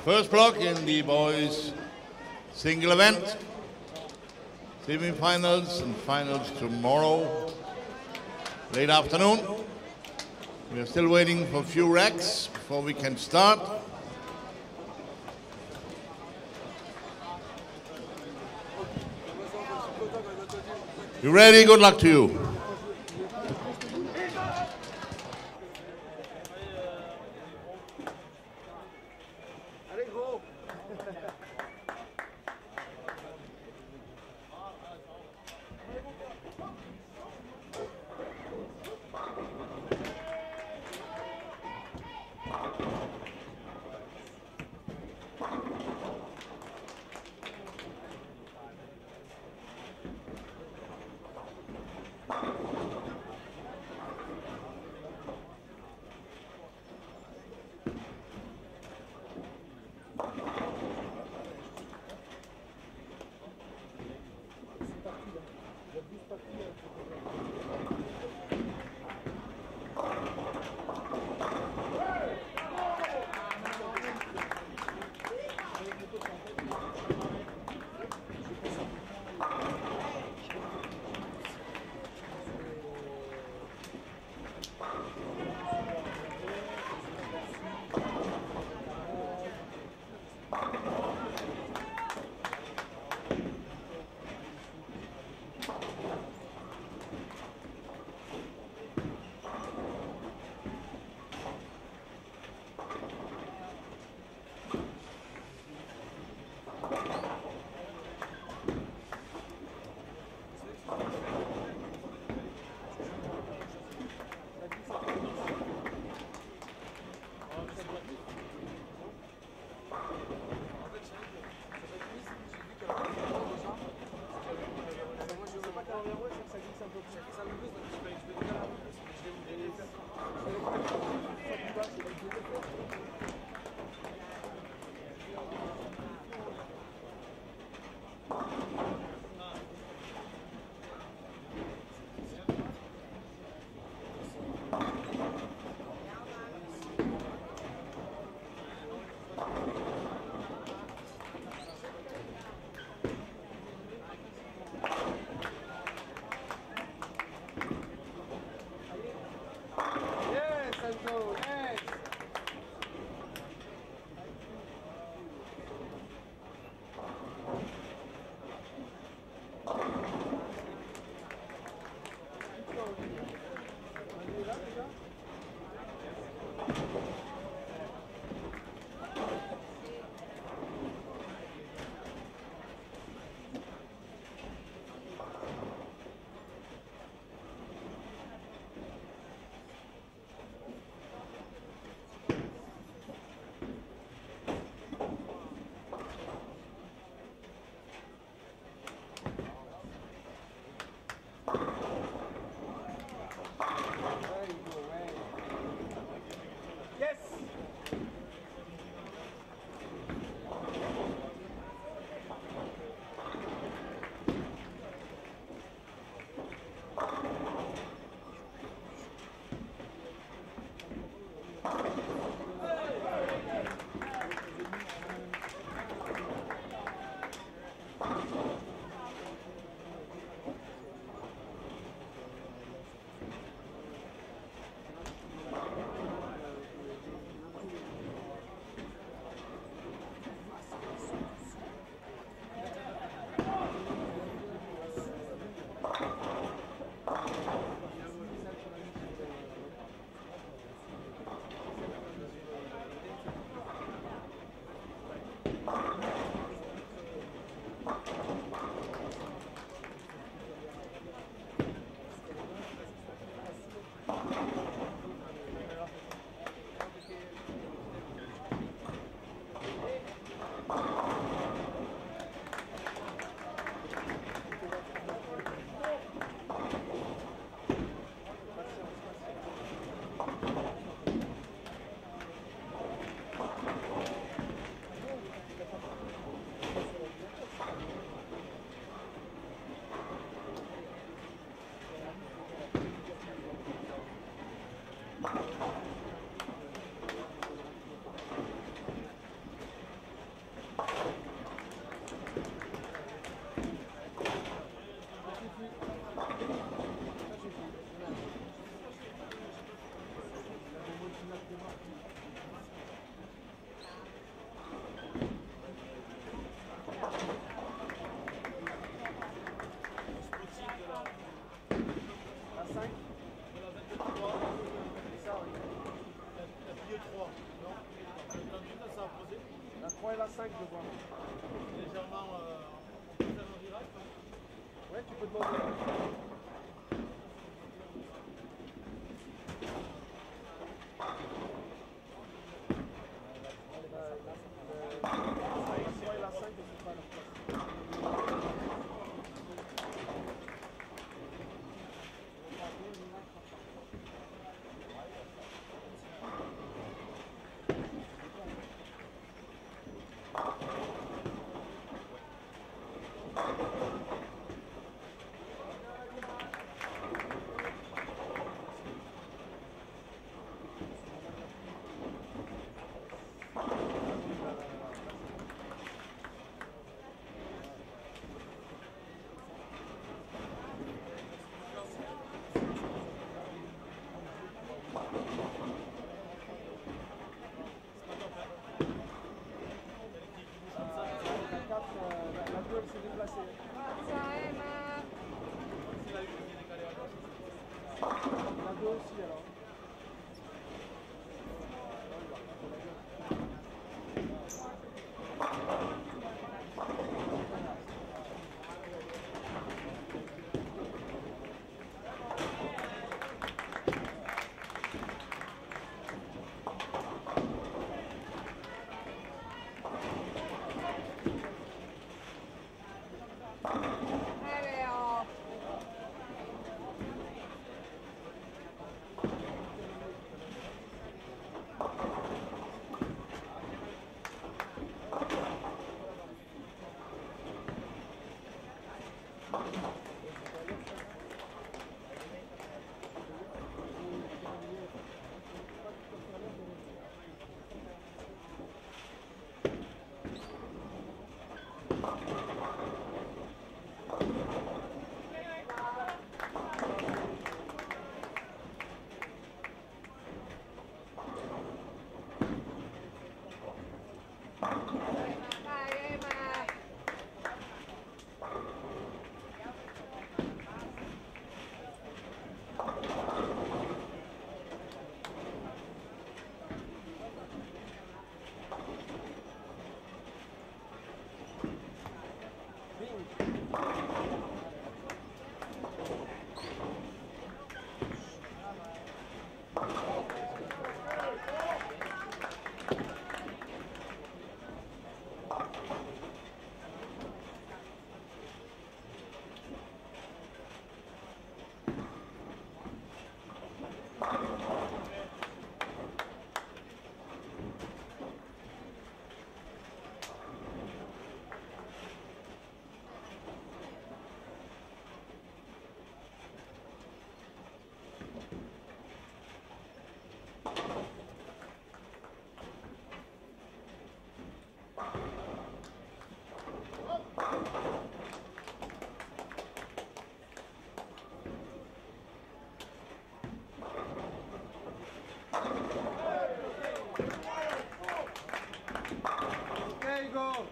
First block in the boys single event. Semi-finals and finals tomorrow, late afternoon. We are still waiting for a few racks before we can start. You ready? Good luck to you. 3 et la 5, je vois. Légèrement, on peut faire un virage. Ouais, tu peux demander. Et la 5, je ne sais pas leur place. La 2 elle s'est déplacée. La 2 aussi alors. Okay, go.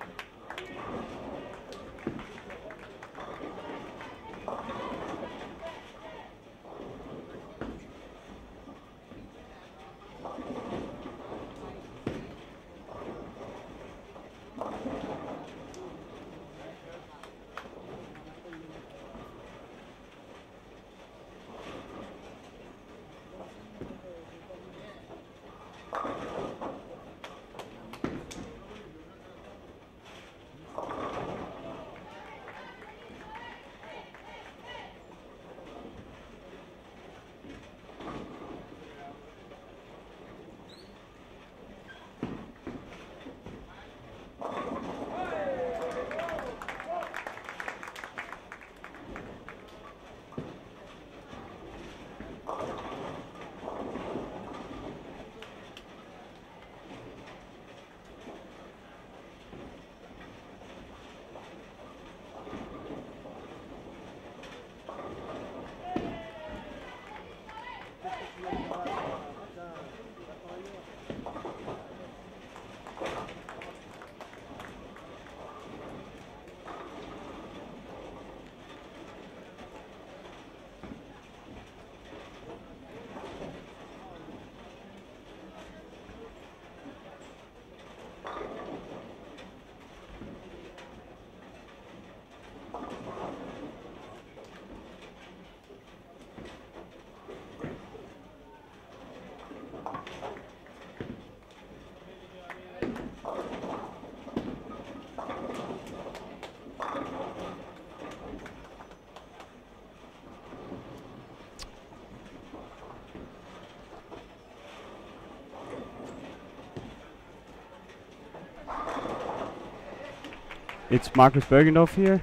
It's Marcus Bergendorf here.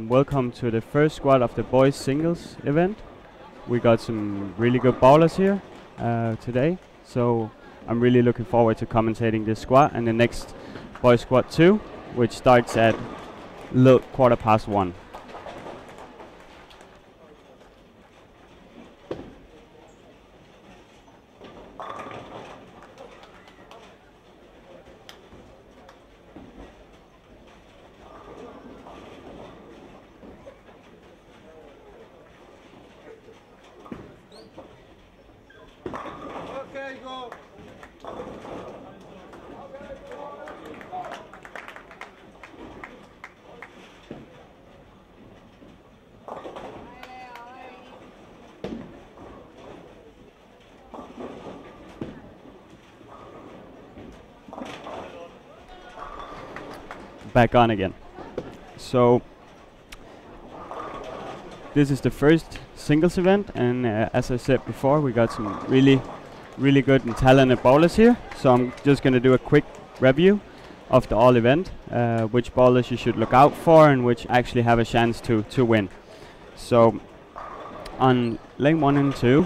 Welcome to the first squad of the boys singles event. We got some really good ballers here today, so I'm really looking forward to commentating this squad and the next boys squad 2, which starts at 1:15. Okay, go. Back on again. So this is the first singles event, and as I said before, we got some really good and talented ballers here. So I'm just going to do a quick review of the all event, which ballers you should look out for and which actually have a chance to win. So on lane 1 and 2,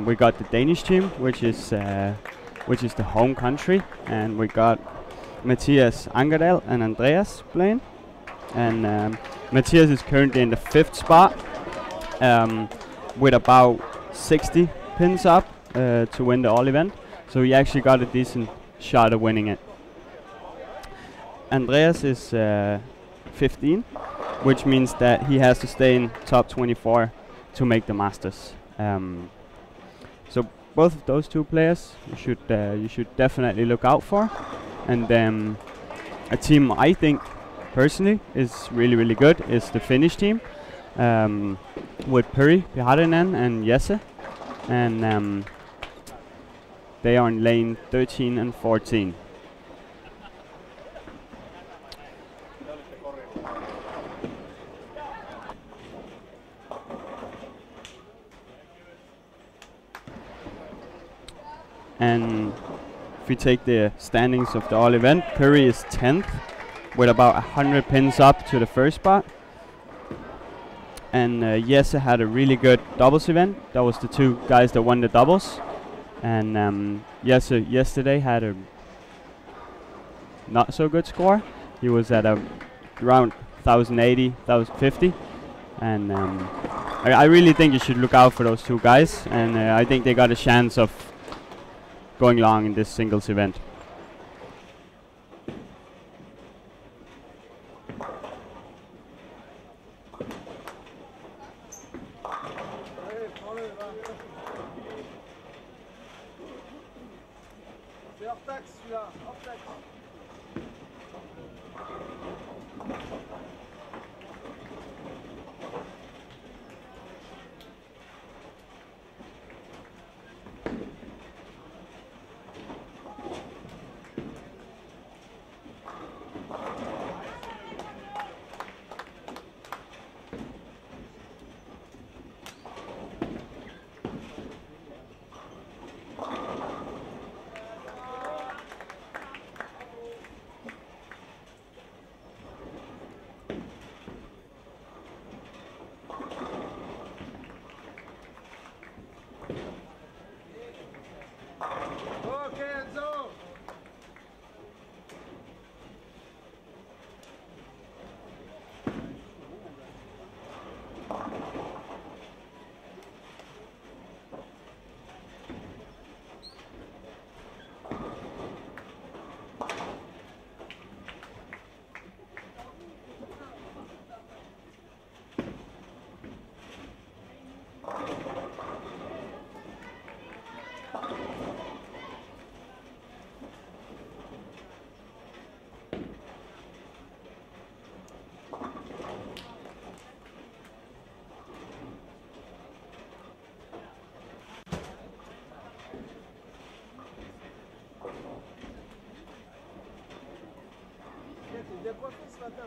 we got the Danish team, which is the home country, and we got Mathias Angerdal and Andreas playing. And Mathias is currently in the 5th spot with about 60 pins up to win the all event. So he actually got a decent shot of winning it. Andreas is 15, which means that he has to stay in top 24 to make the Masters. So both of those two players you should definitely look out for. And a team I think personally is really good is the Finnish team with Puri Piharinen and Jesse, and they are in lane 13 and 14. And if we take the standings of the all event, Puri is 10th with about 100 pins up to the 1st spot. And Jesse had a really good doubles event. That was the 2 guys that won the doubles. And Jesse yesterday had a not so good score. He was at around 1080, 1050. And I really think you should look out for those 2 guys. And I think they got a chance of going long in this singles event. C'est hors taxe celui-là, hors taxe. Il a coiffé ce matin.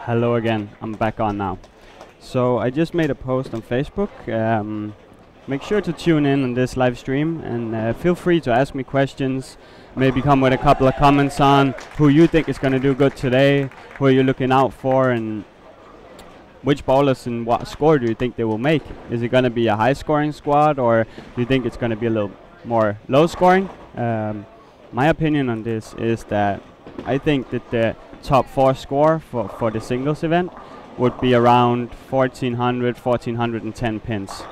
Hello again, I'm back on now. So I just made a post on Facebook. Make sure to tune in on this live stream and feel free to ask me questions. Maybe come with a couple of comments on who you think is going to do good today, who are you looking out for, and which bowlers and what score do you think they will make. Is it going to be a high scoring squad, or do you think it's going to be a little more low scoring? My opinion on this is that I think that the top 4 score for the singles event would be around 1410 pins.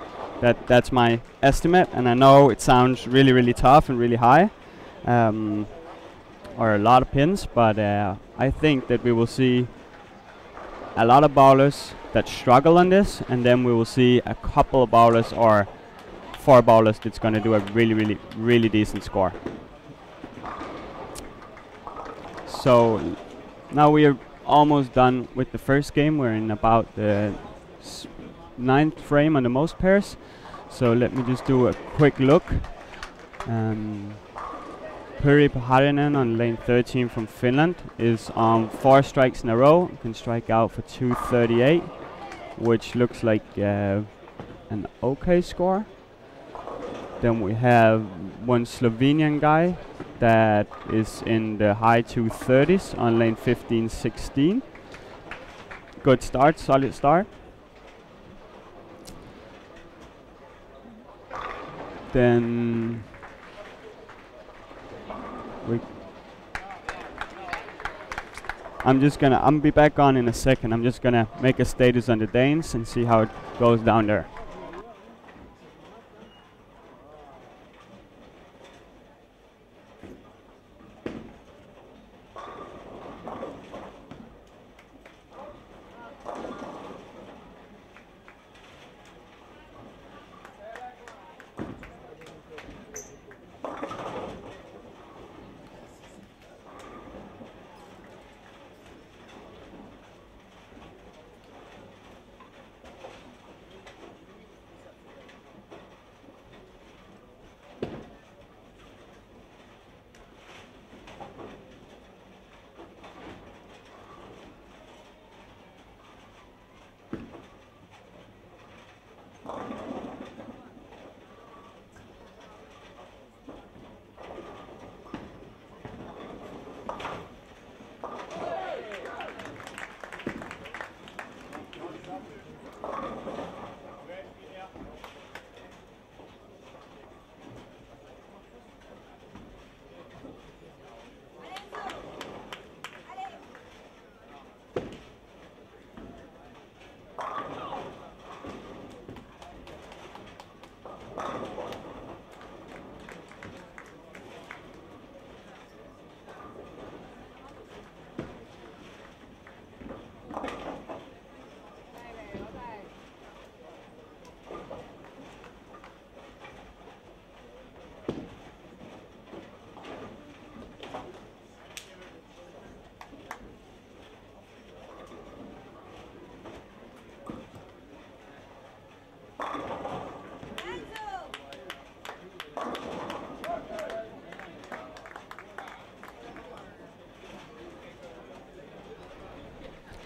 That's my estimate, and I know it sounds really, really tough and really high, or a lot of pins, but I think that we will see a lot of bowlers that struggle on this, and then we will see a couple of bowlers or 4 bowlers that's going to do a really, really, really decent score. So now we are almost done with the first game. We're in about the 9th frame on the most pairs. So let me just do a quick look. Puri Paharinen on lane 13 from Finland is on 4 strikes in a row. Can strike out for 238, which looks like an okay score. Then we have one Slovenian guy that is in the high 230s on lane 15-16. Good start, solid start. Then I'm be back on in a second. I'm just gonna make a status on the Danes and see how it goes down there.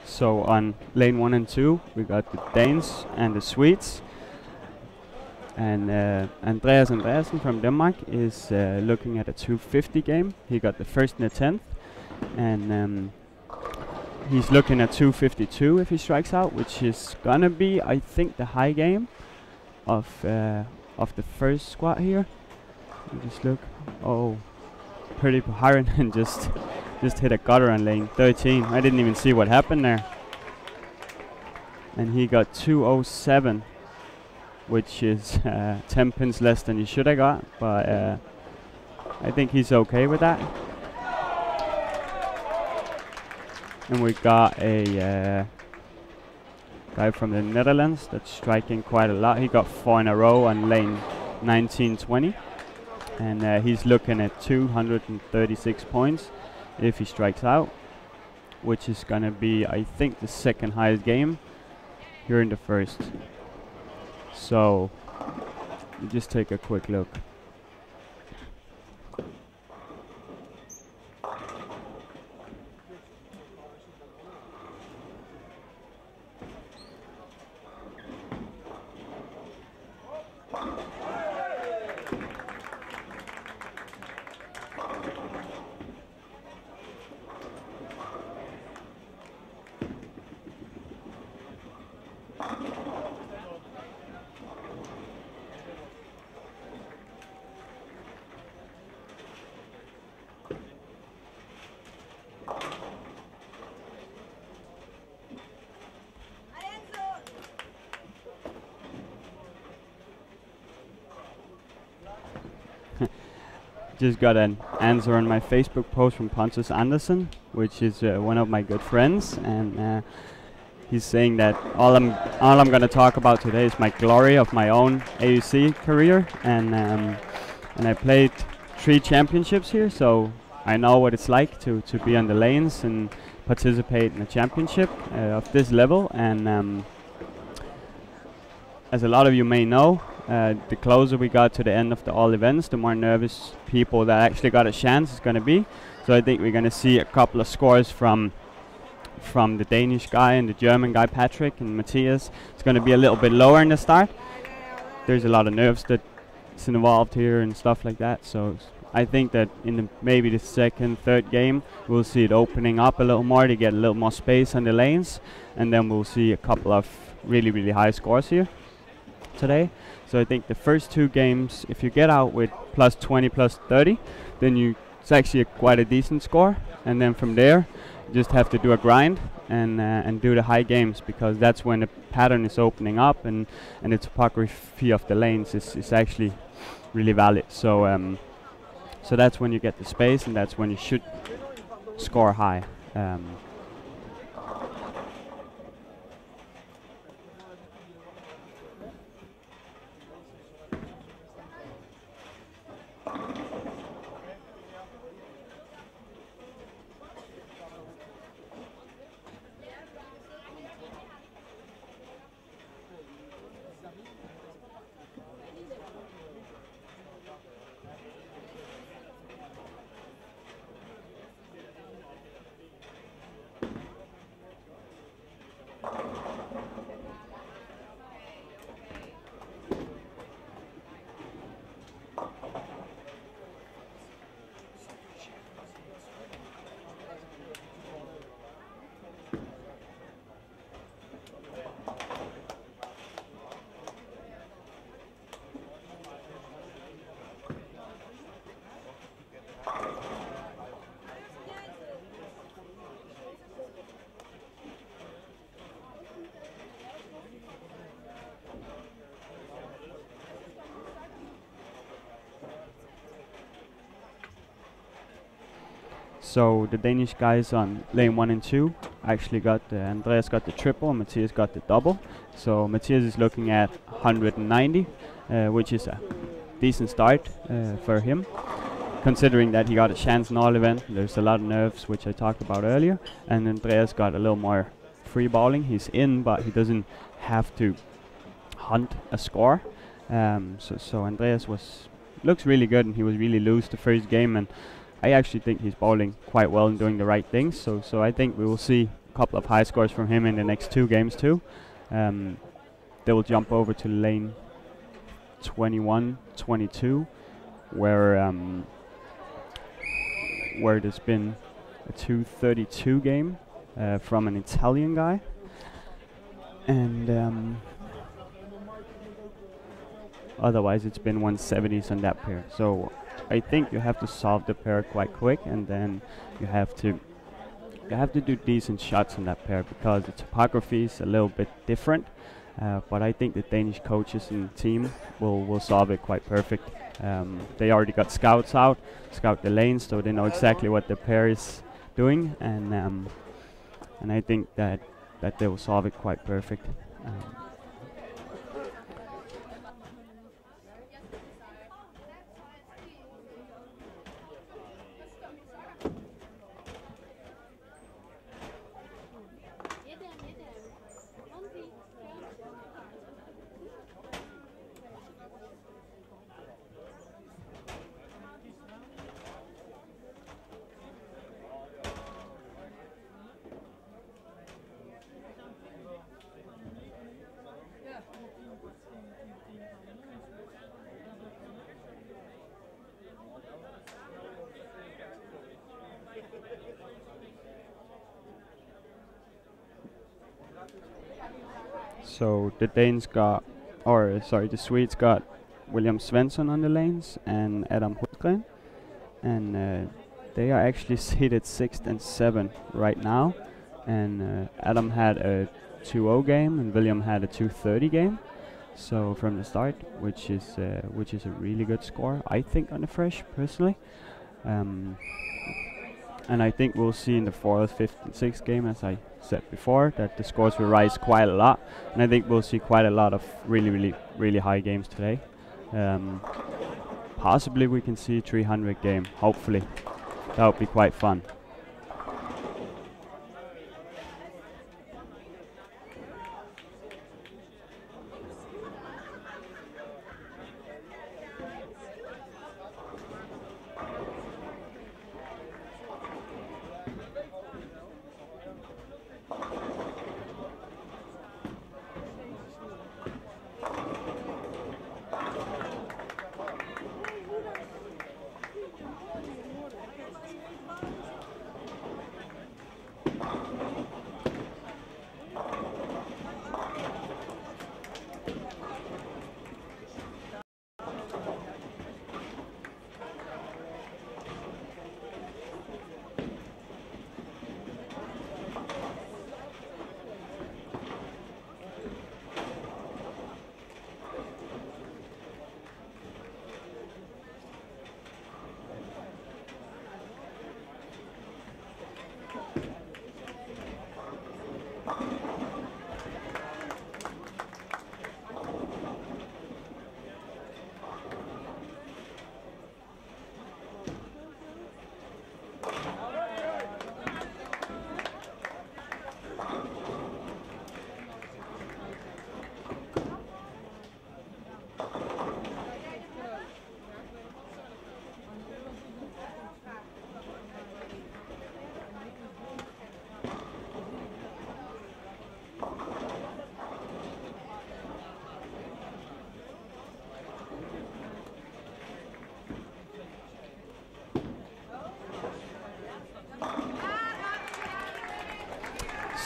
So on lane 1 and 2, we got the Danes and the Swedes. And Andreas Andreasen from Denmark is looking at a 250 game. He got the first and the 10th. And he's looking at 252 if he strikes out, which is gonna be, I think, the high game of the first squad here. Just look. Oh, pretty Paharinen just hit a gutter on lane 13. I didn't even see what happened there. And he got 207, which is 10 pins less than he should have got, but I think he's okay with that. And we got a guy from the Netherlands that's striking quite a lot. He got 4 in a row on lane 19-20. And he's looking at 236 points if he strikes out, which is going to be, I think, the second highest game here in the first. So, you just take a quick look. just got an answer on my Facebook post from Pontus Anderson, which is one of my good friends, and he's saying that all I'm going to talk about today is my glory of my own EYC career, and I played 3 championships here, so I know what it's like to be on the lanes and participate in a championship of this level. And as a lot of you may know, the closer we got to the end of the all events, the more nervous people that actually got a chance is going to be. So I think we're going to see a couple of scores from the Danish guy and the German guy Patrick and Matthias. It's going to be a little bit lower in the start. There's a lot of nerves that's involved here and stuff like that. So I think that in maybe the second, third game, we'll see it opening up a little more to get a little more space on the lanes, and then we'll see a couple of really, really high scores here today. So I think the first 2 games, if you get out with plus 20, plus 30, then it's actually quite a decent score. And then from there, you just have to do a grind and do the high games, because that's when the pattern is opening up and the topography of the lanes is actually really valid. So so that's when you get the space, and that's when you should score high. So the Danish guys on lane 1 and 2 actually got Andreas got the triple, Matthias got the double. So Matthias is looking at 190, which is a decent start for him, considering that he got a chance in all event. There's a lot of nerves, which I talked about earlier, and Andreas got a little more free balling. He's in, but he doesn't have to hunt a score. So Andreas looks really good, and he was really loose the first game, and I actually think he's bowling quite well and doing the right things. So I think we will see a couple of high scores from him in the next 2 games too. They will jump over to lane 21, 22, where there's been a 232 game from an Italian guy, and otherwise it's been 170s on that pair. So I think you have to solve the pair quite quick, and then you have to do decent shots on that pair, because the topography is a little bit different. But I think the Danish coaches and team will solve it quite perfect. They already got scouts out, scout the lanes, so they know exactly what the pair is doing, and I think that they will solve it quite perfect. So the the Swedes got William Svensson on the lanes and Adam Hultgren, and they are actually seated 6th and 7th right now. And Adam had a 2-0 game and William had a 230 game. So from the start, which is a really good score, I think, on the fresh personally. And I think we'll see in the 4th, 5th, and 6th game, as I said before, that the scores will rise quite a lot. And I think we'll see quite a lot of really high games today. Possibly we can see a 300 game, hopefully. That would be quite fun.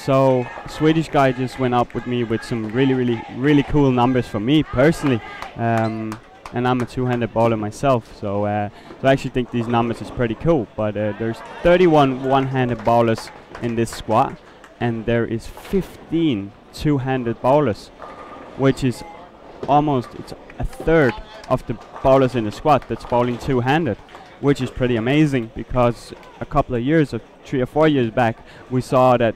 So Swedish guy just went up with me with some really cool numbers for me personally, and I'm a two-handed bowler myself, so I actually think these numbers is pretty cool. But there's 31 one-handed bowlers in this squad, and there is 15 two-handed bowlers, which is almost a third of the bowlers in the squad that's bowling two-handed, which is pretty amazing, because a couple of years, or 3 or 4 years back, we saw that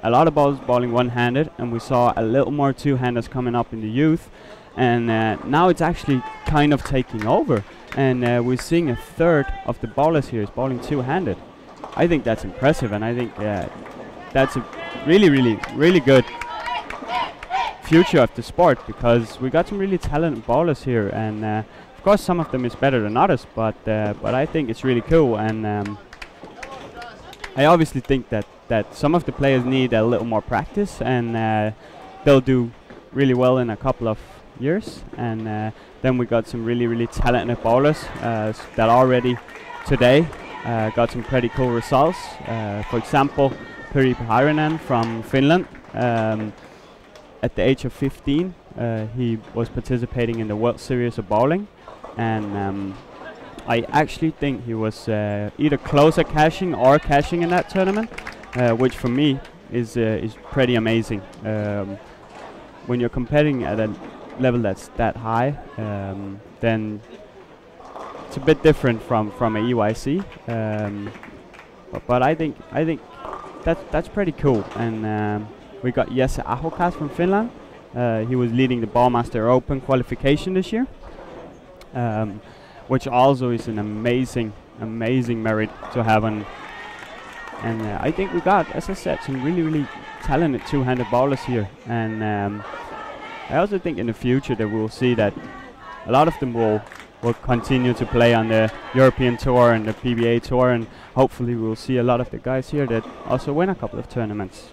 a lot of bowlers bowling one-handed, and we saw a little more two-handers coming up in the youth, and now it's actually kind of taking over, and we're seeing a third of the bowlers here is bowling two-handed. I think that's impressive, and I think that's a really good future of the sport, because we got some really talented bowlers here, and of course some of them is better than others, but I think it's really cool, and I obviously think that some of the players need a little more practice, and they'll do really well in a couple of years, and then we got some really talented bowlers that already today got some pretty cool results. For example, Piri Paharainen from Finland, at the age of 15 he was participating in the World Series of Bowling, and I actually think he was either closer cashing or cashing in that tournament, which for me is pretty amazing. When you're competing at a level that's that high, then it's a bit different from a EYC. But I think that's pretty cool. And we got Jesse Ahokas from Finland. He was leading the Ballmaster Open qualification this year, which also is an amazing merit to have. And I think we got, as I said, some really talented two-handed bowlers here. And I also think in the future that we'll see that a lot of them will continue to play on the European Tour and the PBA Tour, and hopefully we'll see a lot of the guys here that also win a couple of tournaments.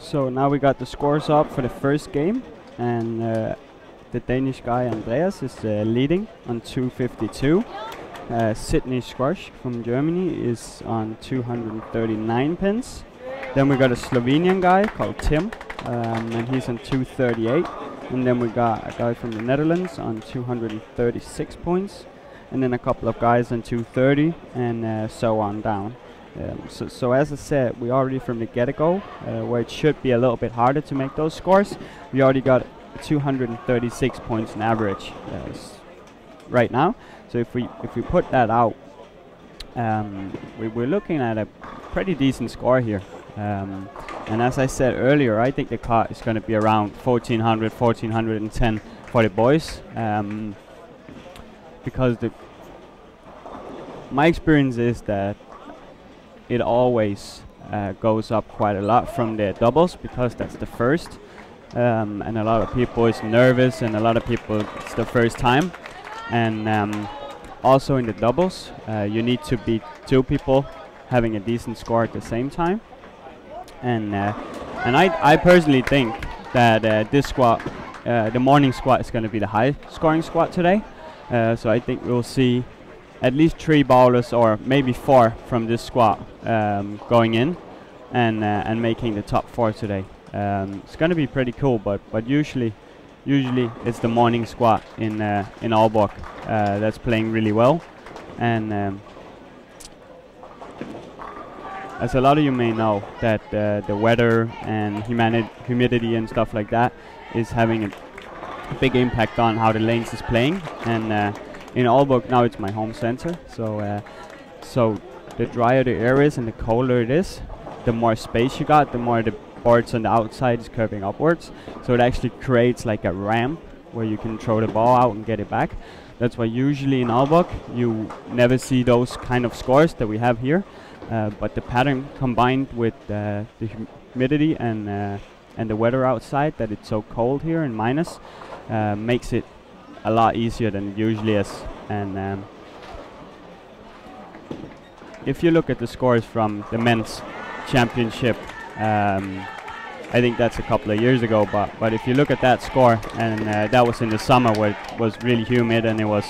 So now we got the scores up for the first game, and the Danish guy Andreas is leading on 252. Sydney Squash from Germany is on 239 pins. Then we got a Slovenian guy called Tim, and he's on 238. And then we got a guy from the Netherlands on 236 points. And then a couple of guys on 230, and so on down. So as I said, we already from the get-go, where it should be a little bit harder to make those scores, we already got 236 points in average right now. So if we put that out, we're looking at a pretty decent score here. And as I said earlier, I think the cut is going to be around 1400, 1410 for the boys, because my experience is that it always goes up quite a lot from the doubles, because that's the first, and a lot of people is nervous, and a lot of people it's the first time, and also in the doubles you need to beat two people having a decent score at the same time, and I personally think that this squad, the morning squad, is going to be the high scoring squad today, so I think we'll see at least 3 bowlers or maybe 4 from this squad going in and making the top 4 today. It's going to be pretty cool, but usually it's the morning squad in Aalborg that's playing really well, and as a lot of you may know, that the weather and humidity and stuff like that is having a big impact on how the lanes is playing, and in Aalborg now it's my home center, so the drier the air is and the colder it is, the more space you got, the more the boards on the outside is curving upwards, so it actually creates like a ramp where you can throw the ball out and get it back. That's why usually in Aalborg you never see those kind of scores that we have here, but the pattern combined with the humidity and the weather outside, that it's so cold here and minus, makes it a lot easier than it usually is. And if you look at the scores from the men's championship, I think that's a couple of years ago, but if you look at that score, and that was in the summer where it was really humid and it was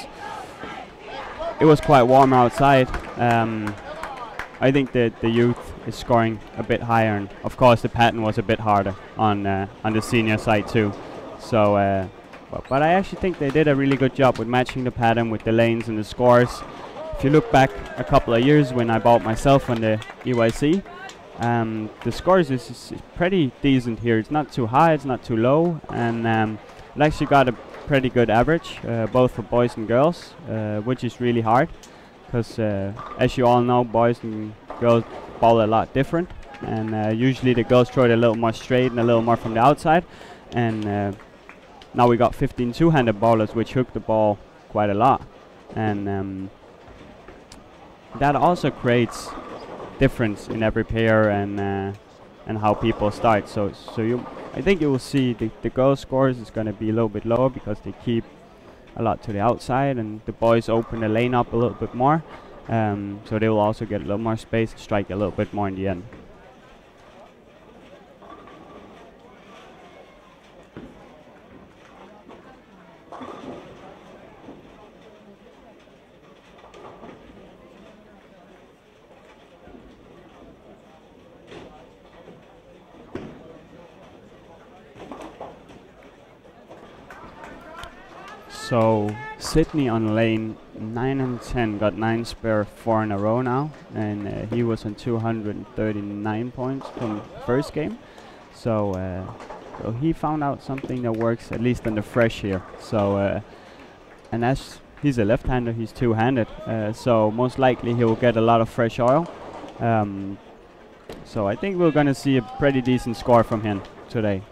quite warm outside, I think that the youth is scoring a bit higher, and of course the pattern was a bit harder on the senior side too. So but I actually think they did a really good job with matching the pattern with the lanes and the scores. If you look back a couple of years when I bought myself on the EYC, the scores is pretty decent here. It's not too high, it's not too low, and it actually got a pretty good average, both for boys and girls, which is really hard, because as you all know, boys and girls bowl a lot different, and usually the girls throw it a little more straight and a little more from the outside, and now we got 15 two-handed bowlers, which hook the ball quite a lot, and that also creates difference in every pair and how people start. So I think you will see the girls' scores is going to be a little bit lower, because they keep a lot to the outside, and the boys open the lane up a little bit more, so they will also get a little more space to strike a little bit more in the end. So Sydney on lane 9 and 10 got 9 spare 4 in a row now, and he was on 239 points from first game. So he found out something that works, at least on the fresh here. So and as he's a left-hander, he's two-handed, so most likely he will get a lot of fresh oil. So I think we're gonna see a pretty decent score from him today.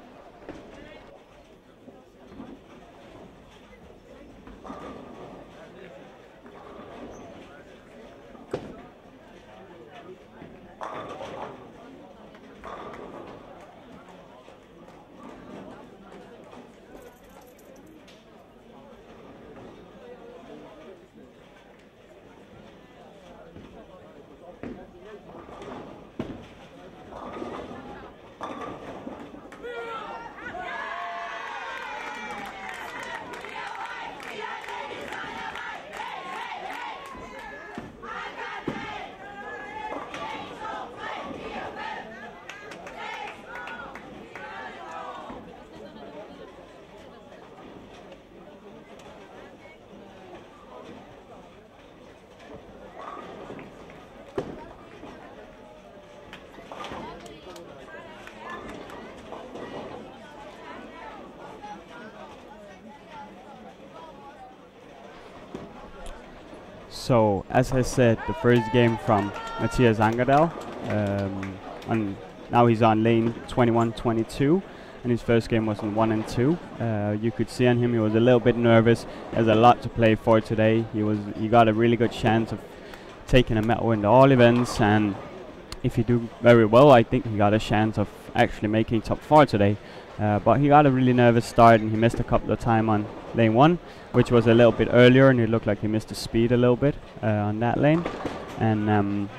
So as I said, the first game from Mathias Angerdal, now he's on lane 21-22, and his first game was in 1 and 2. You could see on him he was a little bit nervous. There's a lot to play for today. He got a really good chance of taking a medal in all events, and if he do very well, I think he got a chance of actually making top 4 today. But he got a really nervous start, and he missed a couple of time on lane 1, which was a little bit earlier, and it looked like he missed the speed a little bit on that lane. And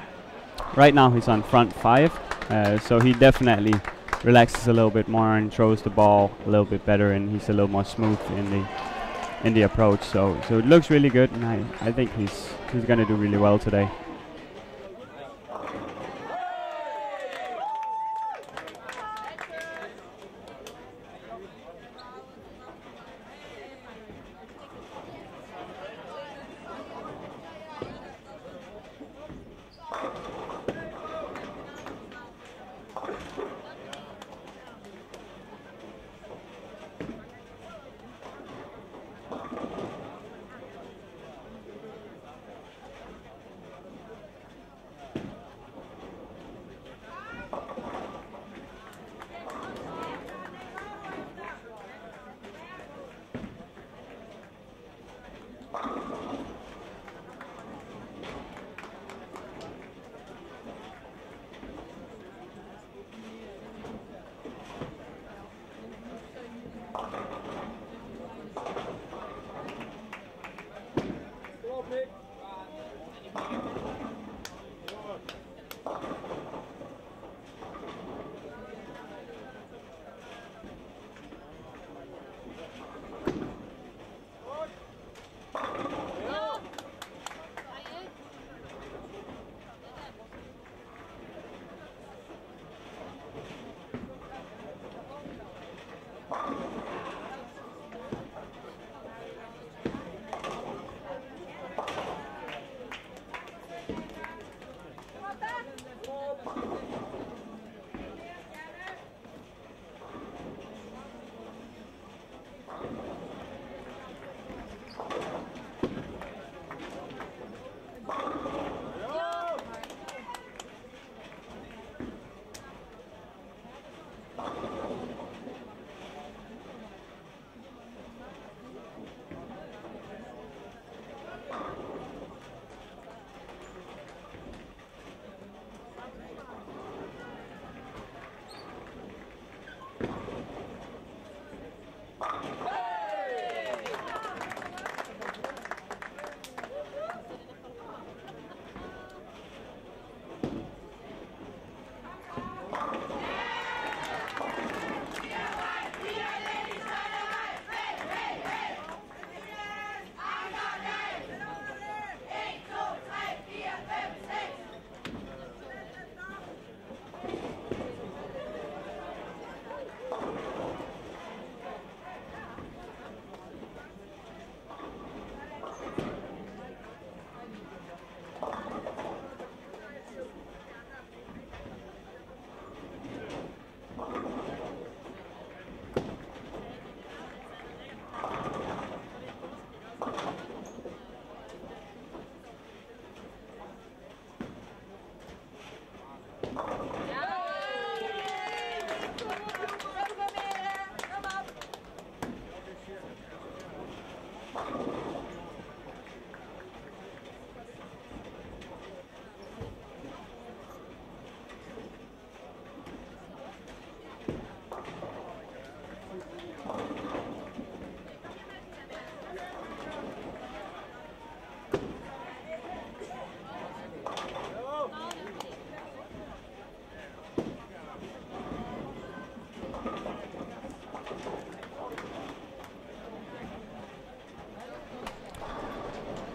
right now he's on front 5, so he definitely relaxes a little bit more and throws the ball a little bit better, and he's a little more smooth in the approach. So it looks really good, and I think he's gonna do really well today.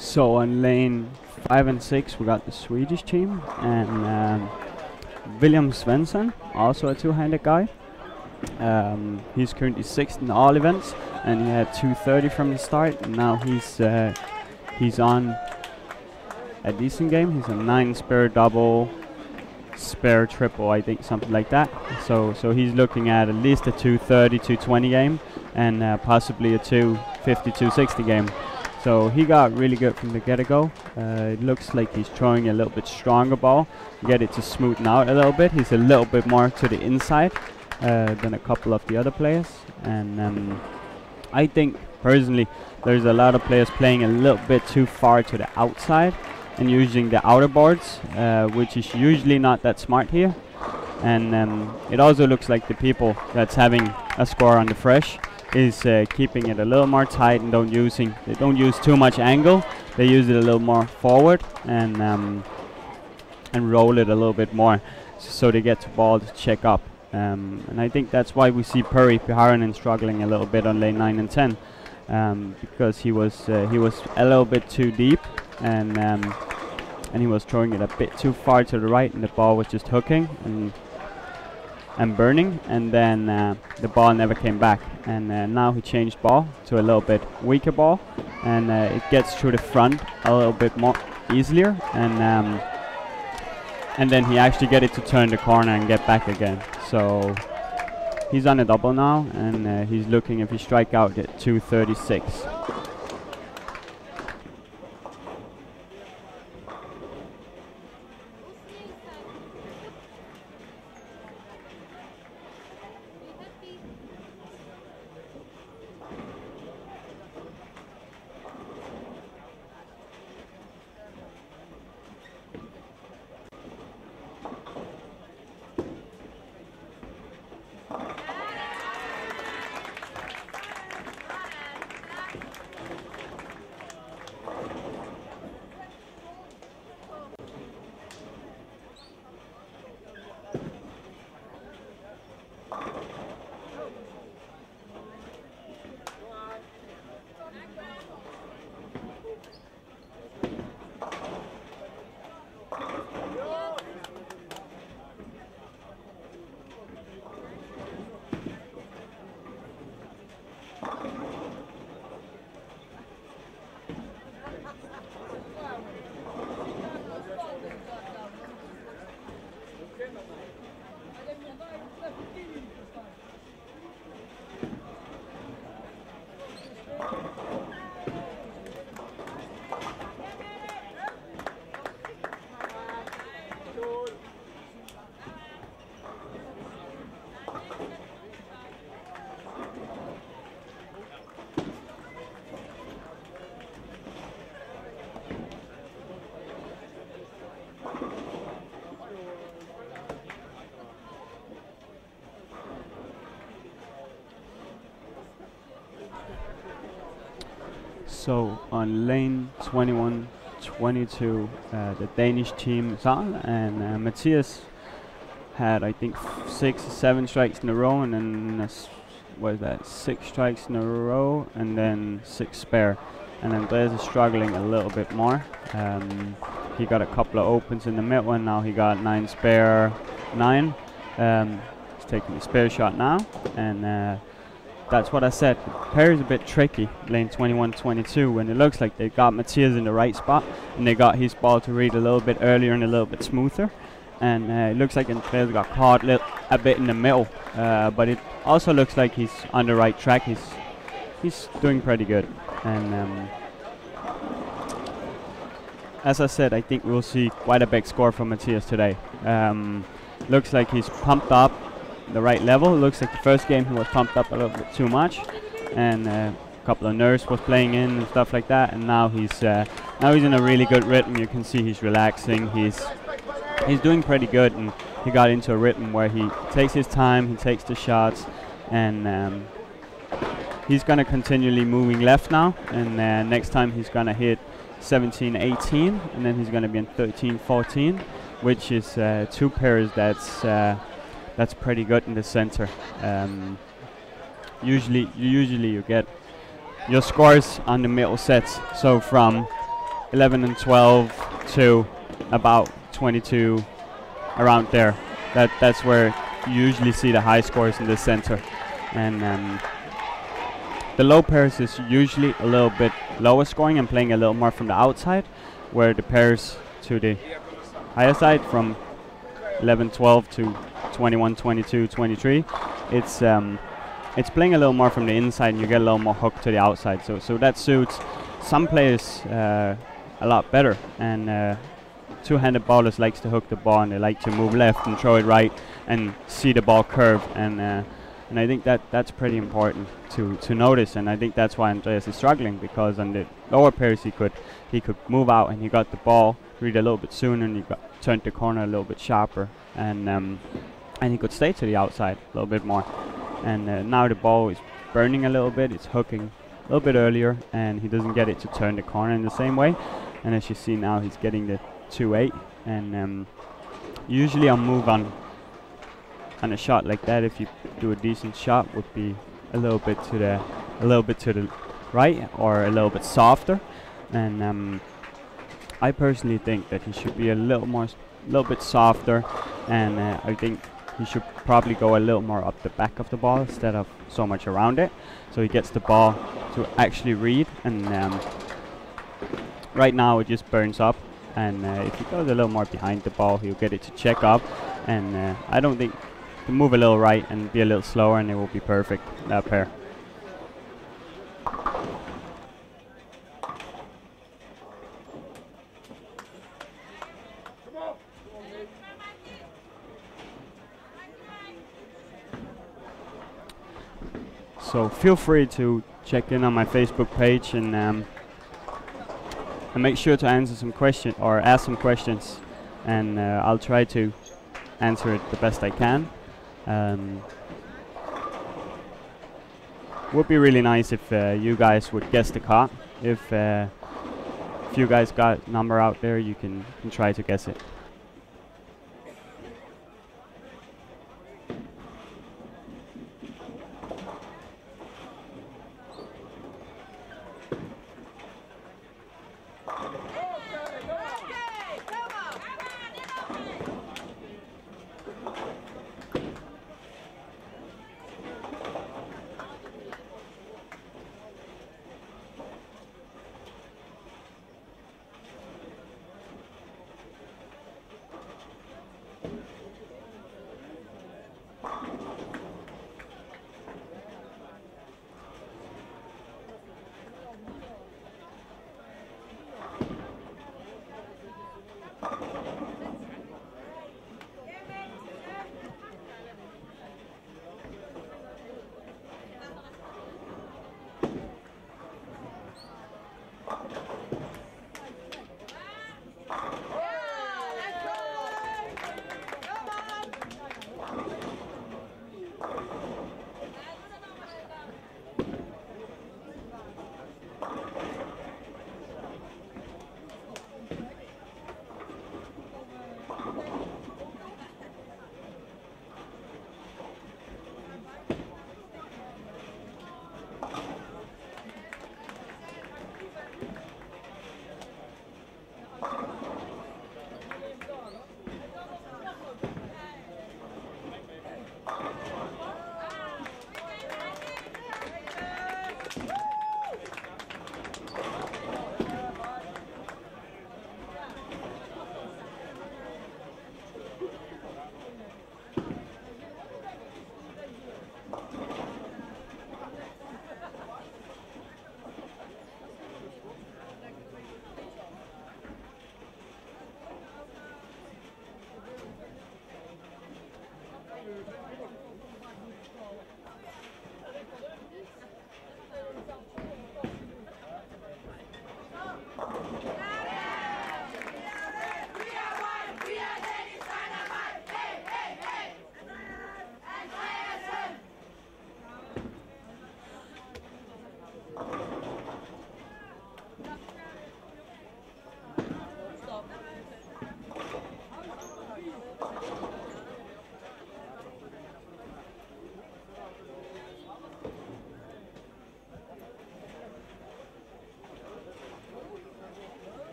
So on lane 5 and 6 we got the Swedish team, and William Svensson, also a two-handed guy. He's currently 6th in all events, and he had 230 from the start, and now he's on a decent game. He's a 9 spare double, spare triple, I think, something like that. So he's looking at least a 230, 220 game, and possibly a 250, 260 game. So he got really good from the get-go. It looks like he's throwing a little bit stronger ball, get it to smoothen out a little bit. He's a little bit more to the inside than a couple of the other players. And I think personally there's a lot of players playing a little bit too far to the outside and using the outer boards, which is usually not that smart here. And it also looks like the people that's having a score on the fresh is keeping it a little more tight and they don't use too much angle. They use it a little more forward and roll it a little bit more, so they get the ball to check up. And I think that's why we see Puri Piharonen struggling a little bit on lane 9 and 10, because he was a little bit too deep and he was throwing it a bit too far to the right, and the ball was just hooking and burning, and then the ball never came back. And now he changed ball to a little bit weaker ball, and it gets through the front a little bit more easier, and then he actually get it to turn the corner and get back again. So he's on a double now, and he's looking if he strike out at 236. So on lane 21-22, the Danish team is on, and Matthias had, I think, 6 or 7 strikes in a row, and then what is that? 6 strikes in a row, and then 6 spare. And Andreas is struggling a little bit more. He got a couple of opens in the middle, and now he got 9 spare 9. He's taking the spare shot now, and that's what I said. Pair is a bit tricky, lane 21-22, when it looks like they got Matthias in the right spot, and they got his ball to read a little bit earlier and a little bit smoother. And it looks like Andreas got caught a bit in the middle, but it also looks like he's on the right track. He's doing pretty good. And as I said, I think we'll see quite a big score from Matthias today. Looks like he's pumped up the right level. Looks like the first game he was pumped up a little bit too much, and a couple of nerves was playing in and stuff like that. And now he's in a really good rhythm. You can see he's relaxing. He's doing pretty good, and he got into a rhythm where he takes his time, he takes the shots, and he's gonna continually moving left now. And next time he's gonna hit 17-18, and then he's gonna be in 13-14, which is 2 pairs that's pretty good in the center. Usually you get your scores on the middle sets, so from 11 and 12 to about 22, around there. That's where you usually see the high scores in the center. And the low pairs is usually a little bit lower scoring and playing a little more from the outside, where the pairs to the higher side from 11-12 to 21-22-23, it's playing a little more from the inside, and you get a little more hook to the outside. So that suits some players a lot better, and two-handed bowlers likes to hook the ball, and they like to move left and throw it right and see the ball curve, and I think that's pretty important to notice, and I think that's why Andreas is struggling, because on the lower pairs he could move out and he got the ball read a little bit sooner, and he turned the corner a little bit sharper, and he could stay to the outside a little bit more, and now the ball is burning a little bit, it's hooking a little bit earlier, and he doesn't get it to turn the corner in the same way, and as you see now he's getting the 2-8, and usually I'll move on a shot like that. If you do a decent shot, would be a little bit to the right or a little bit softer, and I personally think that he should be a little bit softer, and I think he should probably go a little more up the back of the ball instead of so much around it, so he gets the ball to actually read, and right now it just burns up, and if he goes a little more behind the ball, he'll get it to check up, and I don't think to move a little right and be a little slower, and it will be perfect, that pair. So feel free to check in on my Facebook page, and make sure to answer some questions or ask some questions, and I'll try to answer it the best I can. Would be really nice if you guys would guess the card. If you guys got a number out there, you can try to guess it.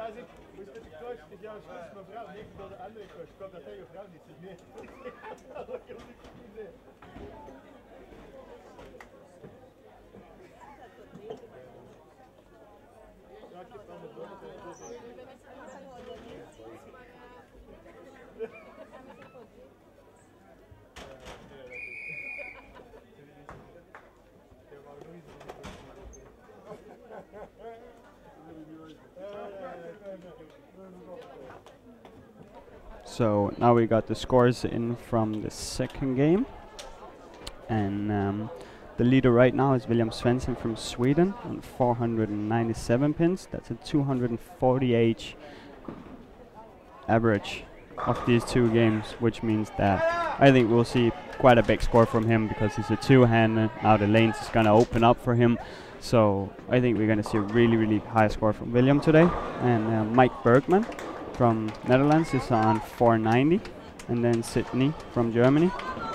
als ik moest met de kruis met jou zoals mijn vrouw niet door de andere kruis, kwam dat tegen vrouw niet zich meer. Dat kan ik niet meer. Ja, ik heb dan de brood. So now we got the scores in from the second game, and the leader right now is William Svensson from Sweden on 497 pins. That's a 248 average of these two games, which means that I think we'll see quite a big score from him because he's a two-hander. Now the lanes is gonna open up for him, so I think we're gonna see a really, really high score from William today. And Mike Bergman from Netherlands is on 490, and then Sydney from Germany,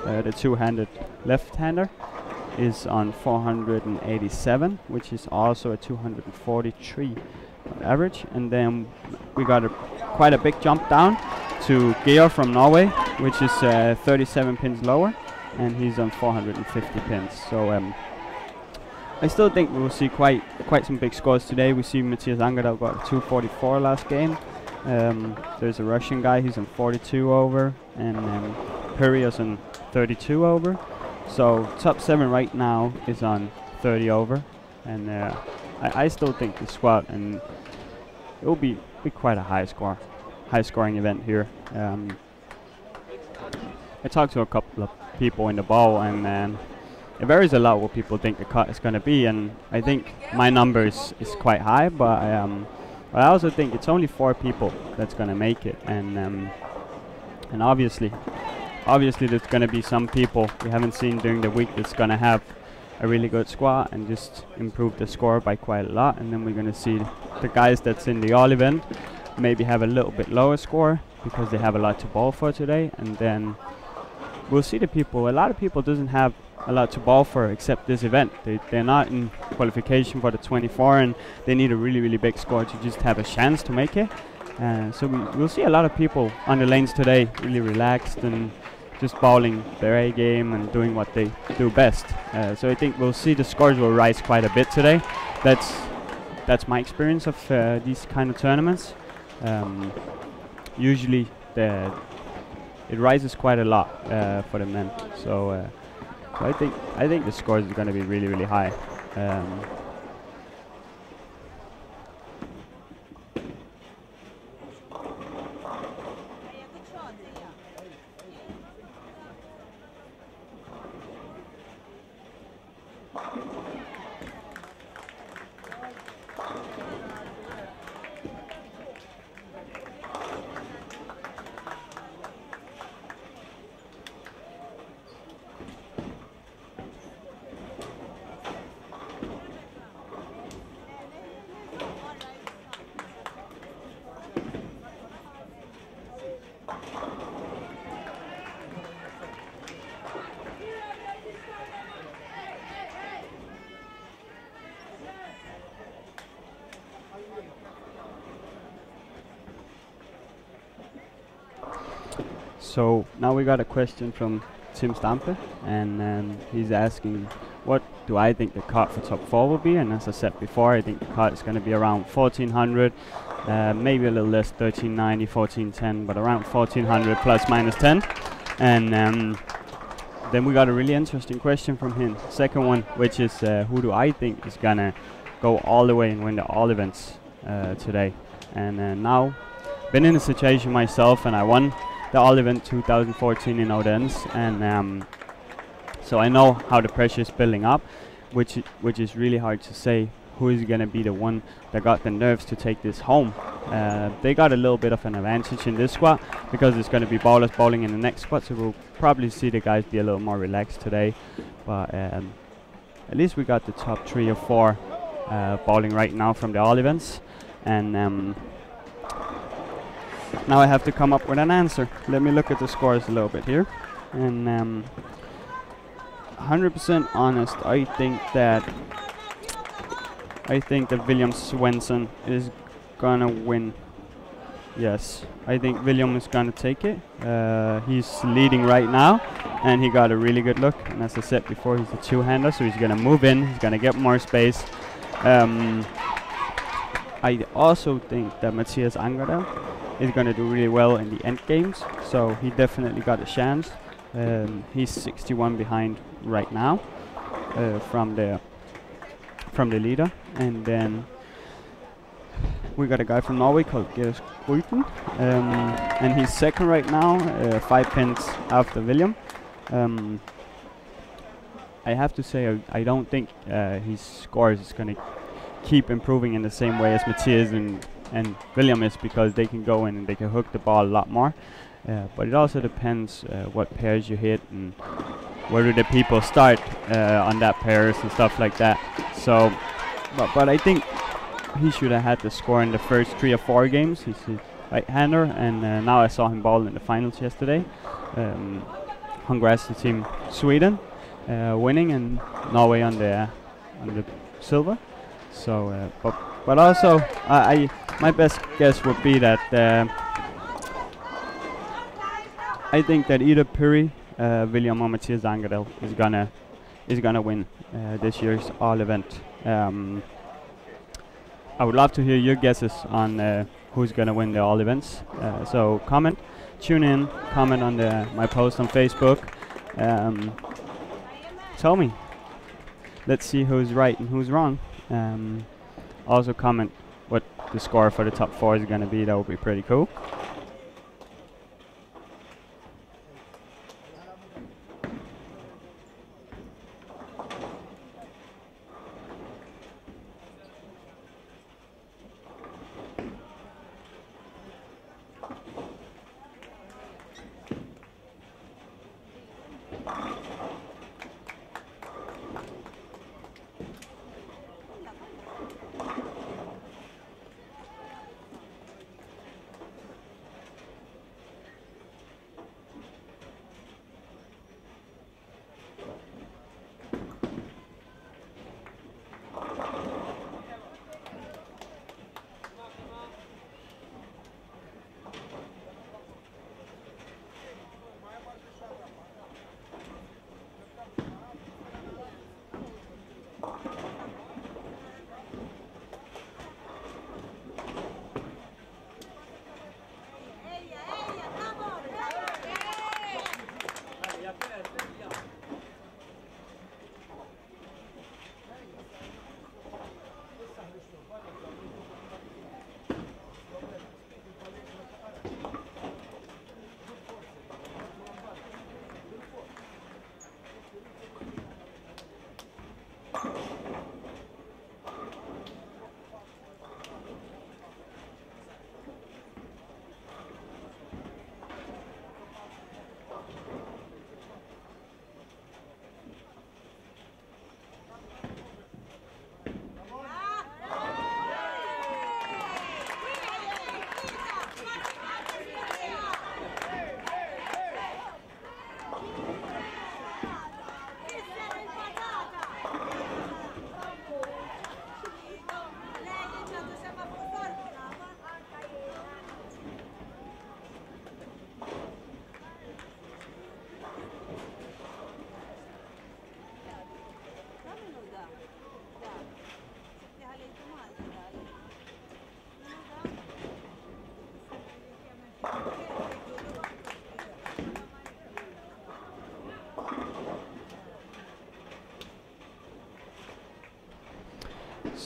the two-handed left-hander, is on 487, which is also a 243 average. And then we got quite a big jump down to Georg from Norway, which is 37 pins lower, and he's on 450 pins. So I still think we will see quite some big scores today. We see Matthias Angerdahl got 244 last game. There's a Russian guy, he's on 42 over, and Puri is on 32 over. So top 7 right now is on 30 over, and I still think the squad, and it will be quite a high scoring event here. I talked to a couple of people in the ball, and it varies a lot what people think the cut is going to be, and I think my number is quite high, but I also think it's only 4 people that's going to make it, and obviously there's going to be some people we haven't seen during the week that's going to have a really good squad and just improve the score by quite a lot, and then we're going to see the guys that's in the all event maybe have a little bit lower score because they have a lot to ball for today, and then we'll see the people. A lot of people doesn't have a lot to ball for except this event. They're not in qualification for the 24, and they need a really, really big score to just have a chance to make it. So we'll see a lot of people on the lanes today really relaxed and just bowling their A game and doing what they do best. So I think we'll see the scores will rise quite a bit today. That's my experience of these kind of tournaments. Usually it rises quite a lot for the men. So I think the scores are going to be really, really high. So now we got a question from Tim Stampe, and he's asking, what do I think the cut for top 4 will be? And as I said before, I think the cut is going to be around 1400, maybe a little less, 1390, 1410, but around 1400 plus minus 10. And then we got a really interesting question from him, second one, which is who do I think is going to go all the way and win the all events today? And now, been in a situation myself, and I won the all event 2014 in Odense, and so I know how the pressure is building up, which is really hard to say who is going to be the one that got the nerves to take this home. They got a little bit of an advantage in this squad because it's going to be ballers bowling in the next squad, so we'll probably see the guys be a little more relaxed today. But at least we got the top 3 or 4 bowling right now from the all events, and now I have to come up with an answer. Let me look at the scores a little bit here, and 100% honest, I think that William Svensson is gonna win. Yes, I think William is gonna take it. He's leading right now, and he got a really good look. And as I said before, he's a two-hander, so he's gonna move in. He's gonna get more space. I also think that Matthias Angerdal is gonna do really well in the end games, so he definitely got a chance. He's 61 behind right now from the leader, and then we got a guy from Norway called Geir Skruiten, and he's second right now, 5 pins after William. I have to say I don't think his scores is going to keep improving in the same way as Matthias and William is, because they can go in and they can hook the ball a lot more. But it also depends what pairs you hit and where do the people start on that pairs and stuff like that. So, but I think he should have had the score in the first 3 or 4 games. He's a right-hander, and now I saw him ball in the finals yesterday. Congrats to Team Sweden winning, and Norway on the silver. So, but also my best guess would be that I think that either Puri, William, or Matthias Angerdal is gonna win this year's all event. I would love to hear your guesses on who's gonna win the all events. So tune in, comment on my post on Facebook. Tell me. Let's see who's right and who's wrong. Also comment what the score for the top 4 is gonna be. That would be pretty cool.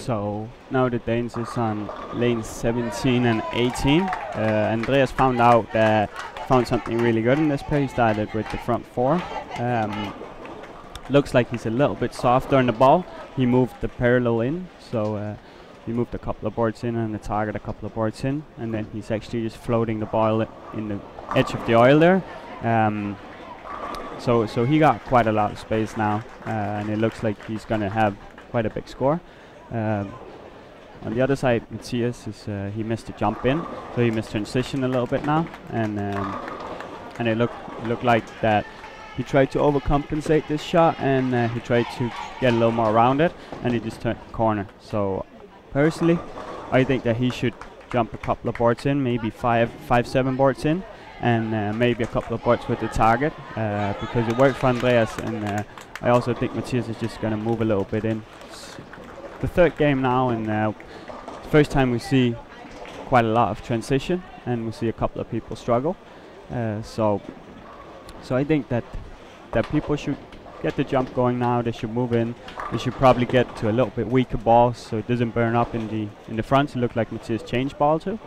So now the Danes is on lane 17 and 18. Andreas found something really good in this pair. He started with the front four. Looks like he's a little bit softer on the ball. He moved the parallel in, so he moved a couple of boards in and the target a couple of boards in, and then he's actually just floating the ball in the edge of the oil there. So he got quite a lot of space now, and it looks like he's going to have quite a big score. On the other side, Matthias he missed a jump in, so he missed transition a little bit now, and it looked like that he tried to overcompensate this shot, and he tried to get a little more around it, and he just turned the corner. So personally, I think that he should jump a couple of boards in, maybe 5-7 boards in, and maybe a couple of boards with the target, because it worked for Andreas, and I also think Matthias is just going to move a little bit in. The third game now, and first time we see quite a lot of transition, and we see a couple of people struggle. So I think that people should get the jump going now. They should move in. They should probably get to a little bit weaker balls so it doesn't burn up in the front. It looked like Matthias changed ball too,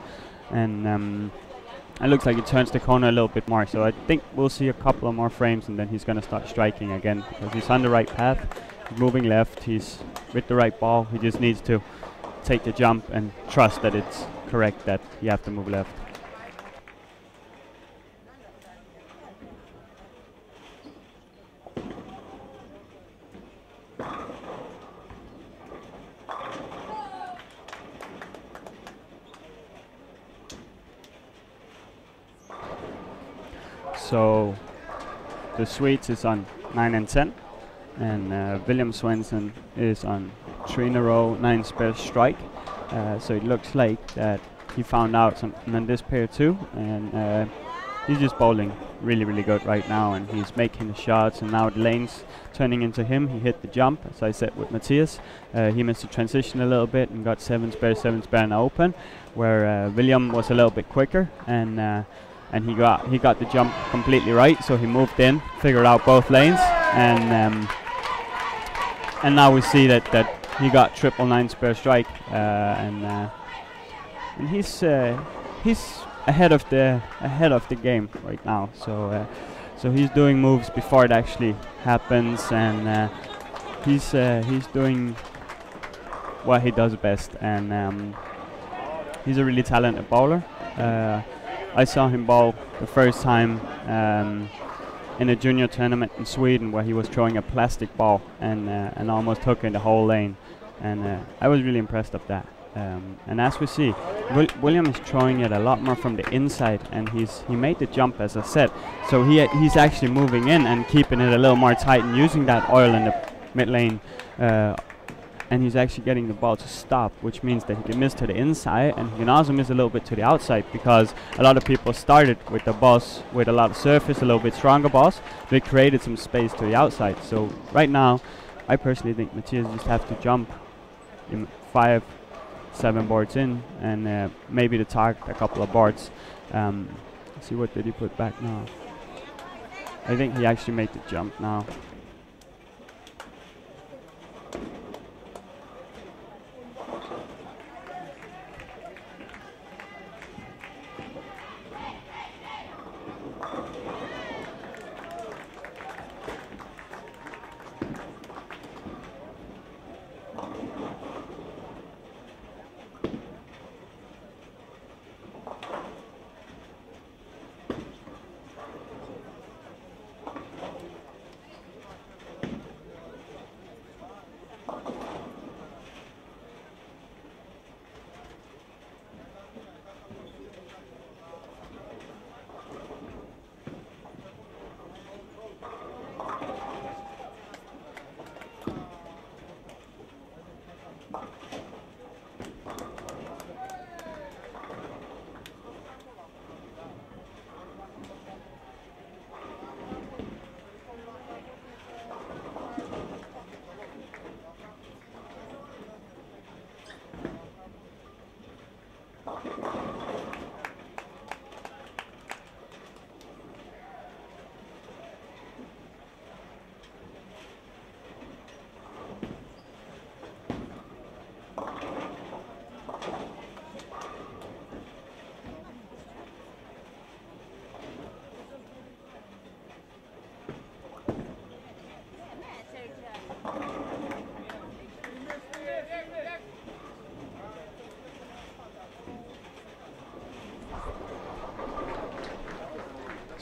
and it looks like he turns the corner a little bit more. So I think we'll see a couple of more frames, and then he's going to start striking again, because he's on the right path. He's moving left. He's with the right ball. He just needs to take the jump and trust that it's correct, that you have to move left. So the Swedes is on 9 and 10, and William Svensson is on 3 in a row, 9 spare strike. So it looks like that he found out something on this pair too, and he's just bowling really, really good right now, and he's making the shots, and now the lane's turning into him. He hit the jump, as I said with Matthias. He missed the transition a little bit and got 7 spare in the open, where William was a little bit quicker, and he got the jump completely right. So he moved in, figured out both lanes, and now we see that he got 999 spare strike, and he's ahead of the game right now. So he's doing moves before it actually happens, and he's doing what he does best, and he's a really talented bowler. I saw him bowl the first time in a junior tournament in Sweden, where he was throwing a plastic ball and almost hooking the whole lane, and I was really impressed of that. And as we see, William is throwing it a lot more from the inside, and he made the jump, as I said. So he's actually moving in and keeping it a little more tight and using that oil in the mid lane. And he's actually getting the ball to stop, which means that he can miss to the inside, and he can also miss a little bit to the outside, because a lot of people started with the balls with a lot of surface, a little bit stronger balls. They created some space to the outside. So right now, I personally think Matthias just have to jump in 5-7 boards in, and maybe the target a couple of boards. See, what did he put back now? I think he actually made the jump now.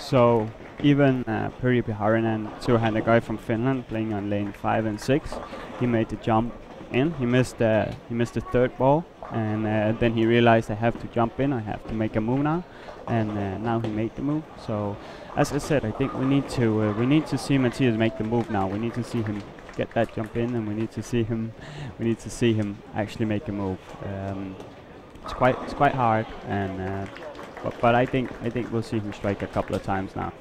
So even Puri Piharinen, two-handed guy from Finland, playing on lane 5 and 6, he made the jump in. He missed the third ball, and then he realized I have to jump in. I have to make a move now, and now he made the move. So as I said, I think we need to see Matthias make the move now. We need to see him get that jump in, and we need to see him actually make a move. It's quite hard, and but I think we'll see him strike a couple of times now.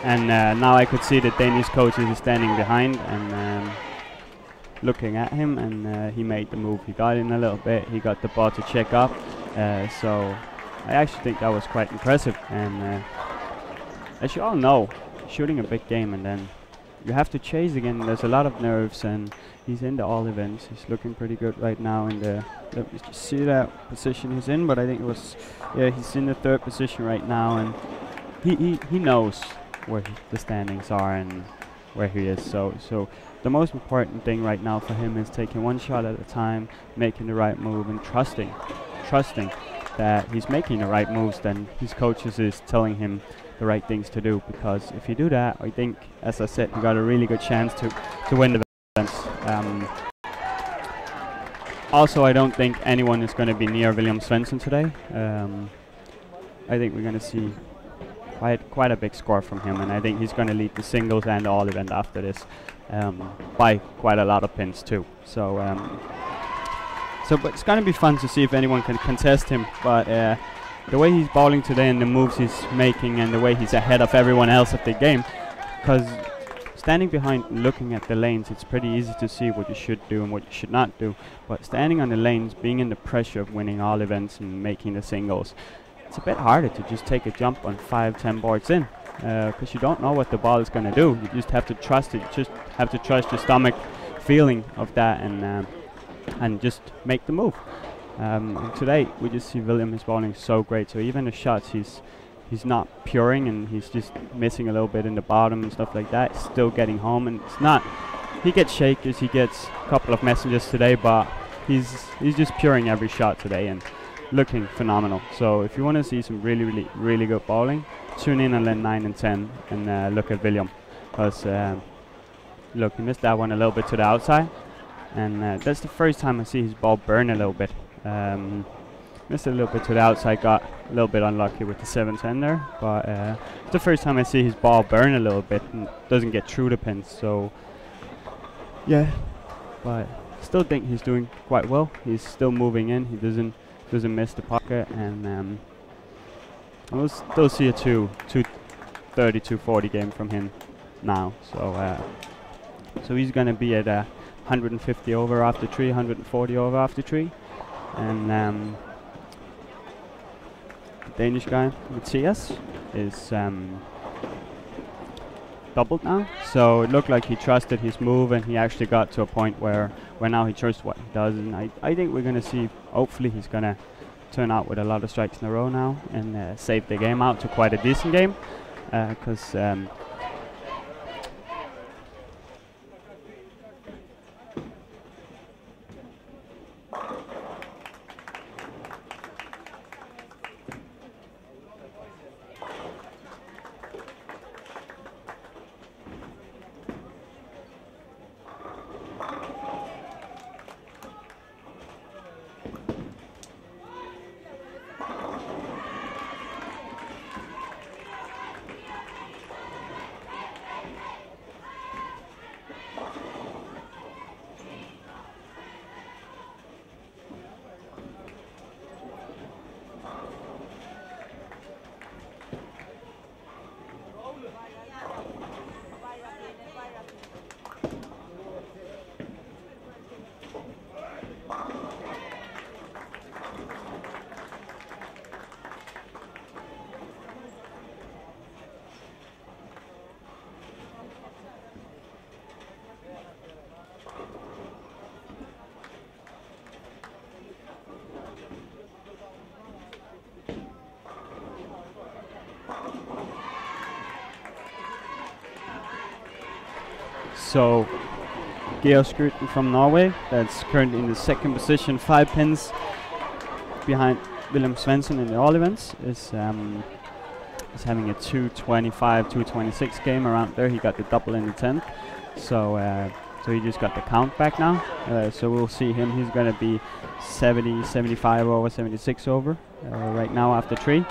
And now I could see the Danish coaches is standing behind and looking at him, and he made the move. He got in a little bit, he got the ball to check up, so I actually think that was quite impressive. And as you all know, shooting a big game and then you have to chase again, there's a lot of nerves, and he's in the all events. He's looking pretty good right now in the, let me just see that position he's in, but I think it was, yeah, he's in the 3rd position right now, and he knows where the standings are and where he is. So the most important thing right now for him is taking one shot at a time, making the right move, and trusting that he's making the right moves. Then his coaches is telling him the right things to do, because if you do that, I think, as I said, you got a really good chance to win the events. Also, I don't think anyone is going to be near William Svensson today. I think we're going to see quite a big score from him, and I think he's going to lead the singles and all event after this by quite a lot of pins too. So but it's going to be fun to see if anyone can contest him. But the way he's bowling today and the moves he's making and the way he's ahead of everyone else at the game, because standing behind and looking at the lanes, it's pretty easy to see what you should do and what you should not do. But standing on the lanes, being in the pressure of winning all events and making the singles, it's a bit harder to just take a jump on 5-10 boards in, because you don't know what the ball is going to do. You just have to trust it. You just have to trust your stomach feeling of that, and just make the move. And today we just see William is bowling so great. So even the shots he's not puring, and he's just missing a little bit in the bottom and stuff like that, still getting home. And it's not, he gets shakers, he gets a couple of messages today, but he's just puring every shot today and looking phenomenal. So if you want to see some really good bowling, tune in on lane 9 and 10 and look at William, because look, he missed that one a little bit to the outside, and that's the first time I see his ball burn a little bit. Missed a little bit to the outside, got a little bit unlucky with the 7-10 there, but it's the first time I see his ball burn a little bit and doesn't get through the pins. So yeah, but still think he's doing quite well. He's still moving in, he doesn't miss the pocket, and we'll still see a 230, 240 game from him now. So he's going to be at 150 over after 3, 140 over after 3, and the Danish guy Matthias is doubled now. So it looked like he trusted his move, and he actually got to a point where now he trusts what he does, and I think we're going to see, hopefully he's going to turn out with a lot of strikes in a row now and save the game out to quite a decent game, because So Georg Skruten from Norway, that's currently in the second position, 5 pins behind William Svensson in the all events, is having a 225, 226 game around there. He got the double in the 10th, so he just got the count back now. So we'll see him. He's going to be 70, 75 over, 76 over right now after 3.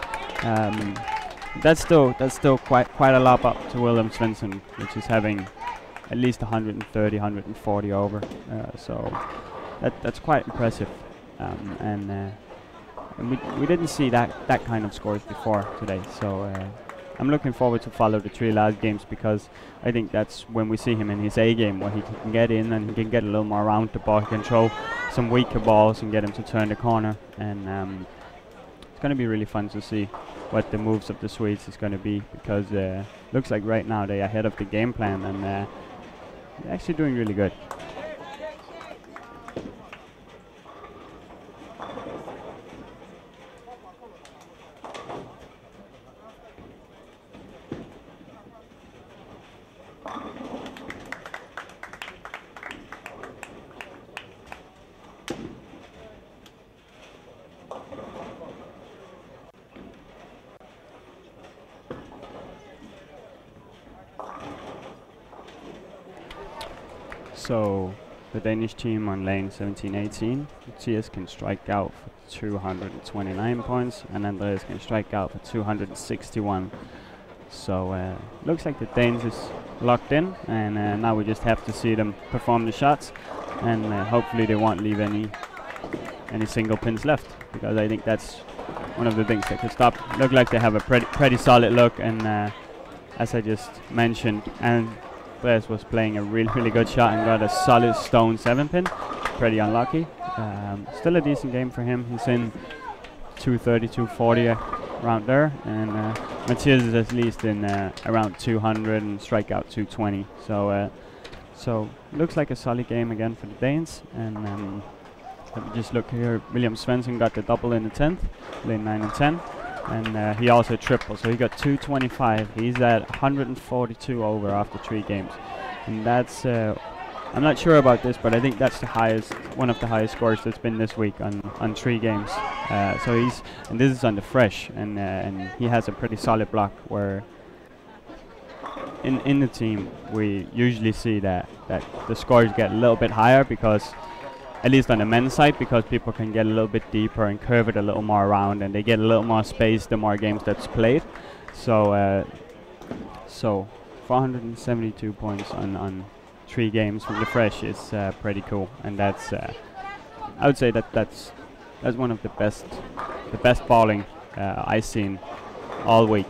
That's still quite a lot up to William Svensson, which is having at least 130, 140 over. So that's quite impressive. And we didn't see that kind of scores before today. So I'm looking forward to follow the 3 last games, because I think that's when we see him in his A game, where he can get in and he can get a little more around the ball. He can throw some weaker balls and get him to turn the corner. And it's going to be really fun to see what the moves of the Swedes is going to be, because looks like right now they're ahead of the game plan, and they're actually doing really good. So the Danish team on lane 17-18, Mathias can strike out for 229 points, and Andreas can strike out for 261. So looks like the Danes is locked in, and now we just have to see them perform the shots, and hopefully they won't leave any single pins left, because I think that's one of the things that could stop. Look like they have a pretty solid look, and as I just mentioned, and Andreas was playing a really good shot and got a solid stone 7-pin. Pretty unlucky. Still a decent game for him. He's in 230, 240 around there, and Mathias is at least in around 200 and strikeout 220. So looks like a solid game again for the Danes. And let me just look here. William Svensson got the double in the 10th, lane 9 and 10. And he also tripled, so he got 225. He's at 142 over after 3 games, and that's I'm not sure about this, but I think that's the highest, one of the highest scores that's been this week on 3 games. So and this is on the fresh, and he has a pretty solid block. Where in the team we usually see that the scores get a little bit higher, because at least on the men's side, because people can get a little bit deeper and curve it a little more around, and they get a little more space the more games that's played. So 472 points on 3 games from the fresh is pretty cool, and that's I would say that's one of the best bowling I've seen all week.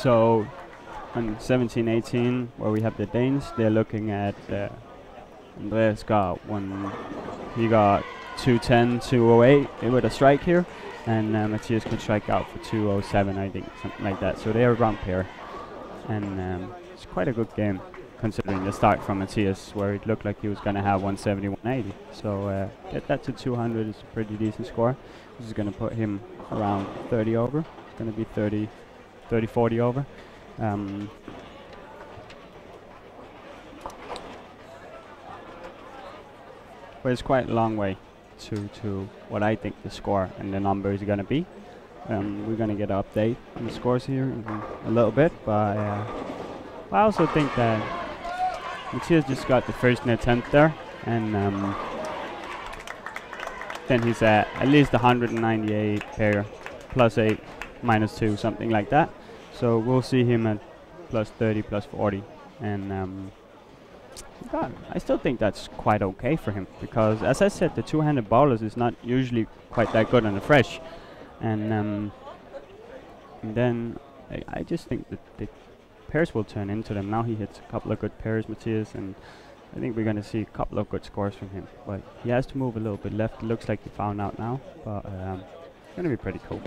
So on 17-18, where we have the Danes, they're looking at Andreas got he got 210, 208 with a strike here, and Matthias can strike out for 207, I think, something like that. So they're a round pair, and it's quite a good game considering the start from Matthias, where it looked like he was going to have 170, 180. So get that to 200 is a pretty decent score. This is going to put him around 30 over. It's going to be 30, 40 over. But it's quite a long way to what I think the score and the number is going to be. We're going to get an update on the scores here in a little bit, but I also think that Matthias just got the first net 10th there, and then he's at least 198 pair, plus 8, minus 2, something like that. So we'll see him at plus 30, plus 40, and I still think that's quite okay for him, because as I said, the two-handed bowlers is not usually quite that good on the fresh, and then I just think that the pairs will turn into them. Now he hits a couple of good pairs, Matthias, and I think we're going to see a couple of good scores from him. But he has to move a little bit left. It looks like he found out now, but it's going to be pretty cool.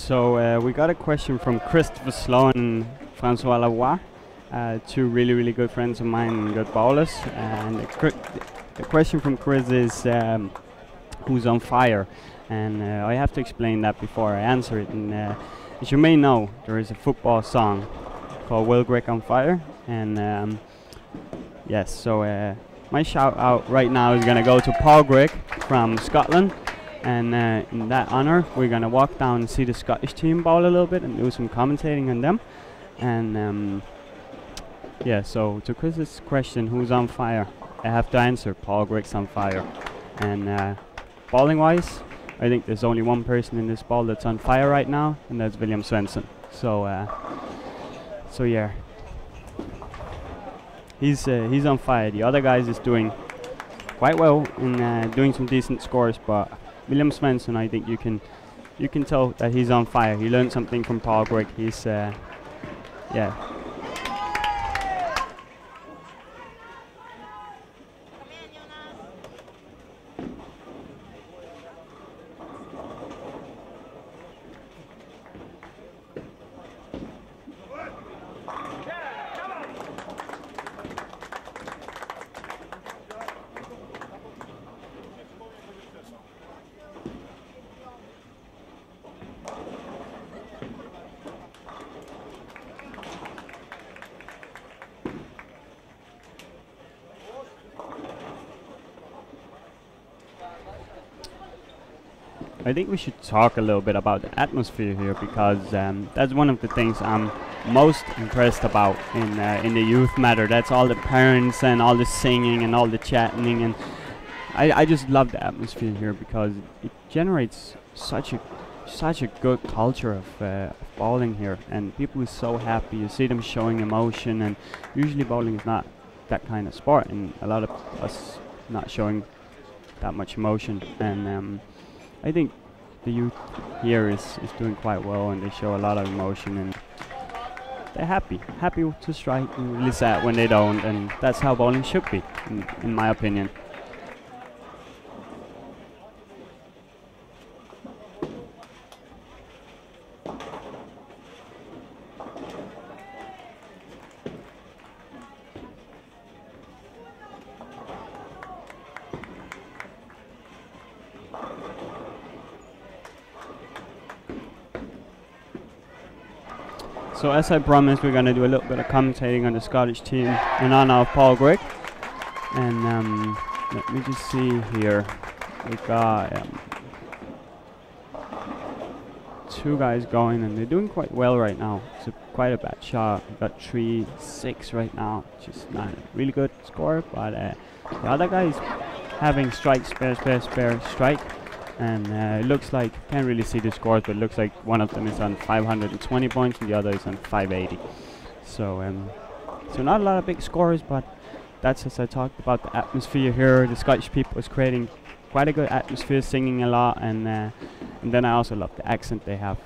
So we got a question from Christopher Sloan and Francois Lavoie, two really good friends of mine and good bowlers. And the question from Chris is who's on fire? And I have to explain that before I answer it. And as you may know, there is a football song called Will Grigg on Fire. And yes, so my shout out right now is going to go to Paul Grigg from Scotland. And in that honor, we're going to walk down and see the Scottish team bowl a little bit and do some commentating on them. And yeah, so to Chris's question, who's on fire? I have to answer, Paul Grigg's on fire. And bowling wise, I think there's only one person in this ball that's on fire right now, and that's William Svensson. So yeah, he's on fire. The other guys is doing quite well and doing some decent scores, but William Svensson, I think you can tell that he's on fire. He learned something from Paul Grigg. He's yeah. I think we should talk a little bit about the atmosphere here, because that's one of the things I'm most impressed about in the youth matter. That's all the parents and all the singing and all the chatting, and I just love the atmosphere here because it generates such a good culture of bowling here, and people are so happy. You see them showing emotion, and usually bowling is not that kind of sport, and a lot of us not showing that much emotion. And I think the youth here is doing quite well, and they show a lot of emotion, and they're happy to strike, and really sad when they don't, and that's how bowling should be, in my opinion. So as I promised, we're going to do a little bit of commentating on the Scottish team in honor of Paul Grigg. And let me just see here. We got two guys going, and they're doing quite well right now. It's quite a bad shot. We got 3-6 right now, which is not a really good score. But the other guy is having strike, spare, strike. And it looks like, can't really see the scores, but it looks like one of them is on 520 points and the other is on 580. So so not a lot of big scores, but that's, as I talked about, the atmosphere here. The Scottish people is creating quite a good atmosphere, singing a lot, and then I also love the accent they have.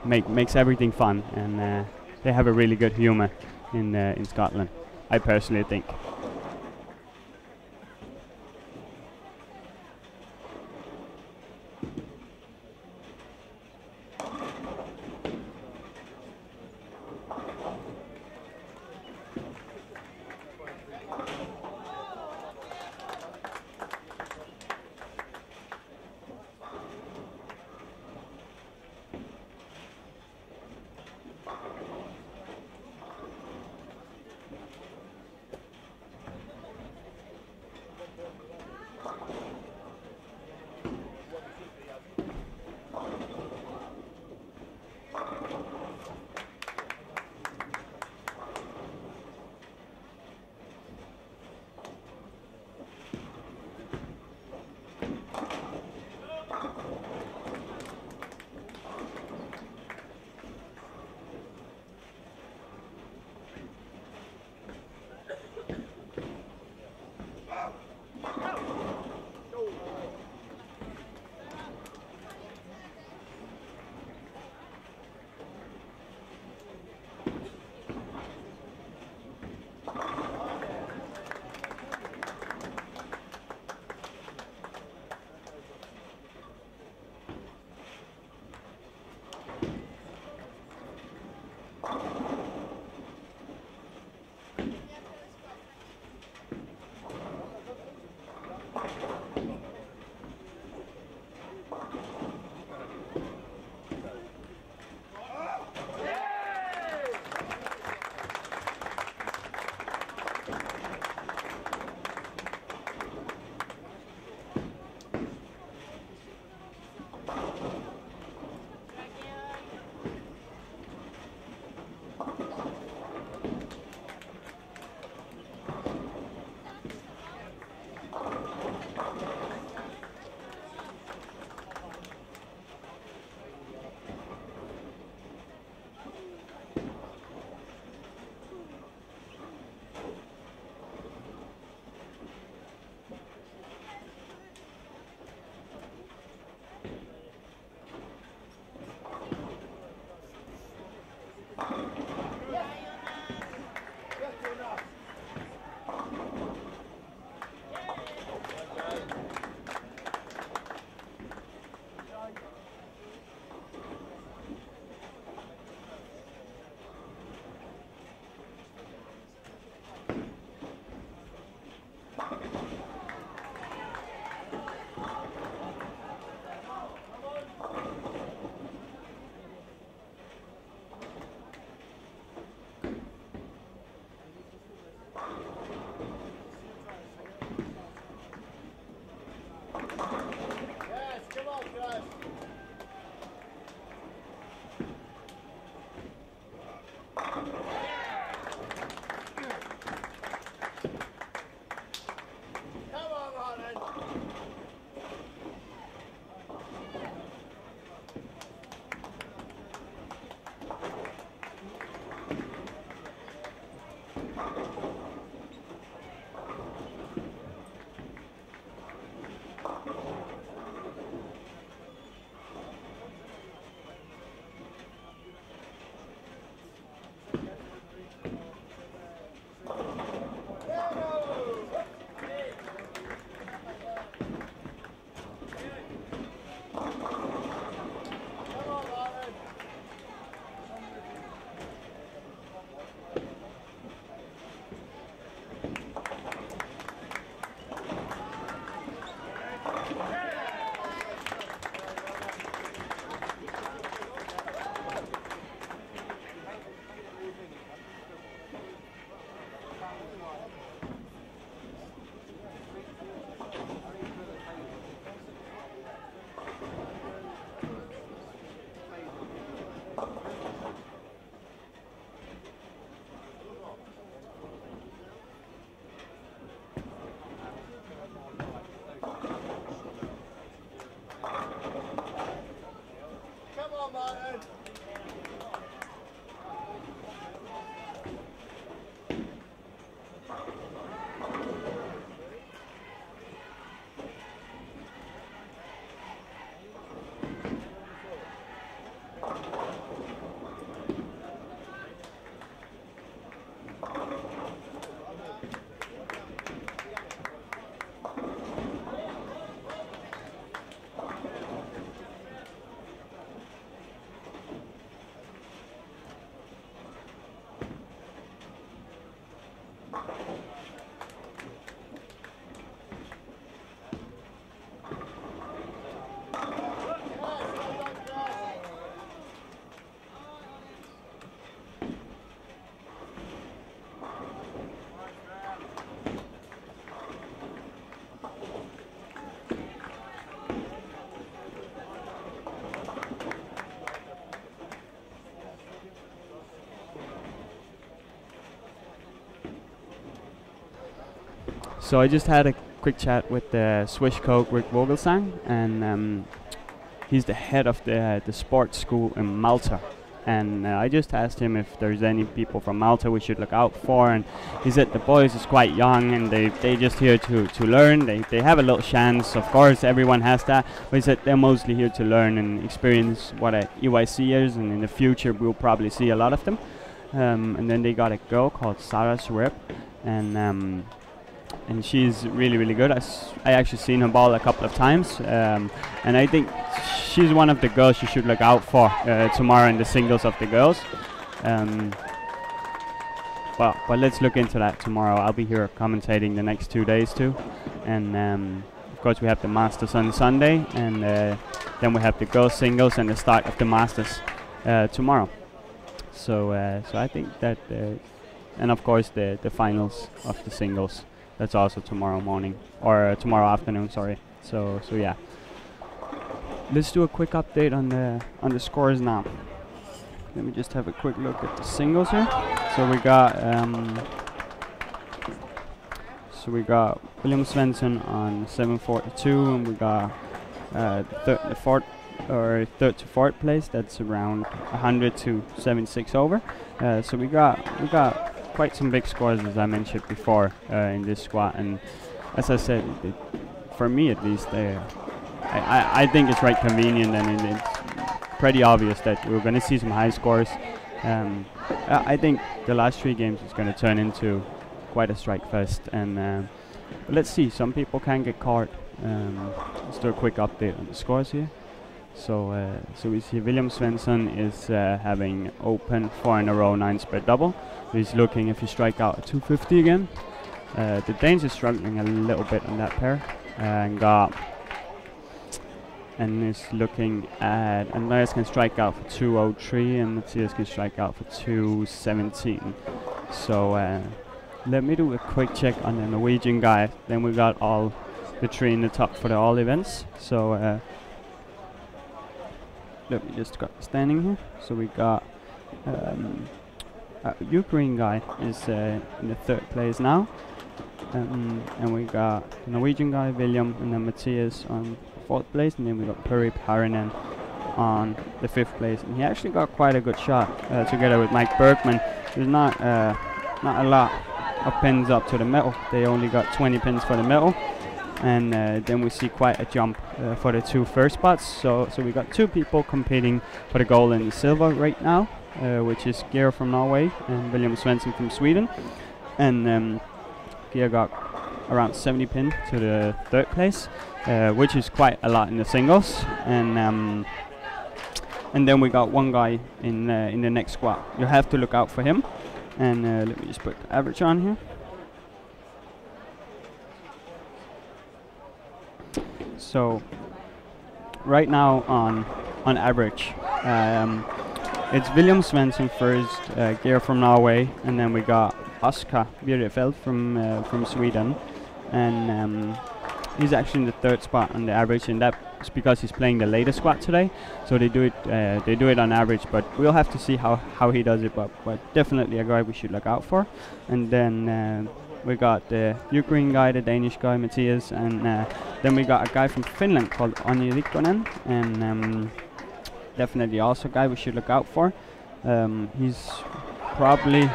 Makes everything fun, and they have a really good humor in Scotland, I personally think. So I just had a quick chat with the Swiss coach Rick Vogelsang, and he's the head of the sports school in Malta. And I just asked him if there's any people from Malta we should look out for, and he said the boys is quite young and they just here to learn. They have a little chance, of course, everyone has that, but he said they're mostly here to learn and experience what a EYC is, and in the future we'll probably see a lot of them. And then they got a girl called Sarah Swerp, and she's really good. I actually seen her ball a couple of times, and I think she's one of the girls you should look out for tomorrow in the singles of the girls. But let's look into that tomorrow. I'll be here commentating the next 2 days too, and of course we have the Masters on Sunday, and then we have the girls singles and the start of the Masters tomorrow. So I think that, and of course the finals of the singles. That's also tomorrow morning, or tomorrow afternoon, sorry. So yeah. Let's do a quick update on the scores now. Let me just have a quick look at the singles here. So we got William Svensson on 742, and we got third to fourth place. That's around 100 to 76 over. So we got quite some big scores, as I mentioned before, in this squad, and as I said, for me at least, I think it's right convenient, and it's pretty obvious that we're going to see some high scores. I think the last 3 games is going to turn into quite a strike fest, and let's see, some people can get caught. Let's do a quick update on the scores here. So we see William Svensson is having open 4 in a row 9 spread double. He's looking if he strike out at 250 again. The Danes is struggling a little bit on that pair, and is looking at Andreas can strike out for 203 and Matthias can strike out for 217. So let me do a quick check on the Norwegian guy. Then we got all the 3 in the top for the all events. So let me just got the standing here. So we got Ukraine guy is in the 3rd place now, and we got the Norwegian guy William, and then Matthias on 4th place, and then we got Puri Parinen on the 5th place, and he actually got quite a good shot together with Mike Bergman. There's not a lot of pins up to the medal. They only got 20 pins for the medal, and then we see quite a jump for the 2 first spots. So we got 2 people competing for the gold and the silver right now, which is Geir from Norway and William Svensson from Sweden, and Geir got around 70 pin to the 3rd place, which is quite a lot in the singles, and then we got one guy in the next squad. You have to look out for him, and let me just put the average on here. So right now on average, it's William Svensson first, Geir from Norway, and then we got Oskar Bjerefeld from Sweden, and he's actually in the 3rd spot on the average, and that's because he's playing the latest squad today. So they do it on average, but we'll have to see how he does it. But definitely a guy we should look out for. And then we got the Ukraine guy, the Danish guy Matthias, and then we got a guy from Finland called Onni Rikkonen, and definitely also a guy we should look out for. He's probably,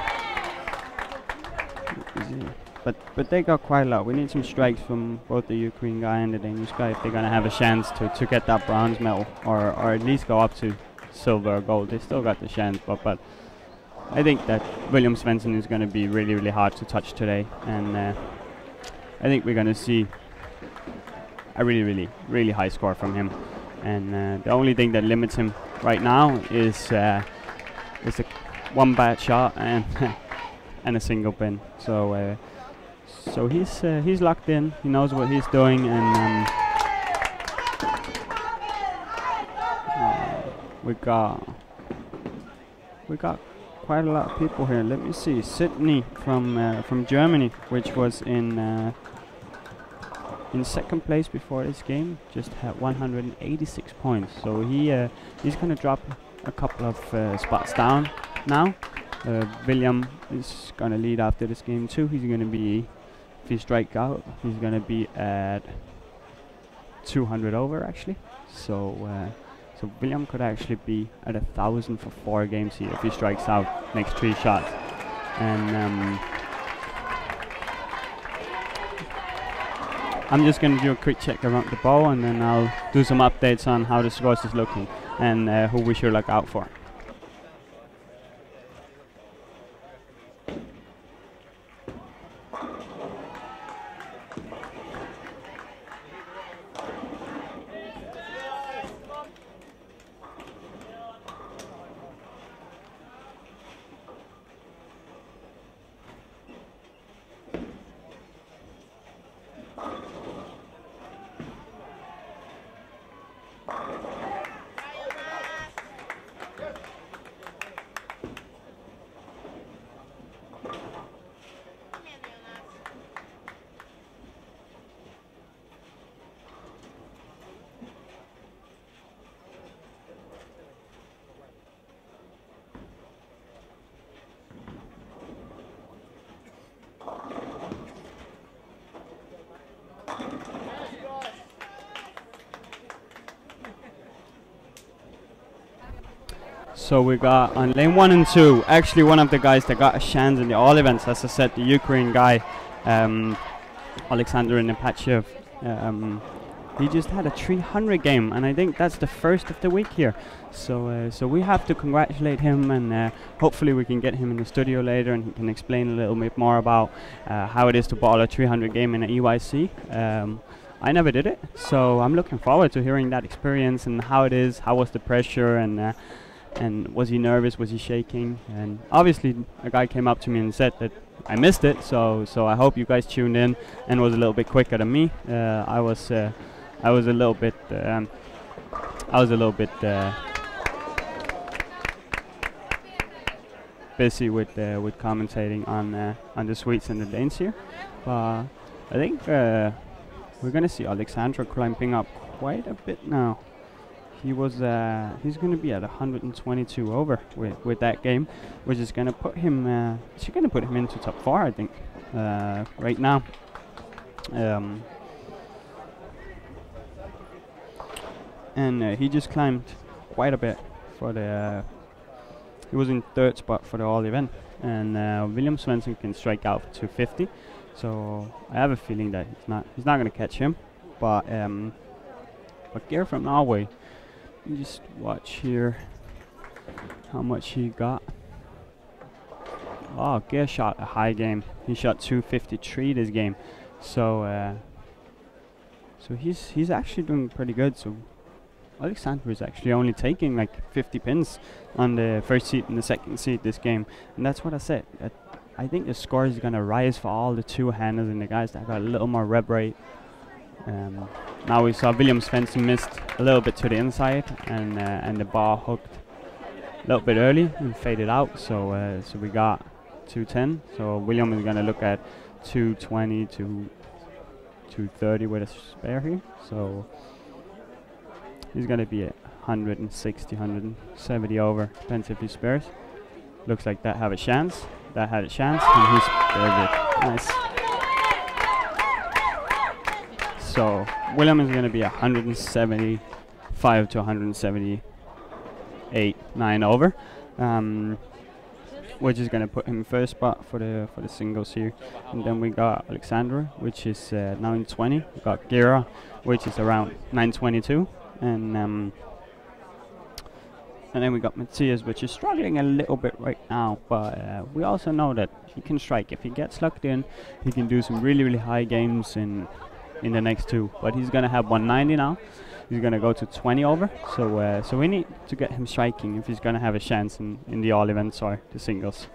but they got quite a lot. We need some strikes from both the Ukraine guy and the Danish guy if they're gonna have a chance to get that bronze medal, or at least go up to silver or gold. They still got the chance, but I think that William Svensson is gonna be really hard to touch today, and I think we're gonna see a really high score from him. And the only thing that limits him right now is a one bad shot and and a single pin. So he's locked in. He knows what he's doing, and we got quite a lot of people here. Let me see. Sydney from Germany, which was in 2nd place before this game, just had 186 points. So he's gonna drop a couple of spots down now. William is gonna lead after this game too. He's gonna be If he strikes out, he's gonna be at 200 over actually. So so William could actually be at 1,000 for 4 games here if he strikes out next 3 shots. And I'm just gonna do a quick check around the ball, and then I'll do some updates on how the scores is looking and who we should look out for. So we got on lane 1 and 2, actually one of the guys that got a chance in the all events, as I said, the Ukraine guy, Alexander Nepachev. He just had a 300 game, and I think that's the first of the week here. So so we have to congratulate him, and hopefully we can get him in the studio later, and he can explain a little bit more about how it is to ball a 300 game in an EYC. I never did it, so I'm looking forward to hearing that experience and how it is, how was the pressure, and was he nervous, was he shaking? And obviously a guy came up to me and said that I missed it, so I hope you guys tuned in and was a little bit quicker than me. I was a little bit busy with commentating on the Swedes and the Danes here, but I think we're gonna see Alexandra climbing up quite a bit now. He was he's gonna be at 122 over with that game, which is gonna put him into top 4, I think, right now. And he just climbed quite a bit for the. He was in 3rd spot for the all event, and William Svensson can strike out for 250. So I have a feeling that he's not gonna catch him, but Gear from Norway. You just watch here how much he got. Oh, Gear shot a high game. He shot 253 this game, so so he's actually doing pretty good. So Alexander is actually only taking like 50 pins on the first seat and the second seat this game, and that's what I said. I think the score is gonna rise for all the 2-handers and the guys that got a little more rep rate. Now we saw William Svensson missed a little bit to the inside, and the ball hooked a little bit early and faded out. So so we got 210. So William is gonna look at 220 to 230 with a spare here. So he's gonna be at 160, 170 over. Depends if he spares. Looks like that have a chance. That had a chance, and he spared it. Nice. So William is going to be 175 to 178, 9 over, which is going to put him in 1st spot for the singles here. And then we got Alexandra, which is 920. We got Gira, which is around 922, and then we got Matthias, which is struggling a little bit right now, but we also know that he can strike. If he gets locked in, he can do some really, really high games in the next 2. But he's going to have 190 now. He's going to go to 20 over. So so we need to get him striking if he's going to have a chance in the all events or the singles.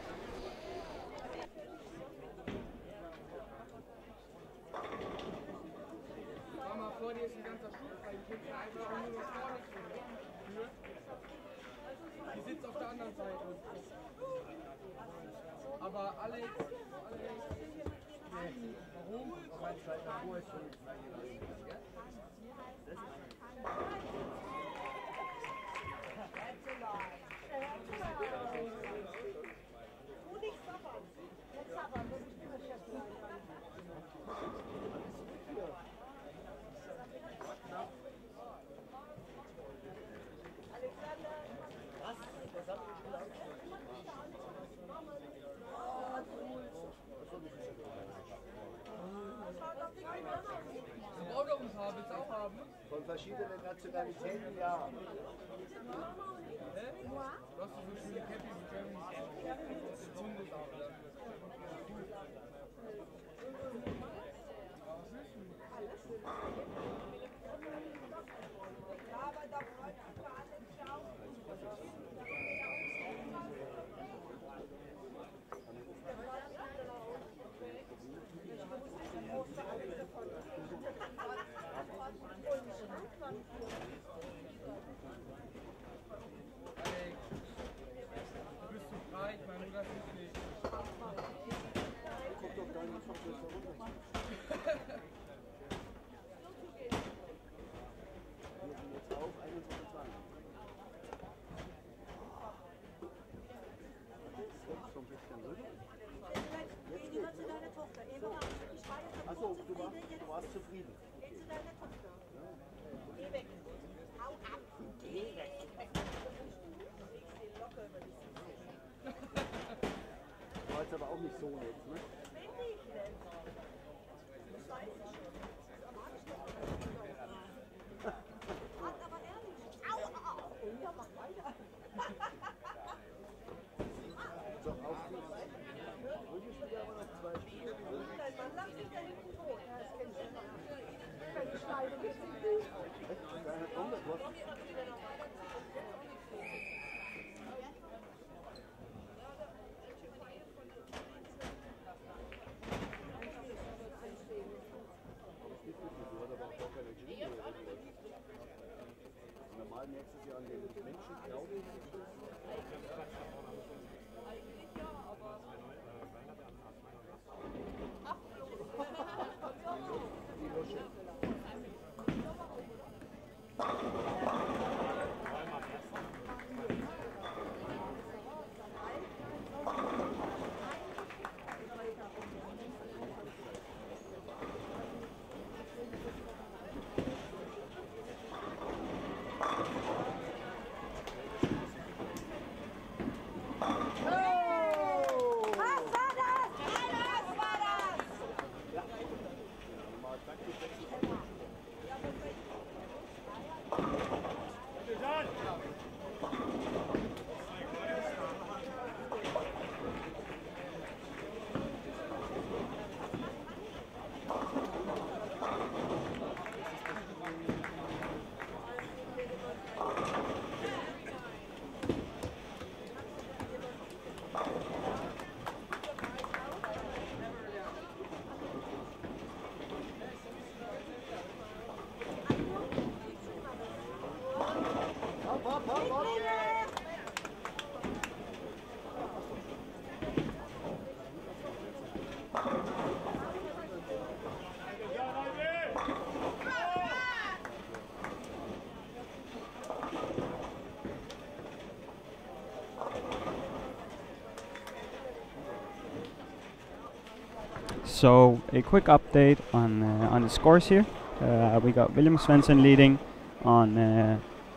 Von verschiedenen Nationalitäten, ja. Achso, du warst zufrieden. Geh zu deiner Tochter. Geh weg. Hau ab. Geh weg. War jetzt aber auch nicht so nett, ne? Das weiß ich schon. Aber ehrlich. Au, au. Ja, mach weiter. So, auf die Seite. Drückst du da aber noch 2 Spiele? Nein, man sagt nicht da hinten tot. Ja, das kennst du noch. Keine Schneide mit dem Bild. Keine Bombe, was? Normal merkst du ja an den Menschen, glaube ich. So a quick update on the scores here. We got William Svensson leading on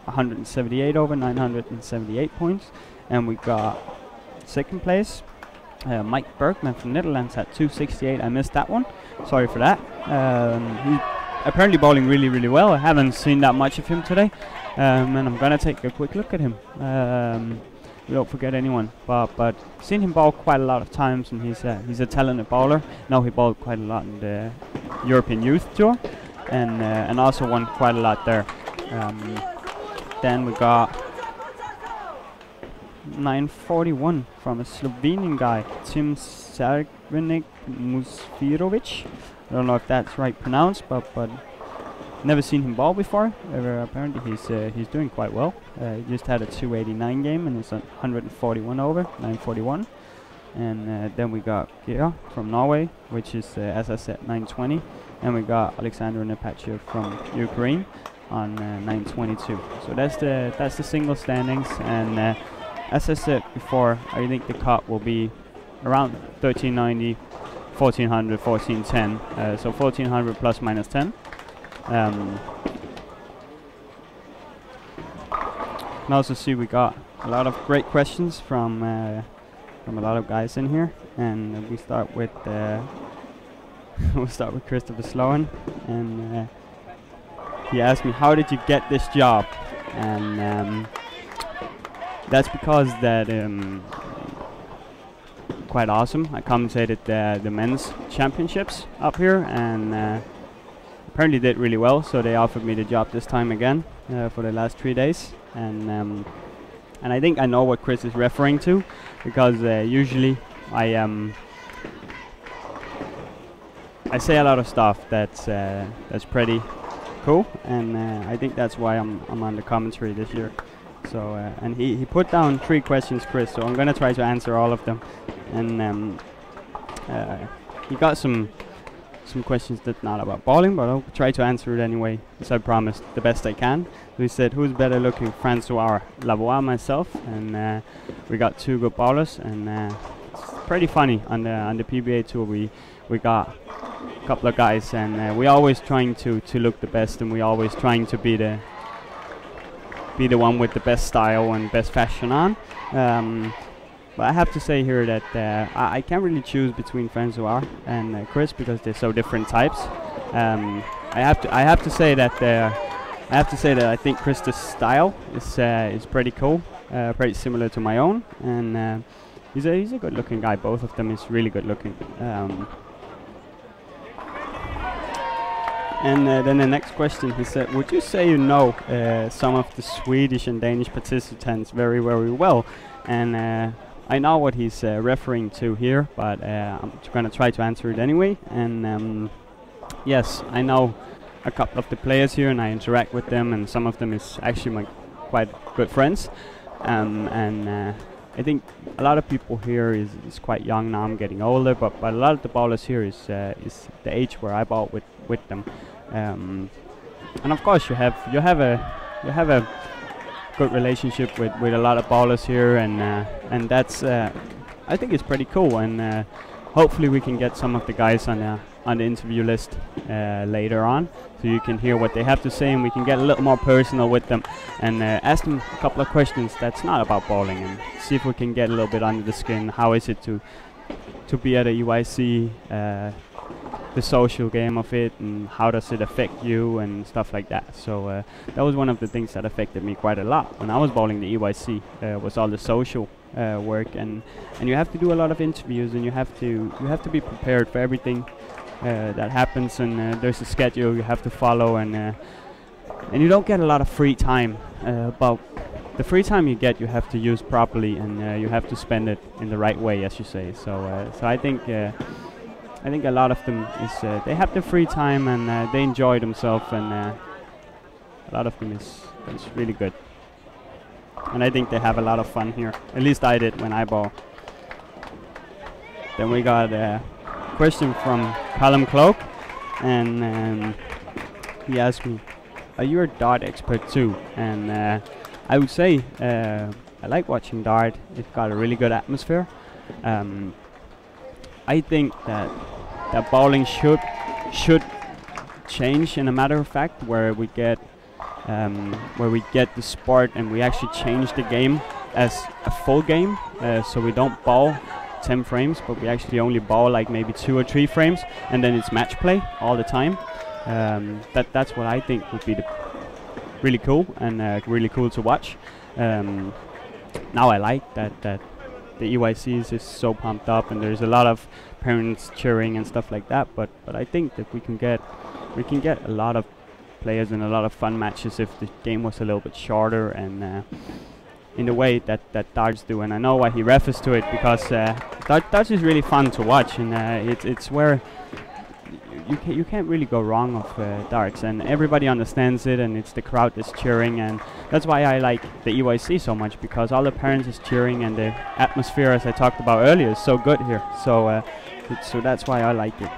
178 over 978 points, and we got second place Mike Bergman from Netherlands at 268. I missed that one. Sorry for that. He's apparently bowling really well. I haven't seen that much of him today, and I'm gonna take a quick look at him. We don't forget anyone, but seen him bowl quite a lot of times, and he's a talented bowler. Now he bowled quite a lot in the European Youth Tour, and also won quite a lot there. Then we got 941 from a Slovenian guy, Tim Sargvenik Musfirovic. I don't know if that's right pronounced, but never seen him bowl before. Apparently he's doing quite well. He just had a 289 game and he's on 141 over 941. And then we got Geir from Norway, which is as I said 920, and we got Alexander Nepachev from Ukraine on 922. So that's the single standings, and as I said before, I think the cut will be around 1390, 1400, 1410. So 1400 plus minus 10. And also see we got a lot of great questions from a lot of guys in here, and we start with we'll start with Christopher Sloan, and he asked me, how did you get this job? And that's because that quite awesome. I commentated the men's championships up here, and apparently did really well. So they offered me the job this time again for the last 3 days, and I think I know what Chris is referring to, because usually I say a lot of stuff that's pretty cool, and I think that's why I'm on the commentary this year. So and he put down 3 questions, Chris. So I'm gonna try to answer all of them, and he got some questions that's not about bowling, but I'll try to answer it anyway, as I promised, the best I can. We said, who's better looking, Francois or Lovvang, myself, and we got 2 good bowlers, and it's pretty funny on the PBA tour. We got a couple of guys, and we always trying to look the best, and we always trying to be the one with the best style and best fashion on. But I have to say here that I can't really choose between Francois and Chris, because they're so different types. I have to say that I think Chris's style is pretty cool, pretty similar to my own, and he's a good-looking guy. Both of them is really good-looking. And then the next question, he said, would you say you know some of the Swedish and Danish participants very, very well? And I know what he's referring to here, but I'm going to try to answer it anyway. And yes, I know a couple of the players here, and I interact with them, and some of them is actually my quite good friends. And I think a lot of people here is quite young now. I'm getting older, but a lot of the bowlers here is the age where I bowl with them. And of course, you have a good relationship with a lot of bowlers here, and that's I think it's pretty cool. And hopefully we can get some of the guys on the interview list later on, so you can hear what they have to say, and we can get a little more personal with them, and ask them a couple of questions that's not about bowling, and see if we can get a little bit under the skin. How is it to be at a EYC, the social game of it, and how does it affect you and stuff like that. So that was one of the things that affected me quite a lot when I was bowling the EYC, was all the social work, and you have to do a lot of interviews, and you have to be prepared for everything that happens, and there's a schedule you have to follow, and you don't get a lot of free time, but the free time you get, you have to use properly, and you have to spend it in the right way, as you say. So I think a lot of them is they have the free time, and they enjoy themselves, and a lot of them is really good. And I think they have a lot of fun here. At least I did when I bowl. Then we got a question from Callum Cloak, and he asked me, are you a dart expert too? And I would say I like watching dart. It's got a really good atmosphere. I think that bowling should change, in a matter of fact, where we get the sport and we actually change the game as a full game, so we don't bowl 10 frames, but we actually only bowl like maybe 2 or 3 frames, and then it's match play all the time. That's what I think would be really cool, and really cool to watch. Now I like that the EYCs is so pumped up, and there's a lot of parents cheering and stuff like that. But I think that we can get a lot of players and a lot of fun matches if the game was a little bit shorter, and in the way that darts do. And I know why he refers to it, because darts is really fun to watch, and it's where you can't really go wrong with darts, and everybody understands it, and it's the crowd that's cheering, and that's why I like the EYC so much, because all the parents is cheering, and the atmosphere, as I talked about earlier, is so good here. So so that's why I like it.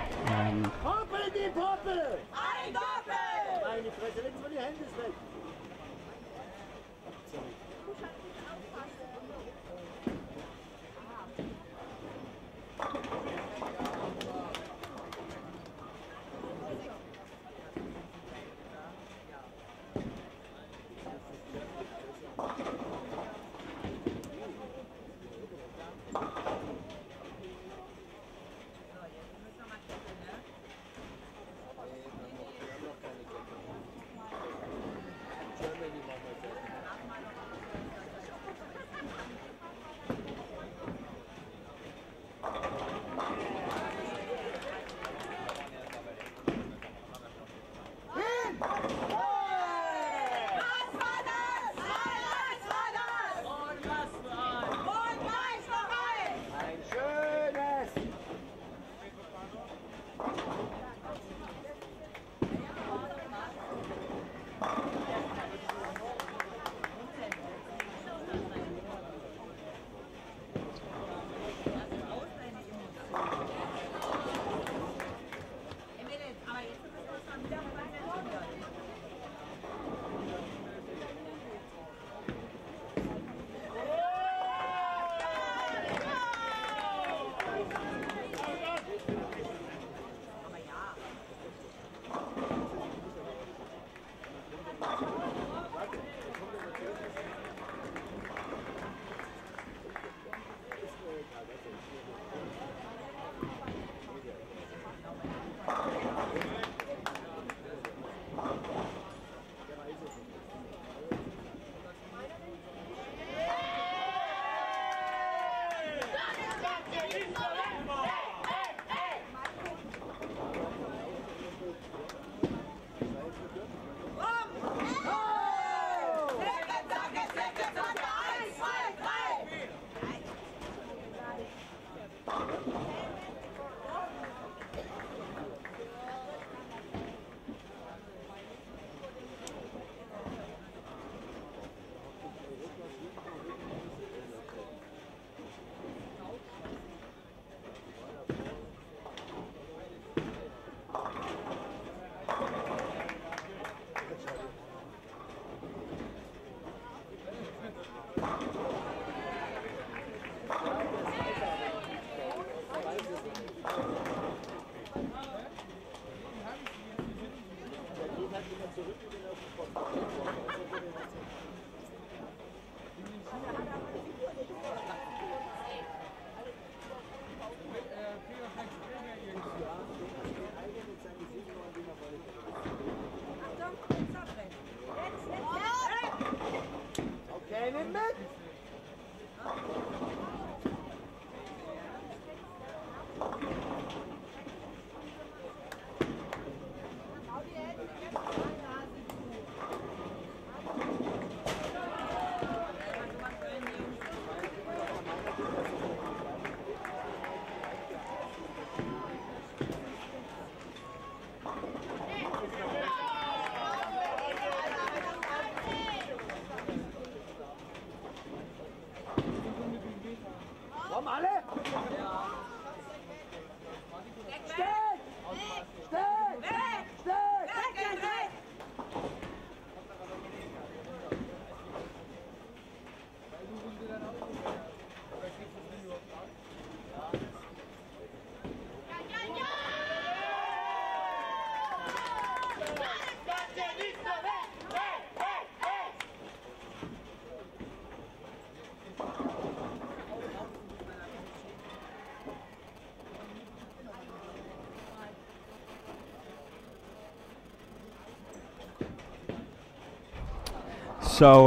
So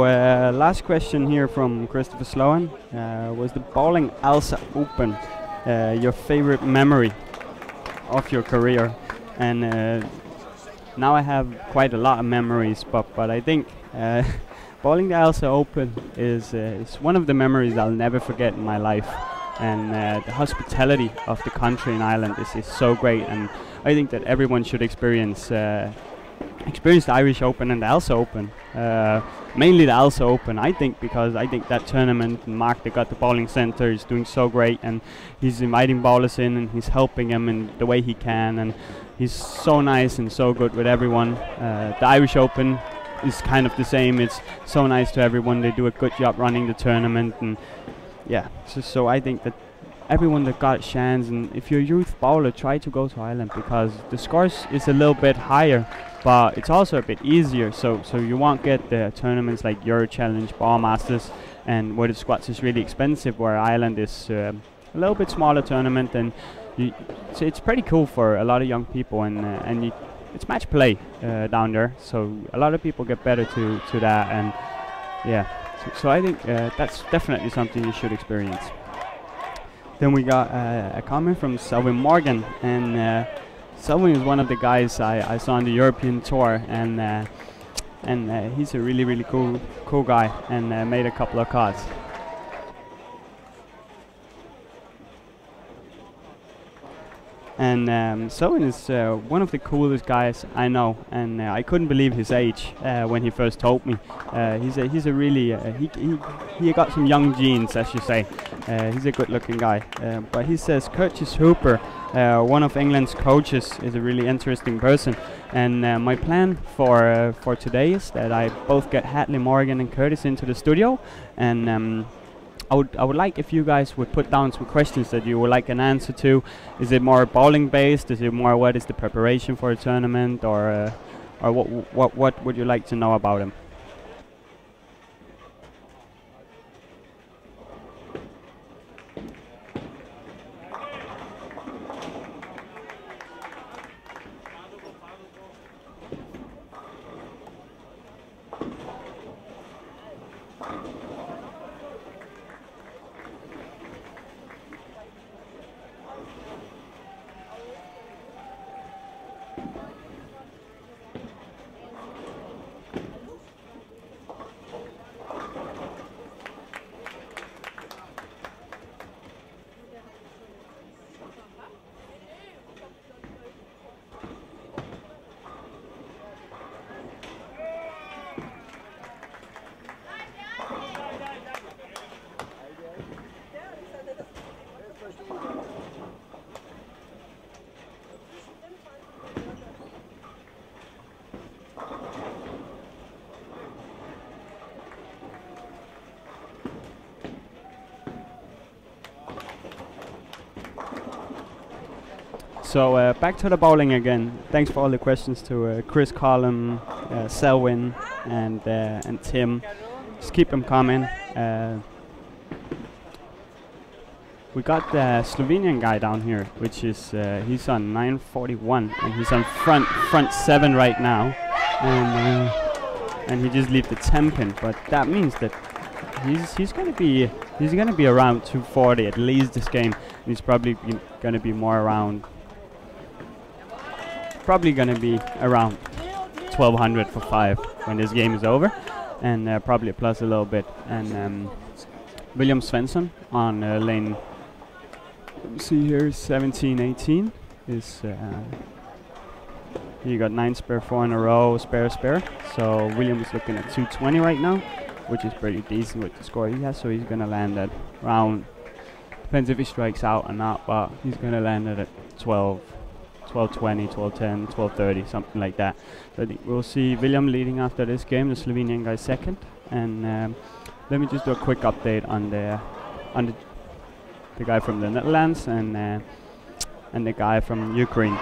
last question here from Christopher Sloan. Was the Bowling Alsa Open your favorite memory of your career? And now I have quite a lot of memories, but I think bowling the Alsa Open is one of the memories I'll never forget in my life. And the hospitality of the country in Ireland is so great, and I think that everyone should experience the Irish Open and the Alsa Open. Mainly the Alsa Open, I think, because I think that tournament, and Mark, they got the bowling center, is doing so great, and he's inviting bowlers in and he's helping them in the way he can, and he's so nice and so good with everyone. The Irish Open is kind of the same. It's so nice to everyone. They do a good job running the tournament, and yeah, so I think that everyone that got a chance, and if you're a youth bowler, try to go to Ireland, because the scores is a little bit higher, but it's also a bit easier, so you won't get the tournaments like Euro Challenge, Ball Masters, and where the squats is really expensive, where Ireland is a little bit smaller tournament, and so it's pretty cool for a lot of young people, and it's match play down there, so a lot of people get better to that, and yeah, so I think that's definitely something you should experience. Then we got a comment from Selwyn Morgan, and Selwyn is one of the guys I saw on the European tour, and he's a really cool guy, and made a couple of cards. And Soen is one of the coolest guys I know, and I couldn't believe his age when he first told me. He's a really he got some young genes, as you say. He's a good-looking guy. But he says Curtis Hooper, one of England's coaches, is a really interesting person. And my plan for today is that I both get Hadley Morgan and Curtis into the studio, and I would like if you guys would put down some questions that you would like an answer to. Is it more bowling based? Is it more what is the preparation for a tournament, or what would you like to know about him? So back to the bowling again. Thanks for all the questions to Chris, Colin, Selwyn, and Tim. Just keep them coming. We got the Slovenian guy down here, which is he's on 941, and he's on front 7 right now, and he just leave the 10 pin. But that means that he's gonna be around 240 at least this game. And he's probably gonna be more around. Probably gonna be around 1200 for 5 when this game is over, and probably plus a little bit. And William Svensson on lane. Let me see here, 17-18 is. You got 9 spare, 4 in a row, spare. So William is looking at 220 right now, which is pretty decent with the score he has. So he's gonna land at around. Depends if he strikes out or not, but he's gonna land it at 12. 12:20, 12:10, 12:30, something like that. So I think we'll see William leading after this game, the Slovenian guy second. And let me just do a quick update on the guy from the Netherlands and the guy from Ukraine.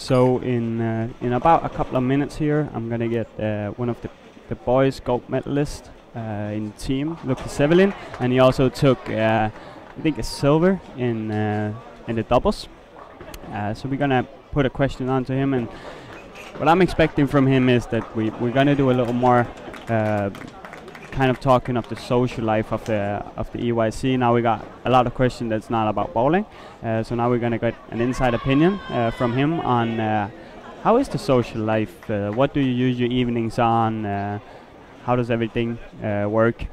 So in about a couple of minutes here, I'm gonna get one of the boys gold medalist in the team, Lucas Sevelin, and he also took I think a silver in the doubles. So we're gonna put a question on to him, and what I'm expecting from him is that we're gonna do a little more kind of talking of the social life of the EYC. Now we got a lot of questions that's not about bowling, so now we're gonna get an inside opinion from him on how is the social life, what do you use your evenings on, how does everything work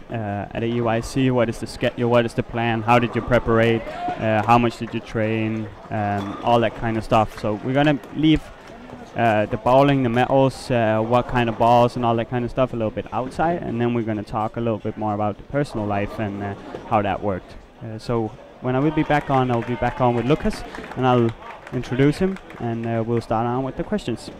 at the EYC, what is the schedule, what is the plan, how did you prepare, how much did you train, all that kind of stuff. So we're gonna leave the bowling, the medals, what kind of balls and all that kind of stuff a little bit outside, and then we're going to talk a little bit more about the personal life and how that worked. So when I will be back on, I'll be back on with Lucas, and I'll introduce him, and we'll start on with the questions.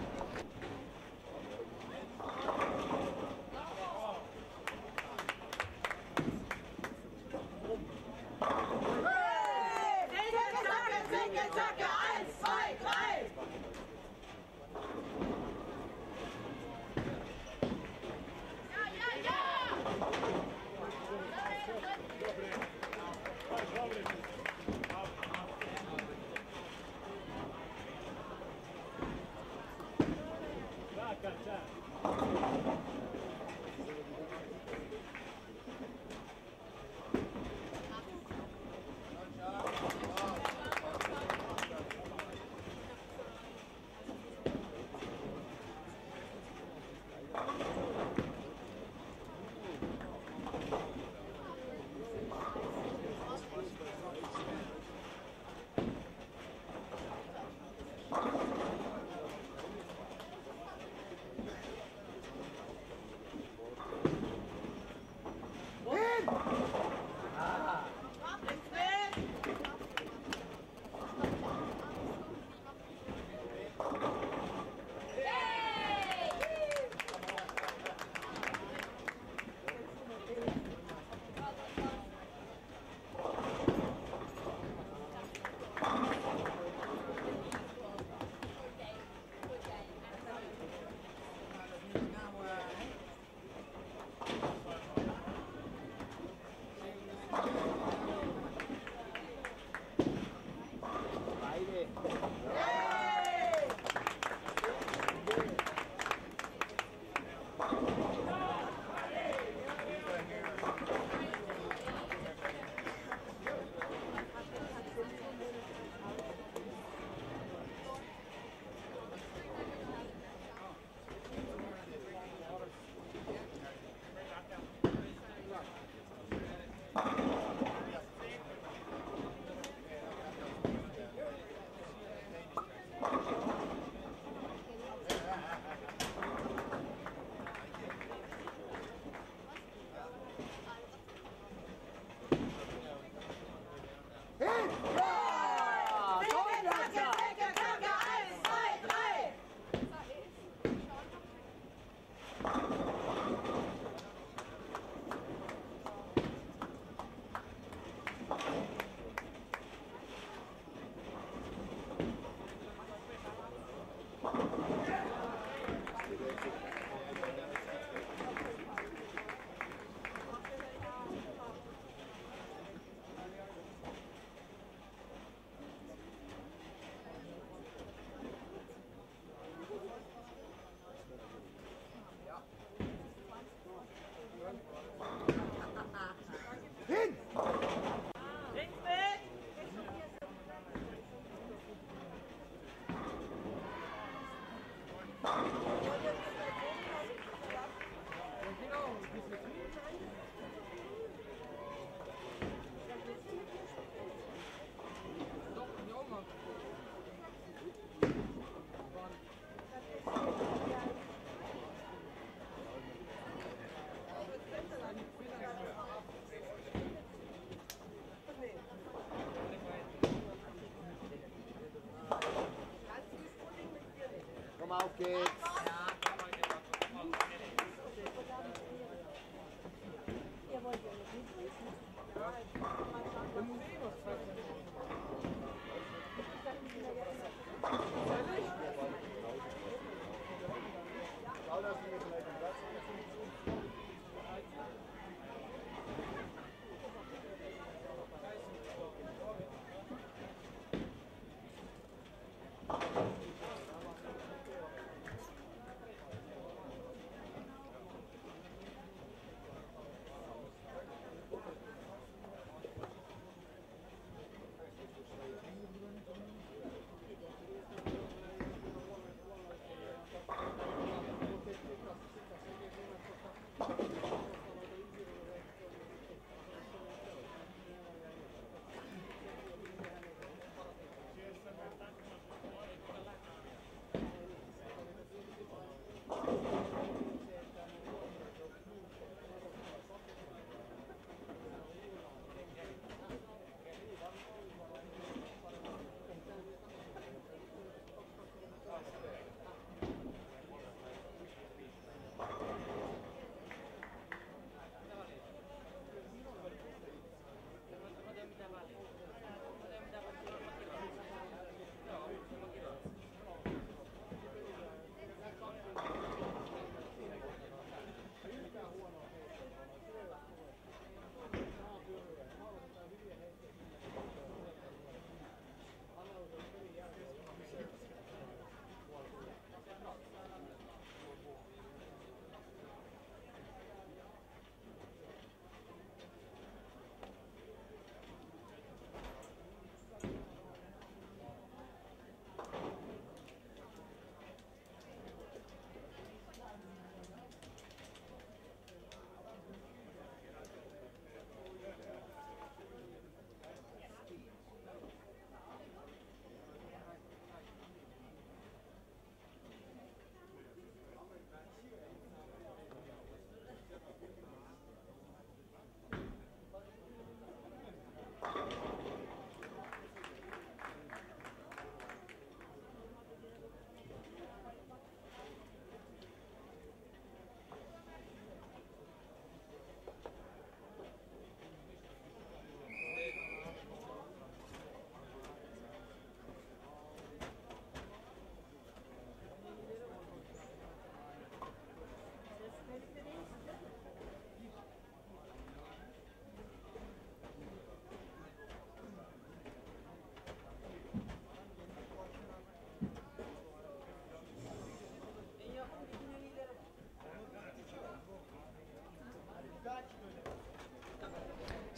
Auf geht's.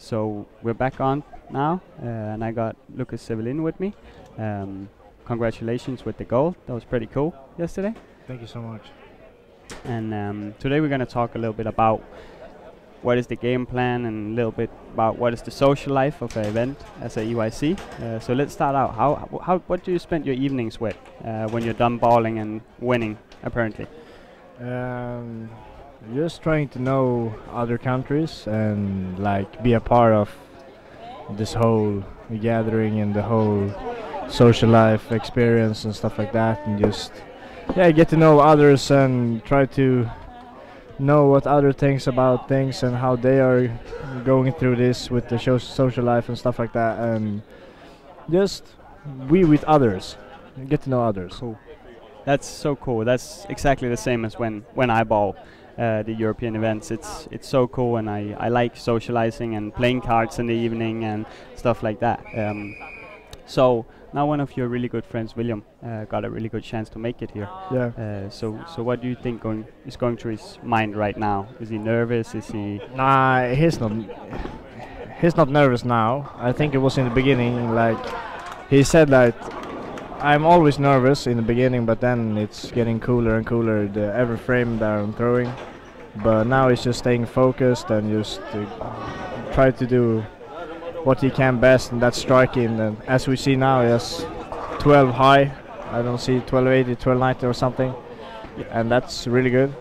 So we're back on now, and I got Lucas Sevelin with me. Congratulations with the goal. That was pretty cool yesterday. Thank you so much. And today we're going to talk a little bit about what is the game plan and a little bit about what is the social life of an event as a EYC. So let's start out. What do you spend your evenings with when you're done bowling and winning, apparently? Just trying to know other countries and like be a part of this whole gathering and the whole social life experience and stuff like that, and just get to know others and try to know what other things about things and how they are going through this with the social life and stuff like that, and just be with others, get to know others. Cool. That's so cool. That's exactly the same as when I bowl the European events. It's so cool, and I like socializing and playing cards in the evening and stuff like that. So now one of your really good friends, William, got a really good chance to make it here. Yeah. So what do you think is going through his mind right now? Is he nervous? Is he? Nah, he's not nervous now. I think it was in the beginning. Like he said, like I'm always nervous in the beginning, but then it's getting cooler and cooler every frame that I'm throwing. But now he's just staying focused and just try to do what he can best, and that's striking. And as we see now, he has 12 high. I don't see 1280, 1290 or something, and that's really good.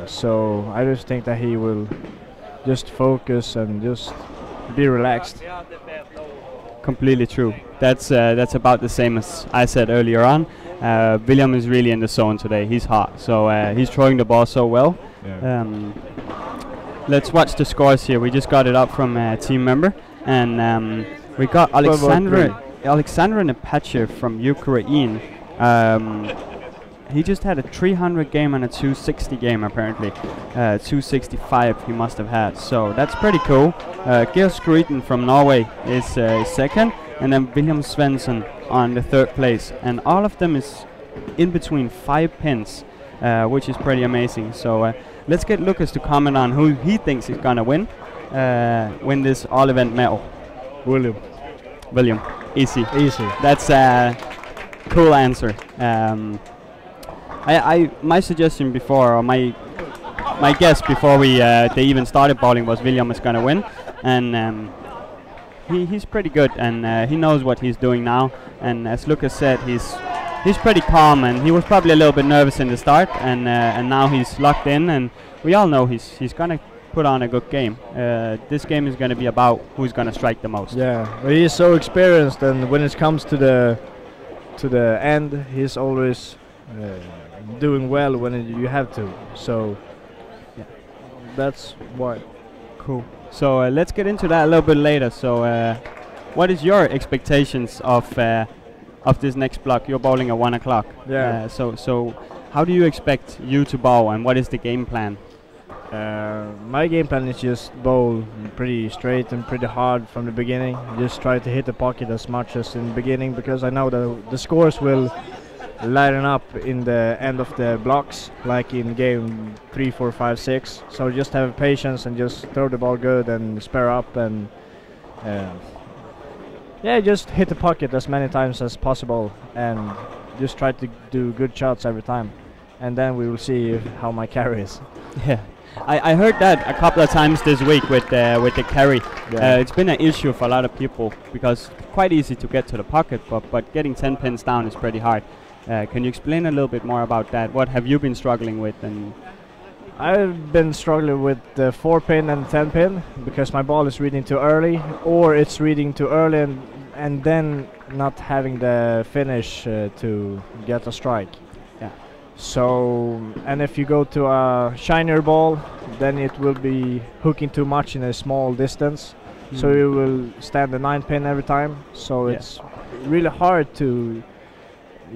So I just think that he will just focus and just be relaxed. Completely true. That's about the same as I said earlier on. William is really in the zone today. He's hot, so he's throwing the ball so well. Yeah. Let's watch the scores here. We just got it up from a team member, and we got Alexander Nepachev from Ukraine. He just had a 300 game and a 260 game apparently. 265 he must have had, so that's pretty cool. Geir Skryten from Norway is second, and then William Svensson on the third place, and all of them is in between 5 pins, which is pretty amazing. So let's get Lucas to comment on who he thinks is gonna win this all event medal. William, easy. That's a cool answer. My suggestion before, or my guess before they even started bowling was William is gonna win, and he's pretty good, and he knows what he's doing now. And as Lucas said, he's pretty calm, and he was probably a little bit nervous in the start, and now he's locked in, and we all know he's gonna put on a good game. This game is gonna be about who's gonna strike the most. Yeah, but he is so experienced, and when it comes to the end, he's always doing well when you have to. So that's why. Cool. So let's get into that a little bit later. So what is your expectations of this next block? You're bowling at 1 o'clock. Yeah. So how do you expect you to bowl, and what is the game plan? My game plan is just bowl pretty straight and pretty hard from the beginning. Just try to hit the pocket as much as in the beginning, because I know that the scores will lighten up in the end of the blocks, like in game 3, 4, 5, 6. So just have patience and just throw the ball good and spare up, and just hit the pocket as many times as possible, and just try to do good shots every time, and then we will see how my carry is. Yeah, I heard that a couple of times this week with the carry. Yeah. It's been an issue for a lot of people, because it's quite easy to get to the pocket, but getting 10 pins down is pretty hard. Can you explain a little bit more about that? What have you been struggling with? And I've been struggling with the 4 pin and 10 pin, because my ball is reading too early, or it's reading too early and then not having the finish to get a strike. Yeah. So, and if you go to a shinier ball, then it will be hooking too much in a small distance. So you will stand the 9 pin every time. So it's really hard to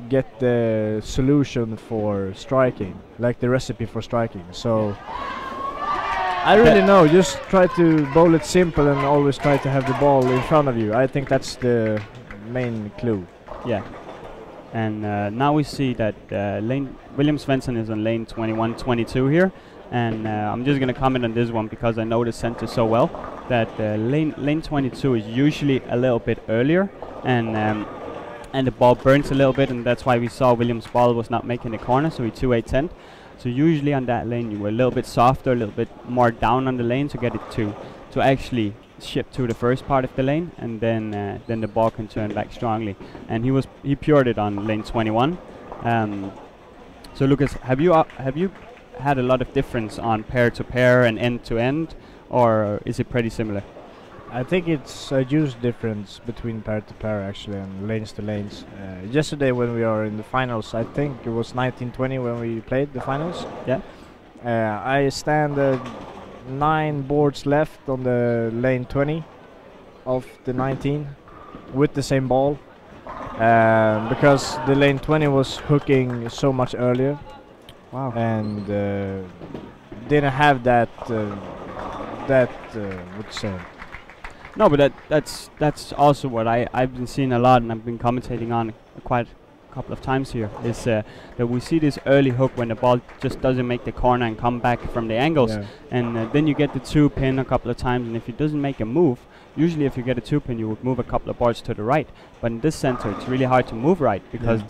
get the solution for striking, like the recipe for striking. So I really know, just try to bowl it simple and always try to have the ball in front of you. I think that's the main clue. Yeah. And now we see that William Svensson is on lane 21-22 here. And I'm just going to comment on this one because I know the center so well, that lane 22 is usually a little bit earlier, and the ball burns a little bit, and that's why we saw William's ball was not making the corner, so he 2-8-10. So usually on that lane you were a little bit softer, a little bit more down on the lane to get it to actually ship to the first part of the lane, and then the ball can turn back strongly. And he pured it on lane 21. So Lucas, have you had a lot of difference on pair to pair and end to end, or is it pretty similar? I think it's a huge difference between pair to pair actually and lanes to lanes. Yesterday when we are in the finals, I think it was 1920 when we played the finals. Yeah. I stand 9 boards left on the lane 20 of the 19 with the same ball, because the lane 20 was hooking so much earlier. Wow. And didn't have that what's it say? No, but that's also what I've been seeing a lot, and I've been commentating on quite a couple of times here, is that we see this early hook when the ball just doesn't make the corner and come back from the angles, and then you get the 2-pin a couple of times, and if it doesn't make a move, usually if you get a 2-pin you would move a couple of boards to the right, but in this center it's really hard to move right, because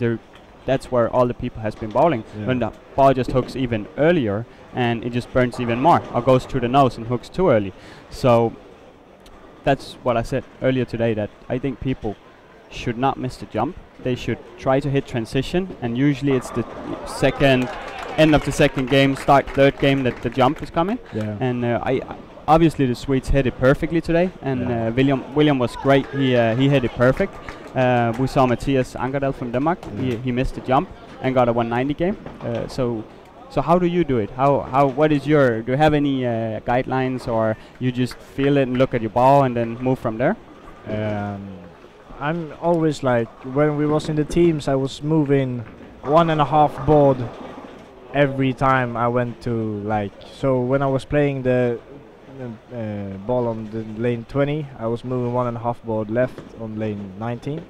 that's where all the people has been bowling. When the ball just hooks even earlier and it just burns even more, or goes to the nose and hooks too early. So that's what I said earlier today, that I think people should not miss the jump. They should try to hit transition, and usually it's the end of the second game, start third game, that the jump is coming. And I obviously the Swedes hit it perfectly today, and William was great. He hit it perfect. We saw Mathias Ankerdal from Denmark. He missed the jump and got a 190 game. So how do you do it? What is do you have any guidelines, or you just feel it and look at your ball and then move from there? I'm always like, when we was in the teams, I was moving 1.5 board every time I went to, like, so when I was playing the ball on the lane 20, I was moving 1.5 board left on lane 19,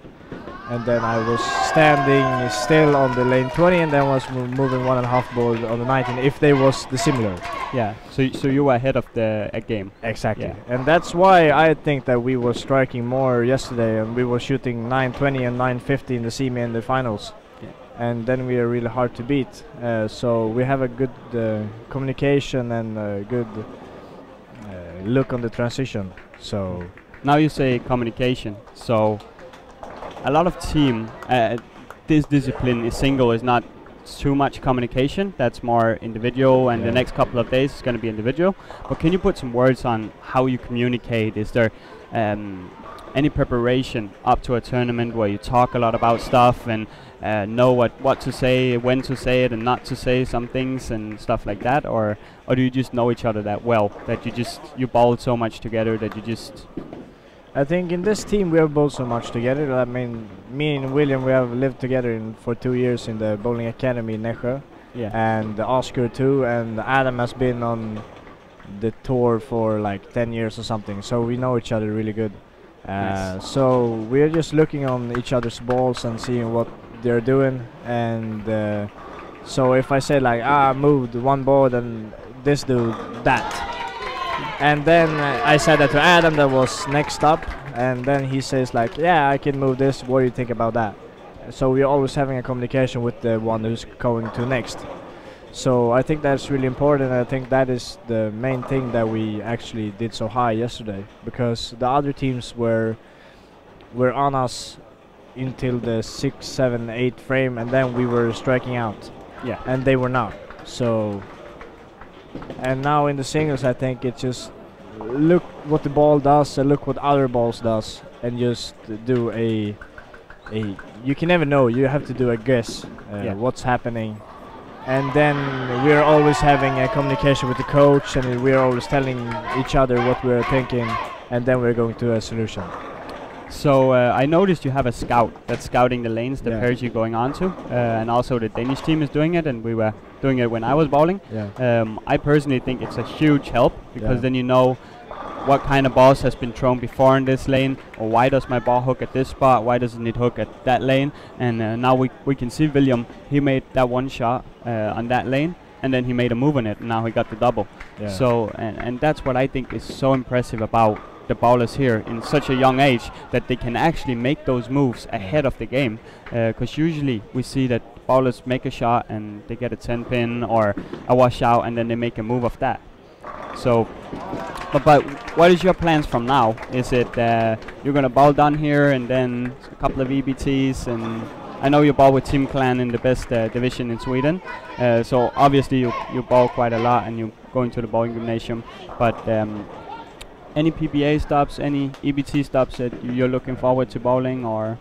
and then I was standing still on the lane 20, and then was moving 1.5 board on the 19 if they was the similar. Yeah, so you were ahead of the game. Exactly, and that's why I think that we were striking more yesterday, and we were shooting 920 and 950 in the semi and the finals. And then we are really hard to beat. So we have a good communication and a good look on the transition. So now you say communication. So a lot of team, this discipline is single, is not too much communication. That's more individual, and the next couple of days is going to be individual. But can you put some words on how you communicate? Is there any preparation up to a tournament where you talk a lot about stuff and know what to say, when to say it, and not to say some things and stuff like that, or do you just know each other that well that you bowl so much together that you just? I think in this team we have bowled so much together. I mean, me and William, we have lived together for 2 years in the bowling academy in Nässjö, and Oscar too, and Adam has been on the tour for like 10 years or something, so we know each other really good. Nice. So we're just looking on each other's balls and seeing what they're doing, and so if I say like, I moved one board and this dude that, and then I said that to Adam that was next up, and then he says like, yeah, I can move this, what do you think about that? So we're always having a communication with the one who's going to next. So I think that's really important. I think that is the main thing that we actually did so high yesterday, because the other teams were on us until the 6, 7, 8 frame, and then we were striking out. And they were not. So, and now in the singles, I think it's just look what the ball does and look what other balls does, and just do a you can never know, you have to do a guess what's happening. And then we're always having a communication with the coach, and we're always telling each other what we're thinking, and then we're going to a solution. So I noticed you have a scout that's scouting the lanes, the pairs you're going on to, and also the Danish team is doing it, and we were doing it when I was bowling. I personally think it's a huge help, because then you know what kind of balls has been thrown before in this lane, or why does my ball hook at this spot, why doesn't it hook at that lane. And now we can see William, he made that one shot on that lane, and then he made a move on it, and now he got the double. Yeah. So, and that's what I think is so impressive about the bowlers here in such a young age, that they can actually make those moves ahead of the game. Because usually we see that bowlers make a shot and they get a 10 pin or a washout, and then they make a move of that. So, but what is your plans from now? Is it you're gonna bowl down here and then a couple of EBTs? And I know you bowl with Team Clan in the best division in Sweden, so obviously you bowl quite a lot and you go into the bowling gymnasium. But any PBA stops, any EBT stops that you're looking forward to bowling, or?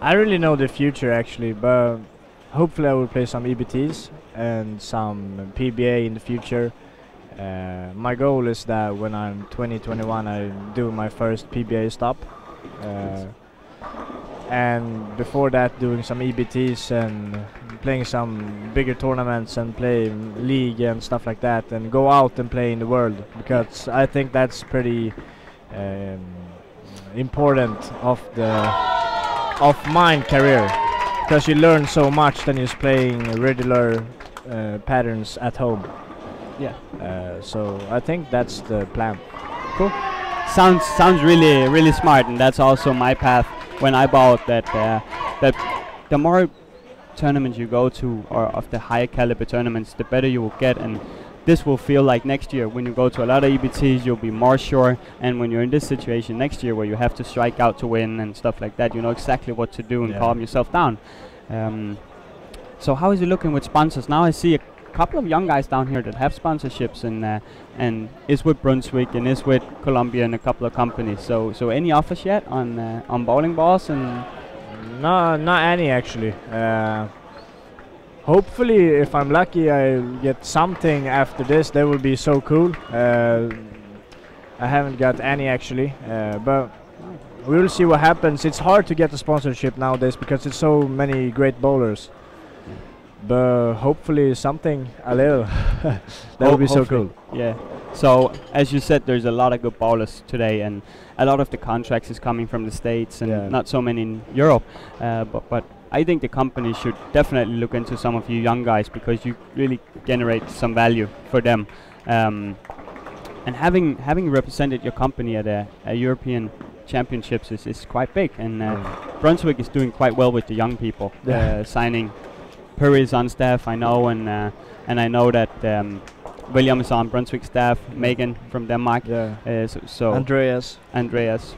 I really know the future actually, but hopefully I will play some EBTs and some PBA in the future. My goal is that when I'm 2021 I do my first PBA stop, and before that doing some EBTs and playing some bigger tournaments and play league and stuff like that, and go out and play in the world, because I think that's pretty important of my career, because you learn so much than just playing regular patterns at home. Yeah. So I think that's the plan. Cool. Sounds really smart, and that's also my path when I bowled. That the more tournaments you go to, or of the higher caliber tournaments, the better you will get. And this will feel like next year when you go to a lot of EBTs, you'll be more sure. And when you're in this situation next year where you have to strike out to win and stuff like that, you know exactly what to do and calm yourself down. So how is it looking with sponsors now? I see a couple of young guys down here that have sponsorships and is with Brunswick and is with Columbia and a couple of companies. So any offers yet on bowling balls? And no, not any actually. Hopefully, if I'm lucky, I'll get something after this. That would be so cool. I haven't got any actually, but we will see what happens. It's hard to get a sponsorship nowadays because it's so many great bowlers. But hopefully something a little. That would be so cool. Yeah. So as you said, there's a lot of good bowlers today, and a lot of the contracts is coming from the States, and not so many in Europe. But I think the company should definitely look into some of you young guys, because you really generate some value for them. And having represented your company at a European championships is quite big, and Brunswick is doing quite well with the young people, signing. Perry is on staff, I know, and I know that William is on Brunswick staff, Megan from Denmark, so Andreas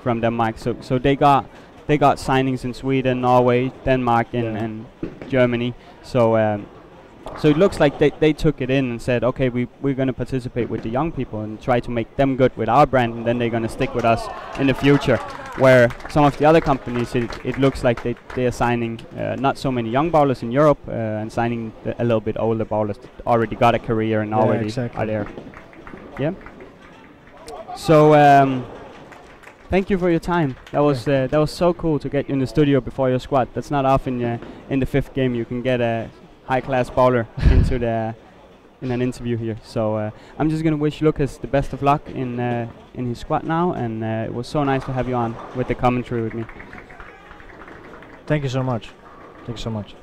from Denmark. So they got signings in Sweden, Norway, Denmark, and Germany. So it looks like they took it in and said, okay, we're going to participate with the young people and try to make them good with our brand, and then they're going to stick with us in the future. Where some of the other companies, it looks like they are signing not so many young bowlers in Europe and signing a little bit older bowlers that already got a career and already are there. Yeah. So thank you for your time. That was so cool to get you in the studio before your squad. That's not often in the fifth game you can get a high-class bowler in an interview here. So I'm just gonna wish Lucas the best of luck in his squad now, and it was so nice to have you on with the commentary with me. Thank you so much. Thank you so much.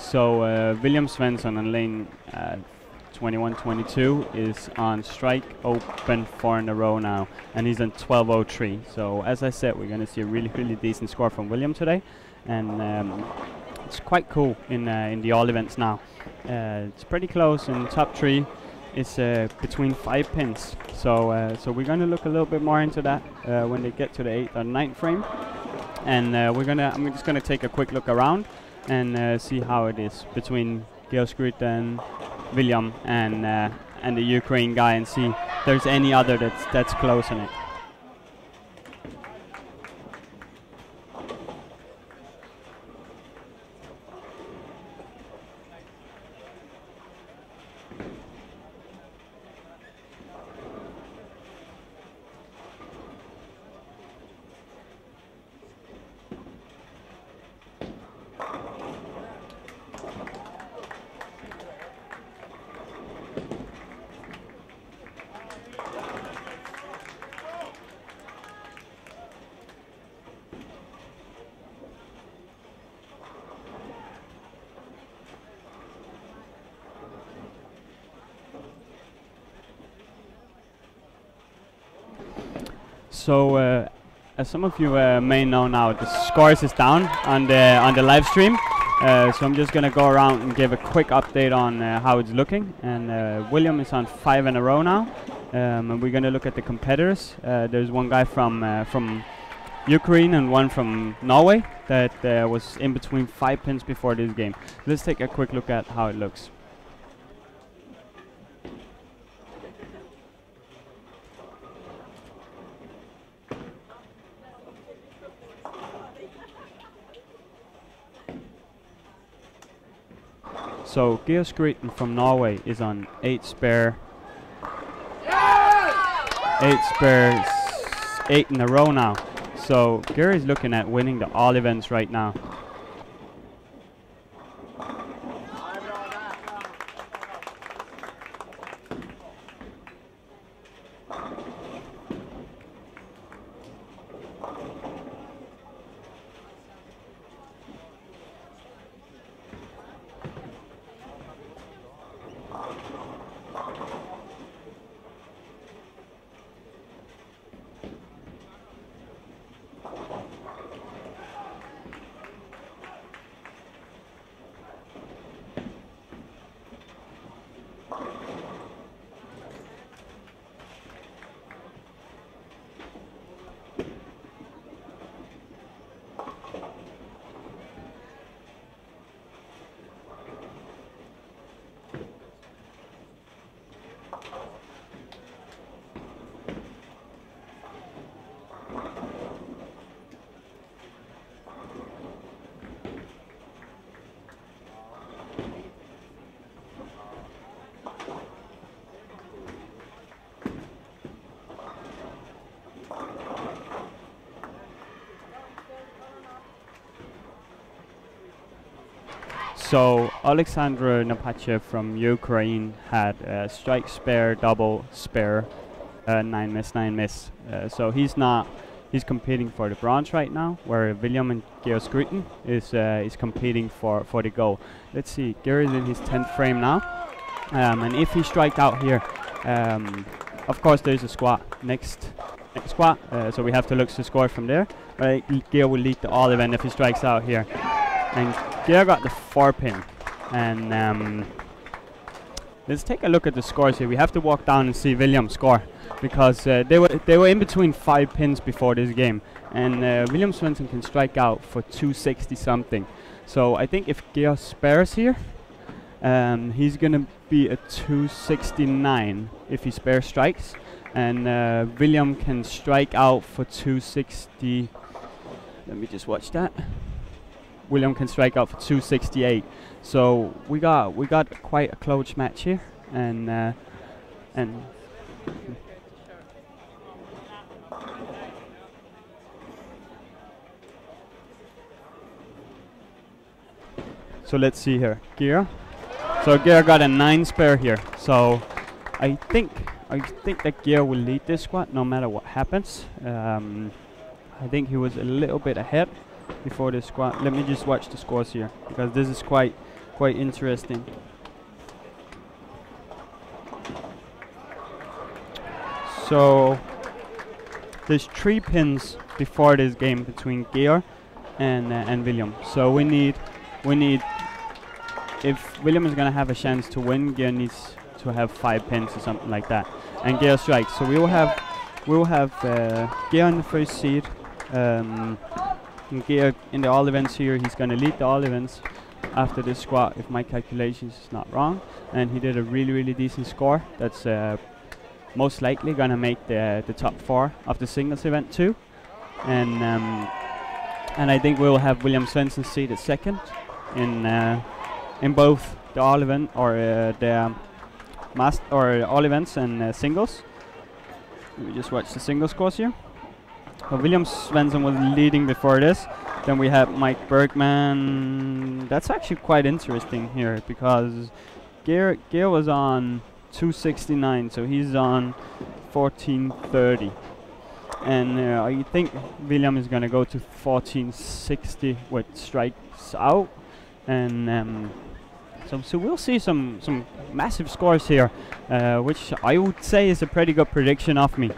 So William Svensson on lane 21-22 is on strike open 4 in a row now, and he's on 12:03. So as I said, we're going to see a really decent score from William today, and it's quite cool in the all events now. It's pretty close, and top 3 is between 5 pins. So we're going to look a little bit more into that when they get to the 8th or 9th frame, and I'm just going to take a quick look around and see how it is between Georg and William and the Ukraine guy, and see if there's any other that's close on it. So as some of you may know now, the scores is down on the live stream. So I'm just gonna go around and give a quick update on how it's looking. And William is on 5 in a row now. And we're gonna look at the competitors. There's one guy from Ukraine and one from Norway that was in between 5 pins before this game. Let's take a quick look at how it looks. So Georg from Norway is on 8 spare. 8 spares, 8 in a row now. So Georg is looking at winning the all events right now. So Alexander Napachev from Ukraine had strike spare, double spare, 9 miss, 9 miss. So he's competing for the bronze right now, where William and Georg is competing for the gold. Let's see, Georg is in his 10th frame now, and if he striked out here, of course there's a squat next squat, so we have to look to score from there. But Georg will lead the all event if he strikes out here. And Georg got the 4 pin, and let's take a look at the scores here. We have to walk down and see William score, because they were in between 5 pins before this game, and William Svensson can strike out for 260 something. So I think if Georg spares here, he's gonna be at 269 if he spare strikes, and William can strike out for 260. Let me just watch that. William can strike out for 268. So we got quite a close match here, and so let's see here, Georg. So Georg got a 9 spare here. So I think that Georg will lead this squad no matter what happens. I think he was a little bit ahead before this squad. Let me just watch the scores here, because this is quite quite interesting. So there's 3 pins before this game between Gear and William. So we need if William is gonna have a chance to win, Gear needs to have 5 pins or something like that, and Gear strikes. So we will have Gear in the first seed. And Gear in the all events here. He's gonna lead the all events after this squat, if my calculations is not wrong. And he did a really decent score. That's most likely gonna make the top 4 of the singles event too. And I think we will have William Svensson seated second in both the all event or the all events and singles. Let me just watch the single scores here. So William Svensson was leading before this. Then we have Mike Bergman. That's actually quite interesting here because Gear was on 269, so he's on 1430. And I think William is gonna go to 1460 with strikes out. And so we'll see some massive scores here, which I would say is a pretty good prediction of me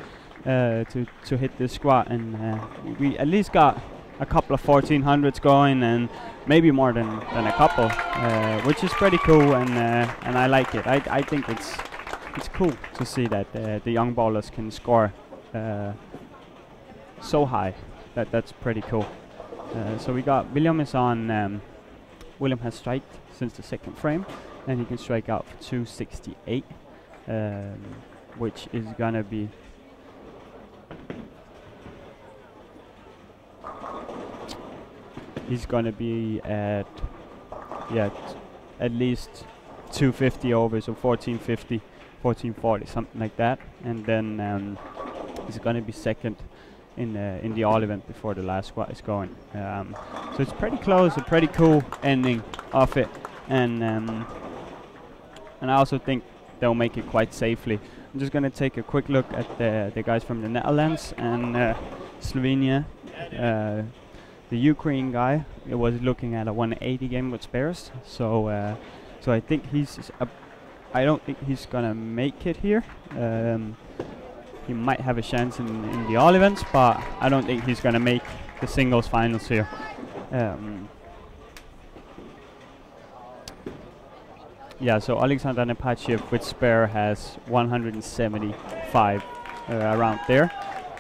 to hit this squat. And we at least got a couple of 1400s going, and maybe more than a couple, which is pretty cool, and I like it. I think it's cool to see that the young bowlers can score so high. That's pretty cool. So we got William is on. William has striked since the second frame, and he can strike out for 268, which is gonna be he's gonna be at at least 250 over, so 1450, 1440, something like that. And then he's gonna be second in the all event before the last squat is going. So it's pretty close, a pretty cool ending of it, and I also think they'll make it quite safely. I'm just gonna take a quick look at the guys from the Netherlands and Slovenia. The Ukraine guy was looking at a 180 game with spares, so I think I don't think he's gonna make it here. He might have a chance in the all events, but I don't think he's gonna make the singles finals here. Yeah, so Alexander Nepatchev with spare has 175 around there,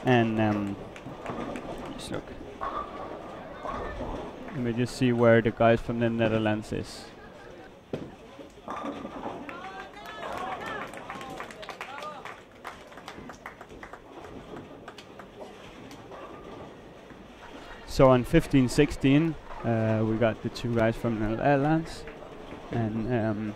and just look. Let me just see where the guys from the Netherlands is. So on 15-16, we got the 2 guys from the Netherlands, and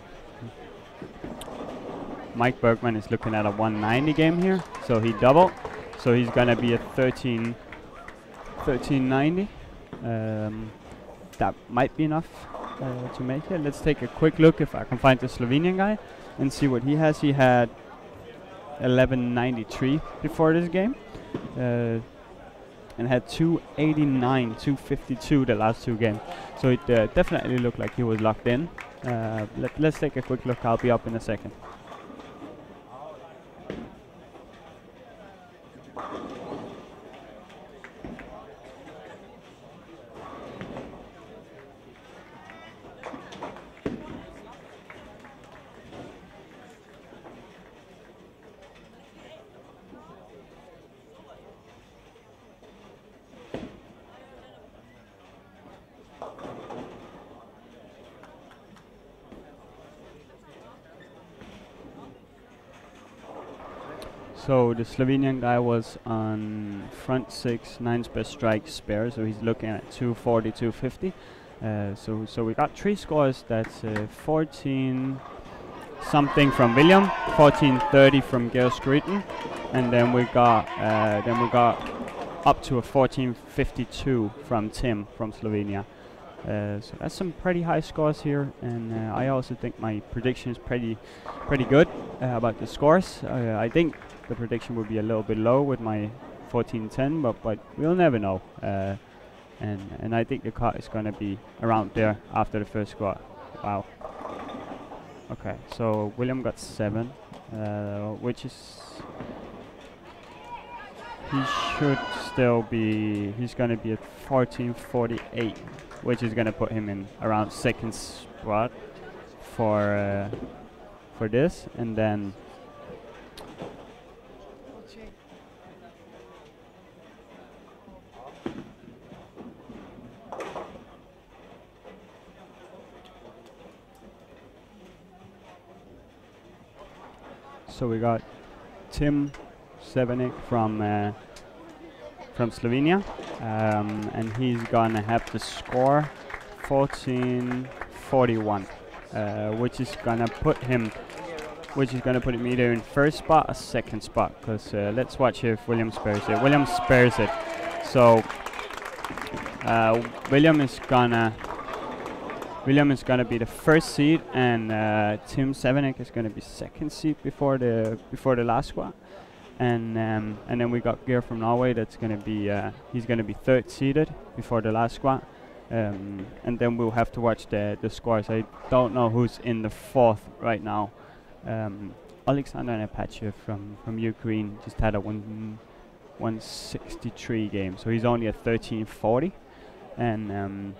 Mike Bergman is looking at a 190 game here, so he doubled. So he's gonna be at 1390. That might be enough to make it. Let's take a quick look if I can find the Slovenian guy and see what he has. He had 1193 before this game, and had 289, 252 the last 2 games. So it definitely looked like he was locked in. Let's take a quick look. I'll be up in a second. So the Slovenian guy was on front 6, 9's best strike spare, so he's looking at 240, 250. So we got 3 scores. That's 14 something from William, 1430 from Geir Skryten, and then we got up to a 1452 from Tim from Slovenia. So that's some pretty high scores here, and I also think my prediction is pretty good about the scores. I think the prediction would be a little bit low with my 1410, but we'll never know. And I think the cut is going to be around there after the first squat. Wow. Okay, so William got 7, which is... He should still be... He's gonna be at 1448, which is gonna put him in around 2nd spot for this, and then... So we got Tim Sevenik from Slovenia, and he's gonna have to score 1441, which is gonna put him either in 1st spot or 2nd spot. Because let's watch if William spares it. William spares it, so William is gonna be the 1st seed, and Tim Sevenik is gonna be 2nd seed before the last squad. And then we got Gear from Norway. That's gonna be he's gonna be 3rd seeded before the last squad. And then we'll have to watch the scores. I don't know who's in the 4th right now. Alexander Apache from Ukraine just had a 163 game, so he's only at 1340. And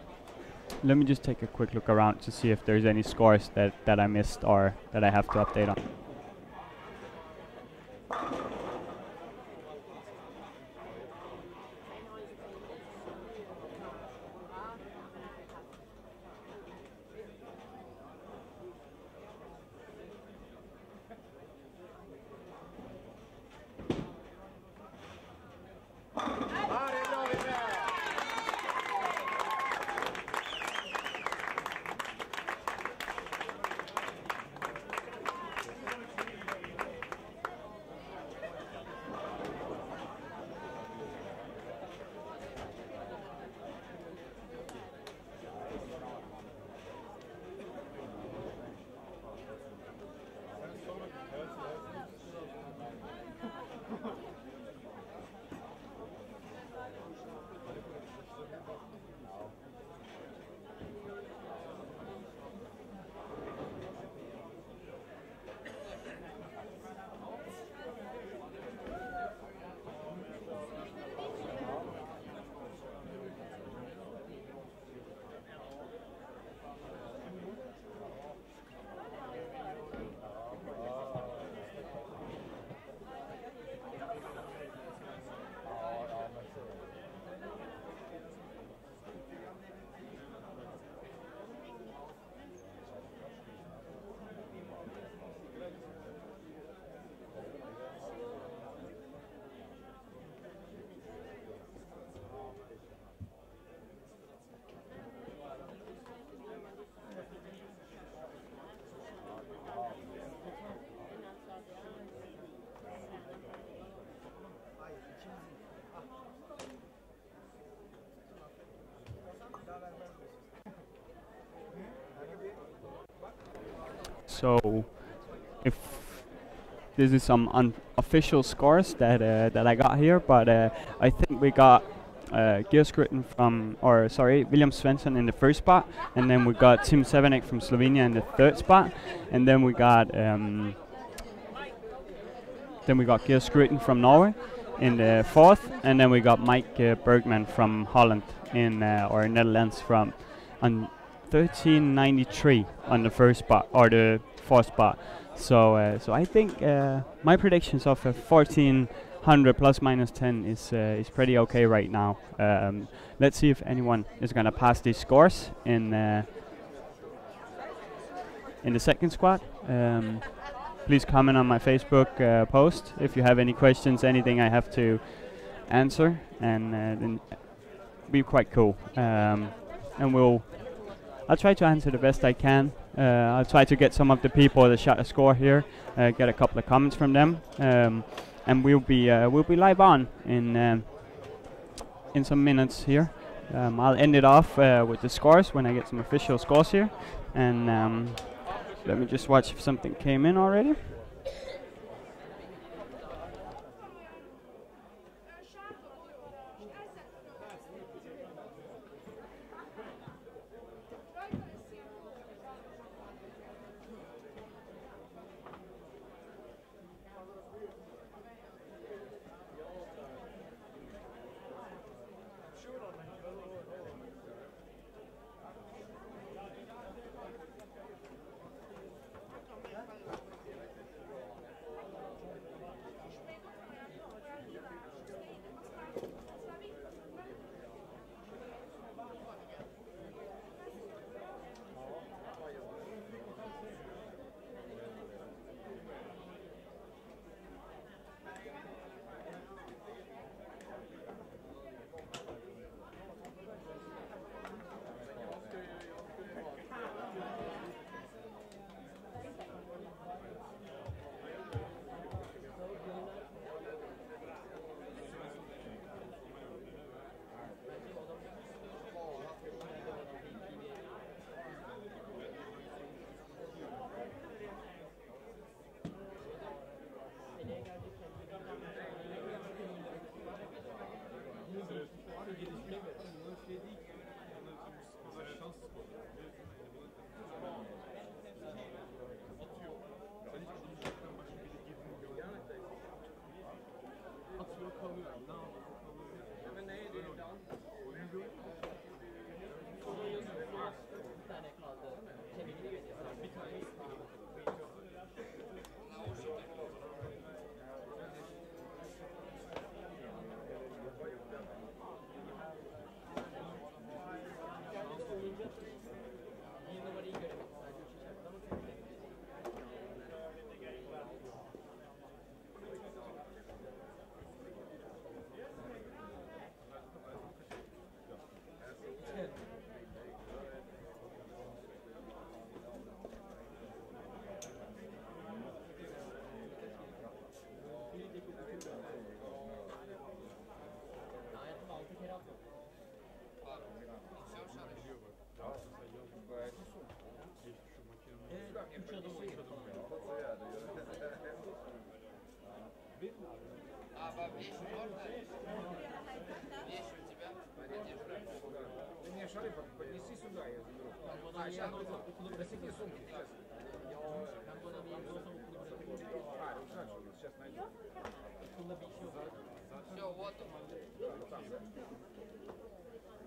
let me just take a quick look around to see if there's any scores that I missed or that I have to update on. So, if this is some unofficial scores that I got here, but I think we got Gearskritten William Svensson in the 1st spot, and then we got Tim Sevenik from Slovenia in the 3rd spot, and then we got Gearskritten from Norway in the 4th, and then we got Mike Bergman from Holland or Netherlands from 1393 on the 1st spot or the 4th spot. So I think my predictions of a 1400 plus minus 10 is pretty okay right now. Let's see if anyone is gonna pass these scores in the 2nd squad. Please comment on my Facebook post if you have any questions, anything I have to answer, and then be quite cool. And I'll try to answer the best I can. I'll try to get some of the people that shot a score here, get a couple of comments from them, and we'll be live on in some minutes here. I'll end it off with the scores when I get some official scores here, and let me just watch if something came in already.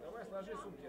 Давай сложи сумки.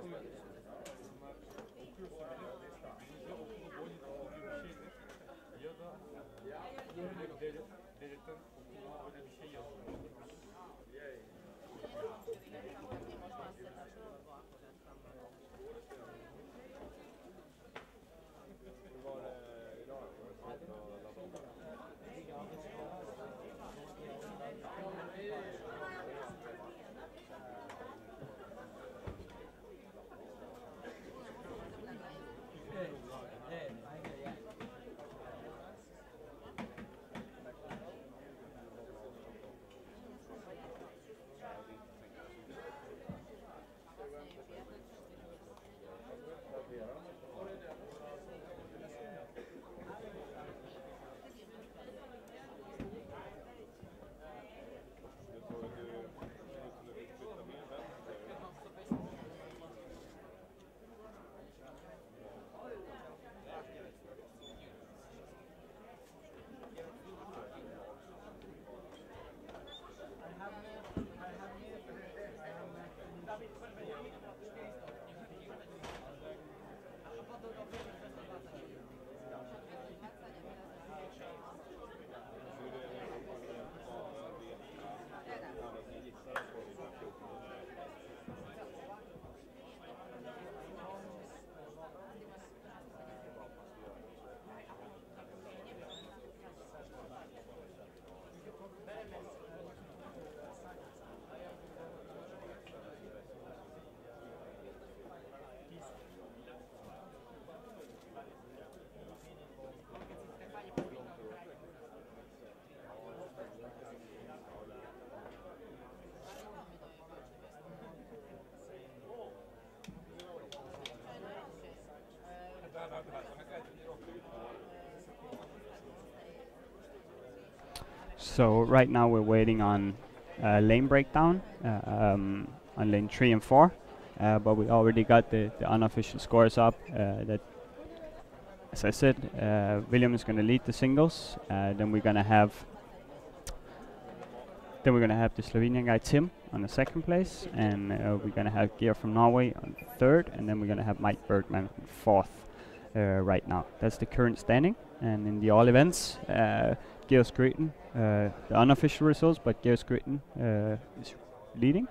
So right now we're waiting on lane breakdown on lane 3 and 4, but we already got the unofficial scores up. That, as I said, William is going to lead the singles. Then we're going to have the Slovenian guy Tim on the second place, and we're going to have Gear from Norway on third, and then we're going to have Mike Bergman on fourth. Right now, that's the current standing, and in the all events, Gear Scruton, the unofficial results, but Gear Scruton is leading,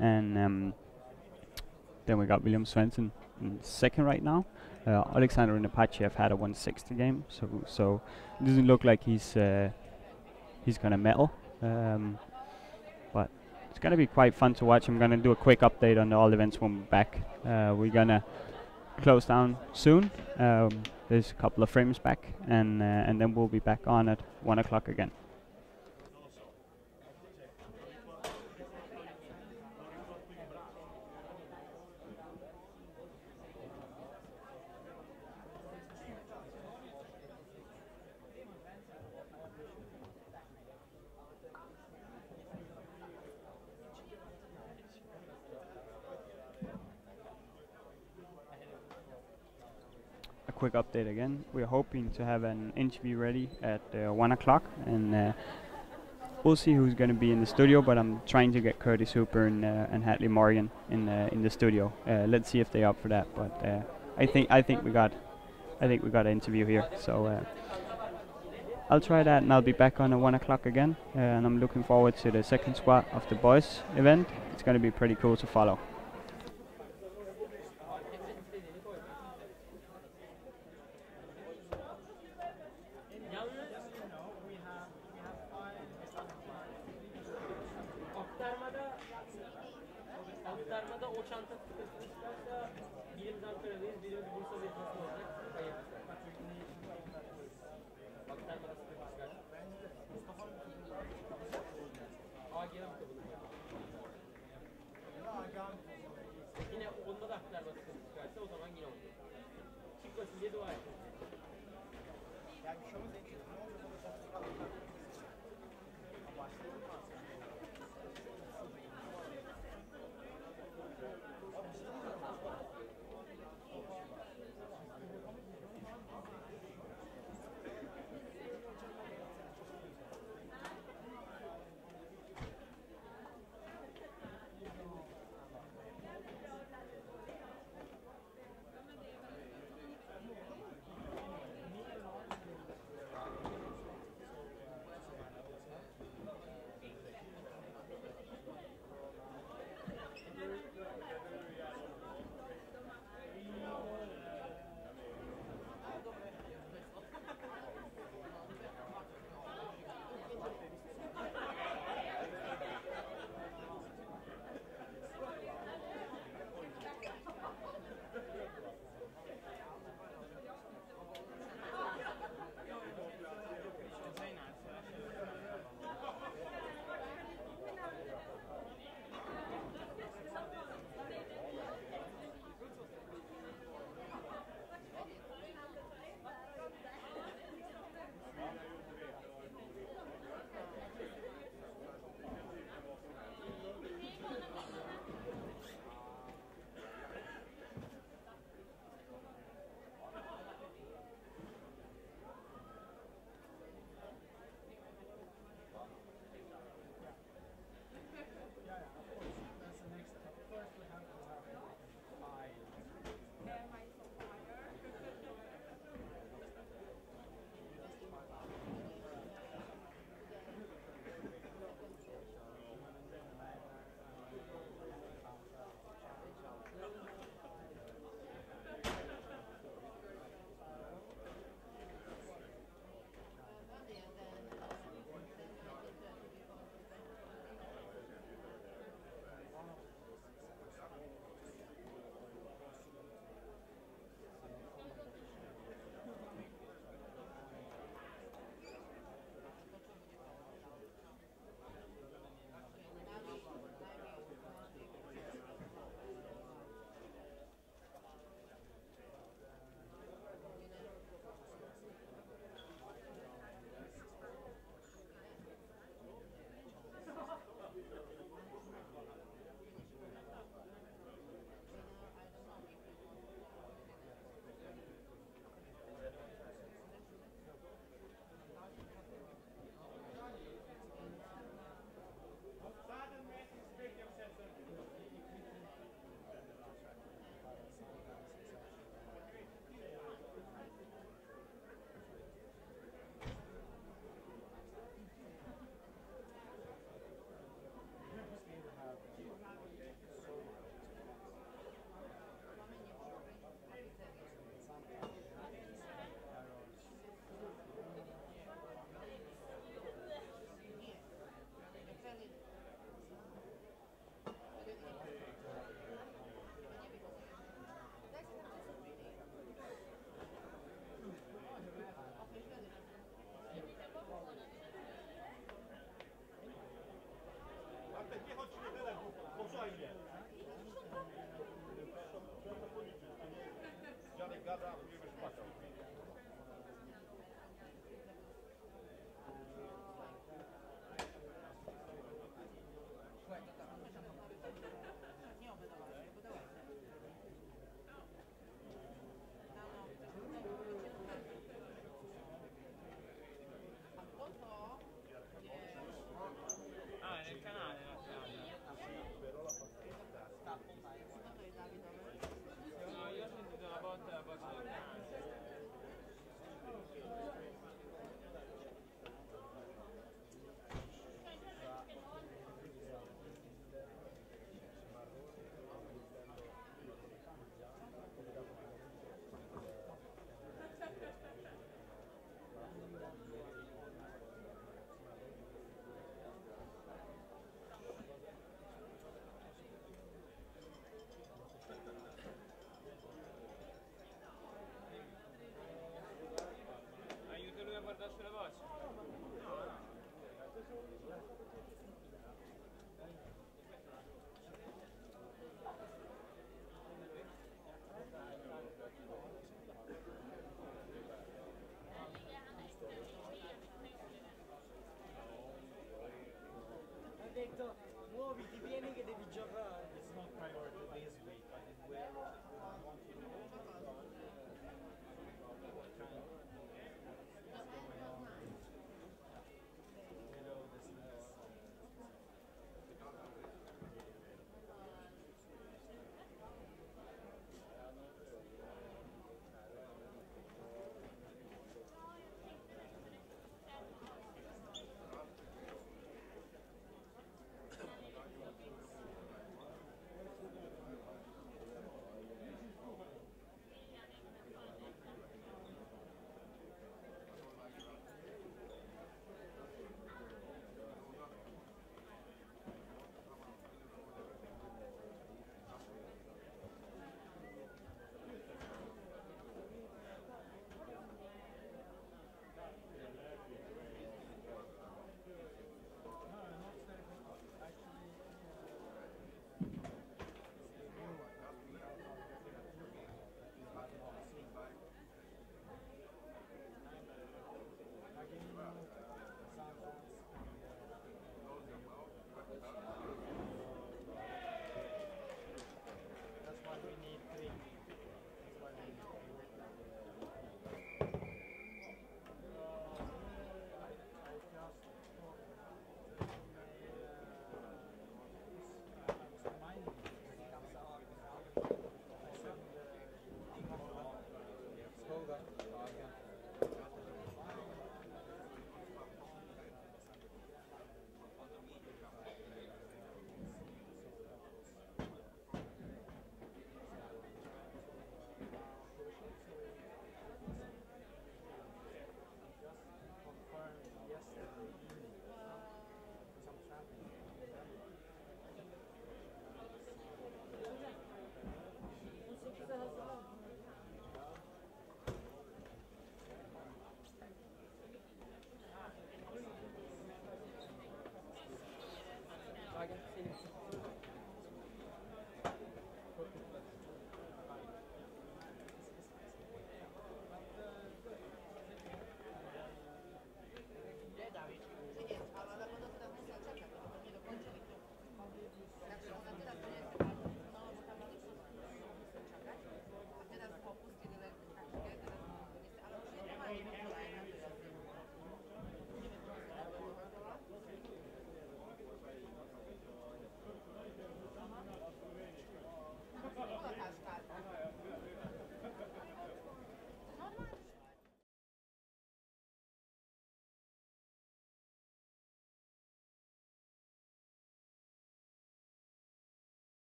and then we got William Svensson in second right now. Alexander and Apache have had a 160 game, so it doesn't look like he's gonna medal, but it's gonna be quite fun to watch. I'm gonna do a quick update on the all events when we're back. We're gonna close down soon. There's a couple of frames back, and then we'll be back on at 1 o'clock again. quick update again. We're hoping to have an interview ready at 1 o'clock, and we'll see who's going to be in the studio. But I'm trying to get Curtis Hooper and Hadley Morgan in the studio. Let's see if they're up for that. But I think we got an interview here. So I'll try that, and I'll be back on at 1 o'clock again. And I'm looking forward to the second squad of the boys event. It's going to be pretty cool to follow. Aktarmada o çanta tıkırtını çıkarsa birimiz Ankara'dayız, birimiz Bursa'da yetmesi olacak. Hayır. Aktarmada sıkıntı çıkarsa. Agir'e mi kabul ediyor? Yine onda da aktarmada sıkıntı çıkarsa o zaman yine olacak. Çıkmasın diye dua et. Yani bir şovun